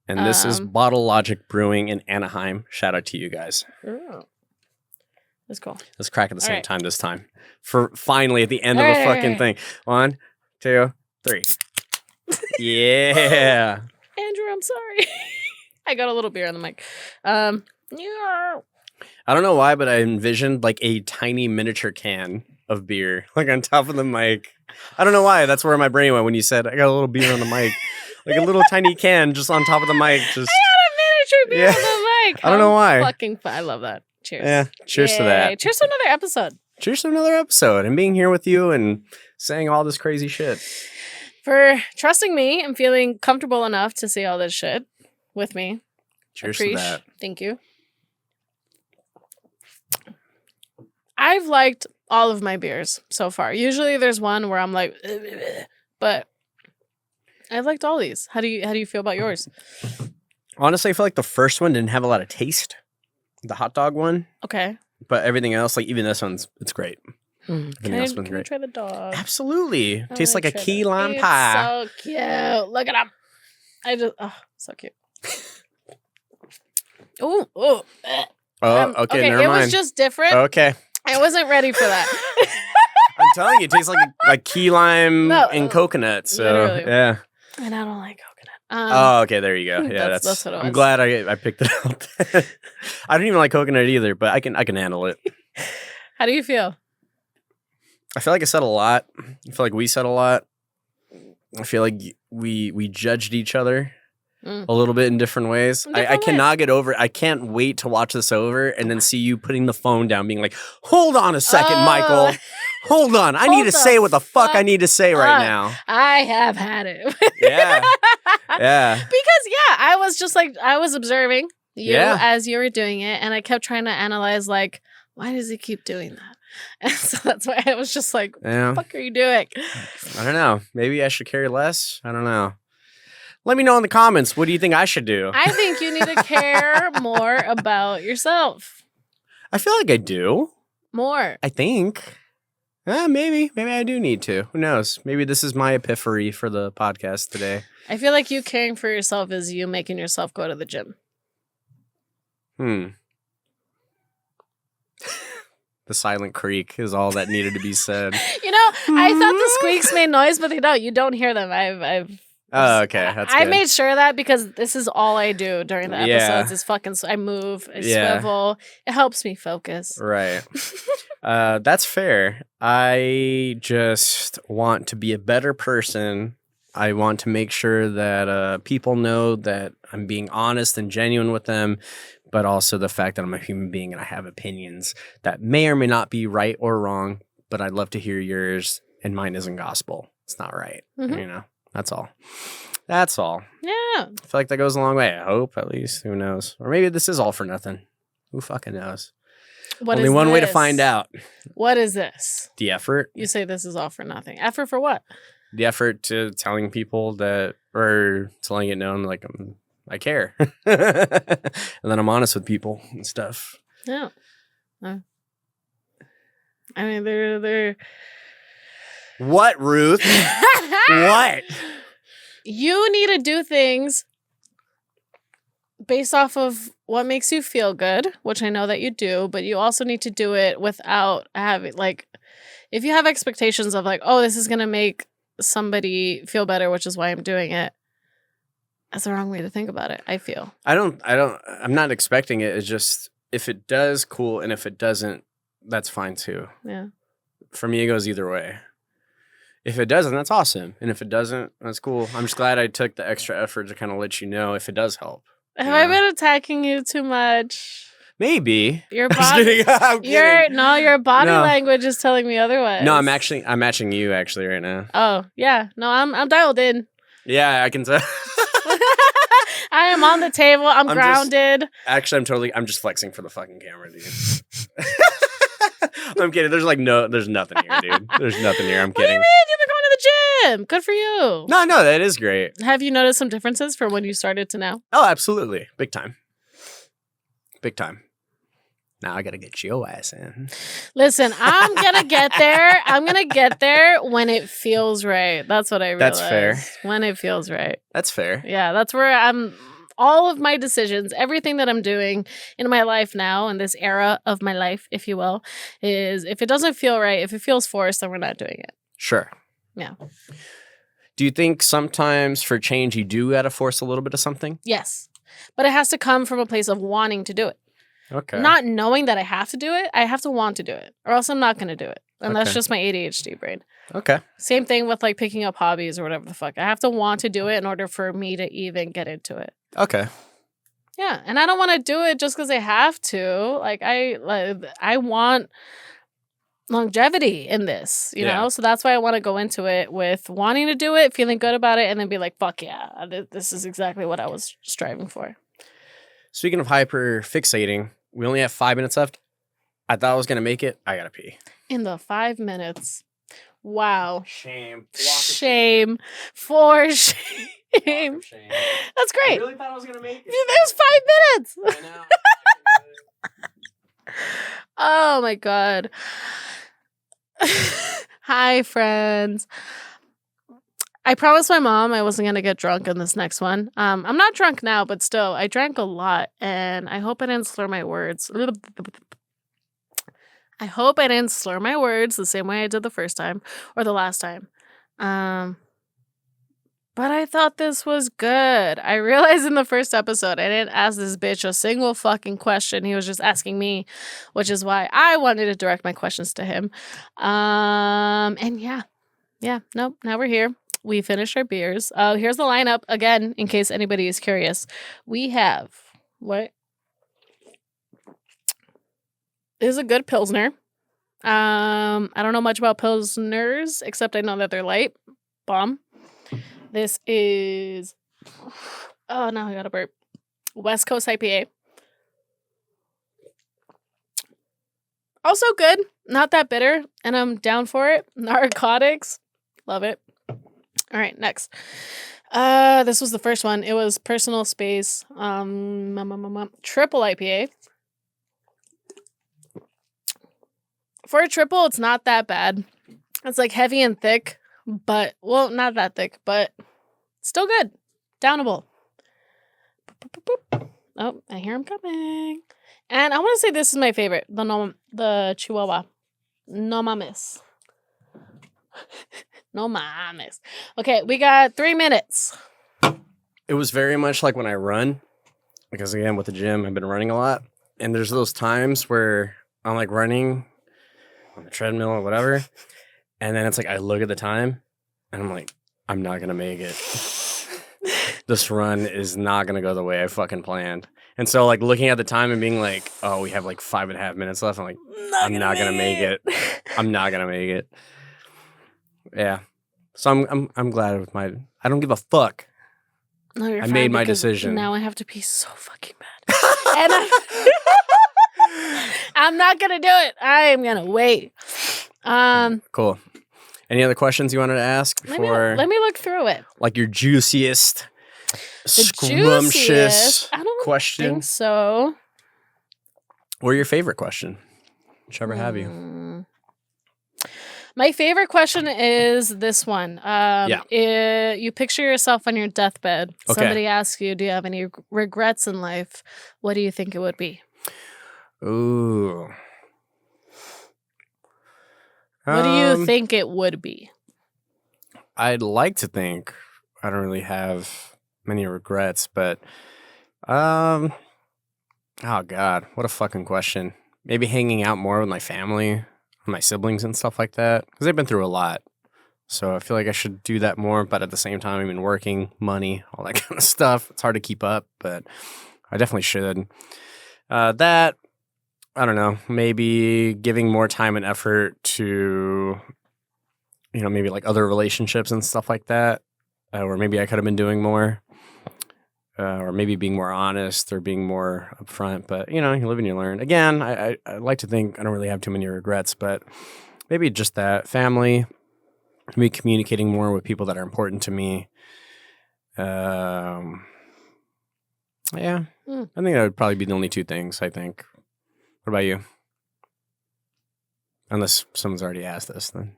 Speaker 2: And this is Bottle Logic Brewing in Anaheim. Shout out to you guys.
Speaker 1: Ooh. That's cool.
Speaker 2: Let's crack at the same time this time. For finally at the end of the fucking thing. 1, 2, 3. Yeah.
Speaker 1: Andrew, I'm sorry. I got a little beer on the mic. Yeah.
Speaker 2: I don't know why, but I envisioned like a tiny miniature can of beer, like on top of the mic. I don't know why. That's where my brain went when you said I got a little beer on the mic, like a little tiny can just on top of the mic. Just
Speaker 1: I got a miniature beer on the mic.
Speaker 2: I don't know why.
Speaker 1: Fucking fun. I love that. Cheers.
Speaker 2: Yeah. Cheers to that.
Speaker 1: Cheers to another episode.
Speaker 2: Cheers to another episode and being here with you and saying all this crazy shit.
Speaker 1: For trusting me and feeling comfortable enough to say all this shit with me.
Speaker 2: Cheers to that.
Speaker 1: Thank you. I've liked all of my beers so far. Usually there's one where I'm like, but I liked all these. How do you feel about yours?
Speaker 2: Honestly, I feel like the first one didn't have a lot of taste. The hot dog one.
Speaker 1: Okay.
Speaker 2: But everything else, like even this one's, it's great.
Speaker 1: Can I try the dog?
Speaker 2: Absolutely.
Speaker 1: I
Speaker 2: Tastes
Speaker 1: wanna
Speaker 2: like a
Speaker 1: try
Speaker 2: key
Speaker 1: that.
Speaker 2: lime
Speaker 1: It's
Speaker 2: pie.
Speaker 1: so cute. Look at him. So cute. Ooh.
Speaker 2: Oh, okay, never
Speaker 1: it
Speaker 2: mind.
Speaker 1: was just different.
Speaker 2: Okay.
Speaker 1: I wasn't ready for that.
Speaker 2: I'm telling you, it tastes like key lime
Speaker 1: No,
Speaker 2: and coconut. So,
Speaker 1: literally.
Speaker 2: yeah.
Speaker 1: And I don't like coconut.
Speaker 2: Oh, okay, there you go. Yeah,
Speaker 1: that's what it was.
Speaker 2: I'm glad I picked it up. I don't even like coconut either, but I can handle it.
Speaker 1: How do you feel?
Speaker 2: I feel like I said a lot. I feel like we said a lot. I feel like we judged each other a little bit in different ways. I cannot get over it. I can't wait to watch this over and then see you putting the phone down, being like, hold on a second, Michael. Hold on. I need to say what the fuck I need to say right now.
Speaker 1: I have had it.
Speaker 2: Yeah. Yeah.
Speaker 1: Because, I was just like, I was observing you as you were doing it. And I kept trying to analyze, like, why does he keep doing that? And so that's why I was just like, what the fuck are you doing?
Speaker 2: I don't know. Maybe I should carry less. I don't know. Let me know in the comments. What do you think I should do?
Speaker 1: I think you need to care more about yourself.
Speaker 2: I feel like I do.
Speaker 1: More.
Speaker 2: I think. Maybe. Maybe I do need to. Who knows? Maybe this is my epiphany for the podcast today.
Speaker 1: I feel like you caring for yourself is you making yourself go to the gym.
Speaker 2: The silent creak is all that needed to be said.
Speaker 1: I thought the squeaks made noise, but you don't hear them.
Speaker 2: Oh, okay. That's
Speaker 1: I
Speaker 2: good.
Speaker 1: made sure of that because this is all I do during the episodes is fucking. I move, I swivel. It helps me focus.
Speaker 2: Right. That's fair. I just want to be a better person. I want to make sure that people know that I'm being honest and genuine with them, but also the fact that I'm a human being and I have opinions that may or may not be right or wrong, but I'd love to hear yours, and mine isn't gospel. It's not right. That's all. That's all.
Speaker 1: Yeah.
Speaker 2: I feel like that goes a long way. I hope, at least. Who knows? Or maybe this is all for nothing. Who fucking knows? Only one way to find out.
Speaker 1: What is this?
Speaker 2: The effort.
Speaker 1: You say this is all for nothing. Effort for what?
Speaker 2: The effort to telling people that, or to letting it known, like, I care. And then I'm honest with people and stuff.
Speaker 1: Yeah. I mean, they're...
Speaker 2: What, Ruth? What?
Speaker 1: You need to do things based off of what makes you feel good, which I know that you do, but you also need to do it without having, like, if you have expectations of, like, oh, this is going to make somebody feel better, which is why I'm doing it, that's the wrong way to think about it, I feel.
Speaker 2: I'm not expecting it. It's just, if it does, cool. And if it doesn't, that's fine too.
Speaker 1: Yeah.
Speaker 2: For me, it goes either way. If it doesn't, that's awesome. And if it doesn't, that's cool. I'm just glad I took the extra effort to kind of let you know if it does help.
Speaker 1: Have I been attacking you too much?
Speaker 2: Maybe.
Speaker 1: Your body,
Speaker 2: I'm kidding.
Speaker 1: your body language is telling me otherwise.
Speaker 2: No, I'm matching you actually right now.
Speaker 1: Oh, yeah. No, I'm dialed in.
Speaker 2: Yeah, I can tell.
Speaker 1: I am on the table. I'm grounded.
Speaker 2: I'm just flexing for the fucking camera, dude. I'm kidding. There's nothing here, dude. There's nothing here. I'm kidding.
Speaker 1: What do you mean? You've been going to the gym. Good for you.
Speaker 2: No, that is great.
Speaker 1: Have you noticed some differences from when you started to now?
Speaker 2: Oh, absolutely. Big time. Big time. Now I got to get your ass in.
Speaker 1: Listen, I'm going to get there. I'm going to get there when it feels right. That's what I realized.
Speaker 2: That's fair.
Speaker 1: When it feels right.
Speaker 2: That's fair.
Speaker 1: Yeah, that's where all of my decisions, everything that I'm doing in my life now, in this era of my life, if you will, is if it doesn't feel right, if it feels forced, then we're not doing it.
Speaker 2: Sure.
Speaker 1: Yeah.
Speaker 2: Do you think sometimes for change you do got to force a little bit of something?
Speaker 1: Yes. But it has to come from a place of wanting to do it.
Speaker 2: Okay.
Speaker 1: Not knowing that I have to do it. I have to want to do it, or else I'm not going to do it. And that's just my ADHD brain.
Speaker 2: Okay.
Speaker 1: Same thing with like picking up hobbies or whatever the fuck. I have to want to do it in order for me to even get into it.
Speaker 2: Okay.
Speaker 1: Yeah, and I don't want to do it just because I have to. Like I want longevity in this, you know? So that's why I want to go into it with wanting to do it, feeling good about it, and then be like, fuck yeah, this is exactly what I was striving for.
Speaker 2: Speaking of hyper fixating, we only have 5 minutes left. I thought I was going to make it. I got to pee.
Speaker 1: In the 5 minutes, Wow.
Speaker 2: Shame.
Speaker 1: Shame. For shame.
Speaker 2: Shame.
Speaker 1: That's
Speaker 2: I
Speaker 1: great.
Speaker 2: really thought I was gonna make it.
Speaker 1: There's 5 minutes.
Speaker 2: I know.
Speaker 1: Oh my god. Hi, friends. I promised my mom I wasn't gonna get drunk in this next one. I'm not drunk now, but still, I drank a lot, and I hope I didn't slur my words. I hope I didn't slur my words the same way I did the first time or the last time. But I thought this was good. I realized in the first episode I didn't ask this bitch a single fucking question. He was just asking me, which is why I wanted to direct my questions to him. And yeah. Nope. Now we're here. We finished our beers. Here's the lineup again, in case anybody is curious. We have what? This is a good Pilsner. I don't know much about Pilsners, except I know that they're light. Bomb. This is, oh, now I got a burp. West Coast IPA. Also good. Not that bitter, and I'm down for it. Narcotics. Love it. All right, next. This was the first one. It was Personal Space. Triple IPA. For a triple, it's not that bad. It's like heavy and thick, but, well, not that thick, but still good. Downable. Oh, I hear him coming. And I want to say this is my favorite. The Chihuahua. No mames. No mames. Okay, we got 3 minutes.
Speaker 2: It was very much like when I run, because again, with the gym, I've been running a lot. And there's those times where I'm like running on the treadmill or whatever. And then it's like, I look at the time and I'm like, I'm not going to make it. This run is not going to go the way I fucking planned. And so like looking at the time and being like, oh, we have like 5.5 minutes left. I'm like, I'm not going to make it. I'm not going to make it. Yeah. So I'm glad with my, I don't give a fuck.
Speaker 1: No, you're
Speaker 2: I
Speaker 1: fine,
Speaker 2: made my
Speaker 1: because
Speaker 2: decision.
Speaker 1: Now I have to pee so fucking bad. And I'm not going to do it. I am going to wait.
Speaker 2: Cool. Any other questions you wanted to ask before?
Speaker 1: Let me look through it.
Speaker 2: Like your juiciest,
Speaker 1: The
Speaker 2: scrumptious
Speaker 1: juiciest? I don't
Speaker 2: question?
Speaker 1: think so.
Speaker 2: Or your favorite question? Whichever have you.
Speaker 1: My favorite question is this one. You picture yourself on your deathbed.
Speaker 2: Okay.
Speaker 1: Somebody asks you, do you have any regrets in life? What do you think it would be?
Speaker 2: Ooh.
Speaker 1: What do you think it would be?
Speaker 2: I'd like to think I don't really have many regrets, but oh God, what a fucking question. Maybe hanging out more with my family, my siblings and stuff like that, because they've been through a lot. So I feel like I should do that more, but at the same time, I've been working, money, all that kind of stuff. It's hard to keep up, but I definitely should. That, I don't know, maybe giving more time and effort to, maybe like other relationships and stuff like that, or maybe I could have been doing more, or maybe being more honest or being more upfront. But, you live and you learn. Again, I like to think I don't really have too many regrets, but maybe just that family, maybe communicating more with people that are important to me. Yeah, I think that would probably be the only two things, I think. What about you? Unless someone's already asked this, then.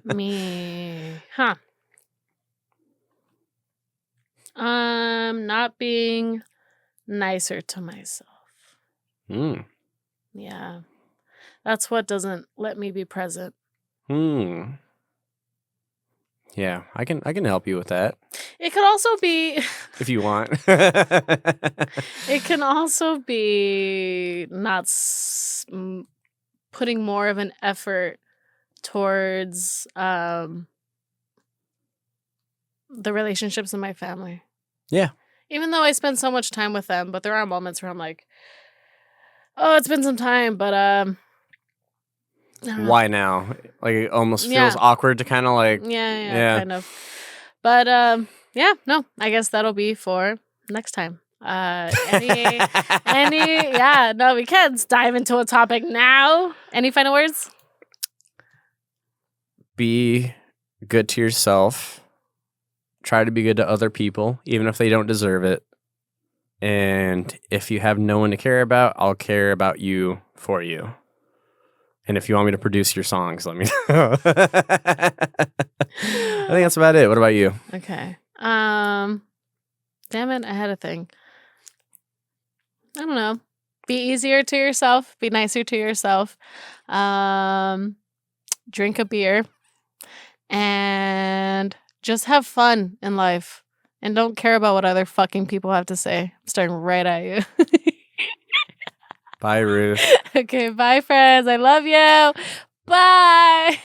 Speaker 1: Me. Huh. Not being nicer to myself. Yeah. That's what doesn't let me be present.
Speaker 2: Yeah, I can help you with that.
Speaker 1: It could also be
Speaker 2: if you want.
Speaker 1: It can also be not putting more of an effort towards the relationships in my family.
Speaker 2: Yeah.
Speaker 1: Even though I spend so much time with them, but there are moments where I'm like, oh, it's been some time, but
Speaker 2: why now? Like it almost feels awkward to kind of like
Speaker 1: yeah, kind of. But no, I guess that'll be for next time. We can't dive into a topic now. Any final words?
Speaker 2: be good to yourself. Try to be good to other people, even if they don't deserve it. And if you have no one to care about, I'll care about you for you. And if you want me to produce your songs, let me know. I think that's about it. What about you?
Speaker 1: Okay. Damn it, I had a thing. I don't know. Be easier to yourself. Be nicer to yourself. Drink a beer. And just have fun in life. And don't care about what other fucking people have to say. I'm staring right at you.
Speaker 2: Bye, Ruth.
Speaker 1: Okay, bye, friends. I love you. Bye.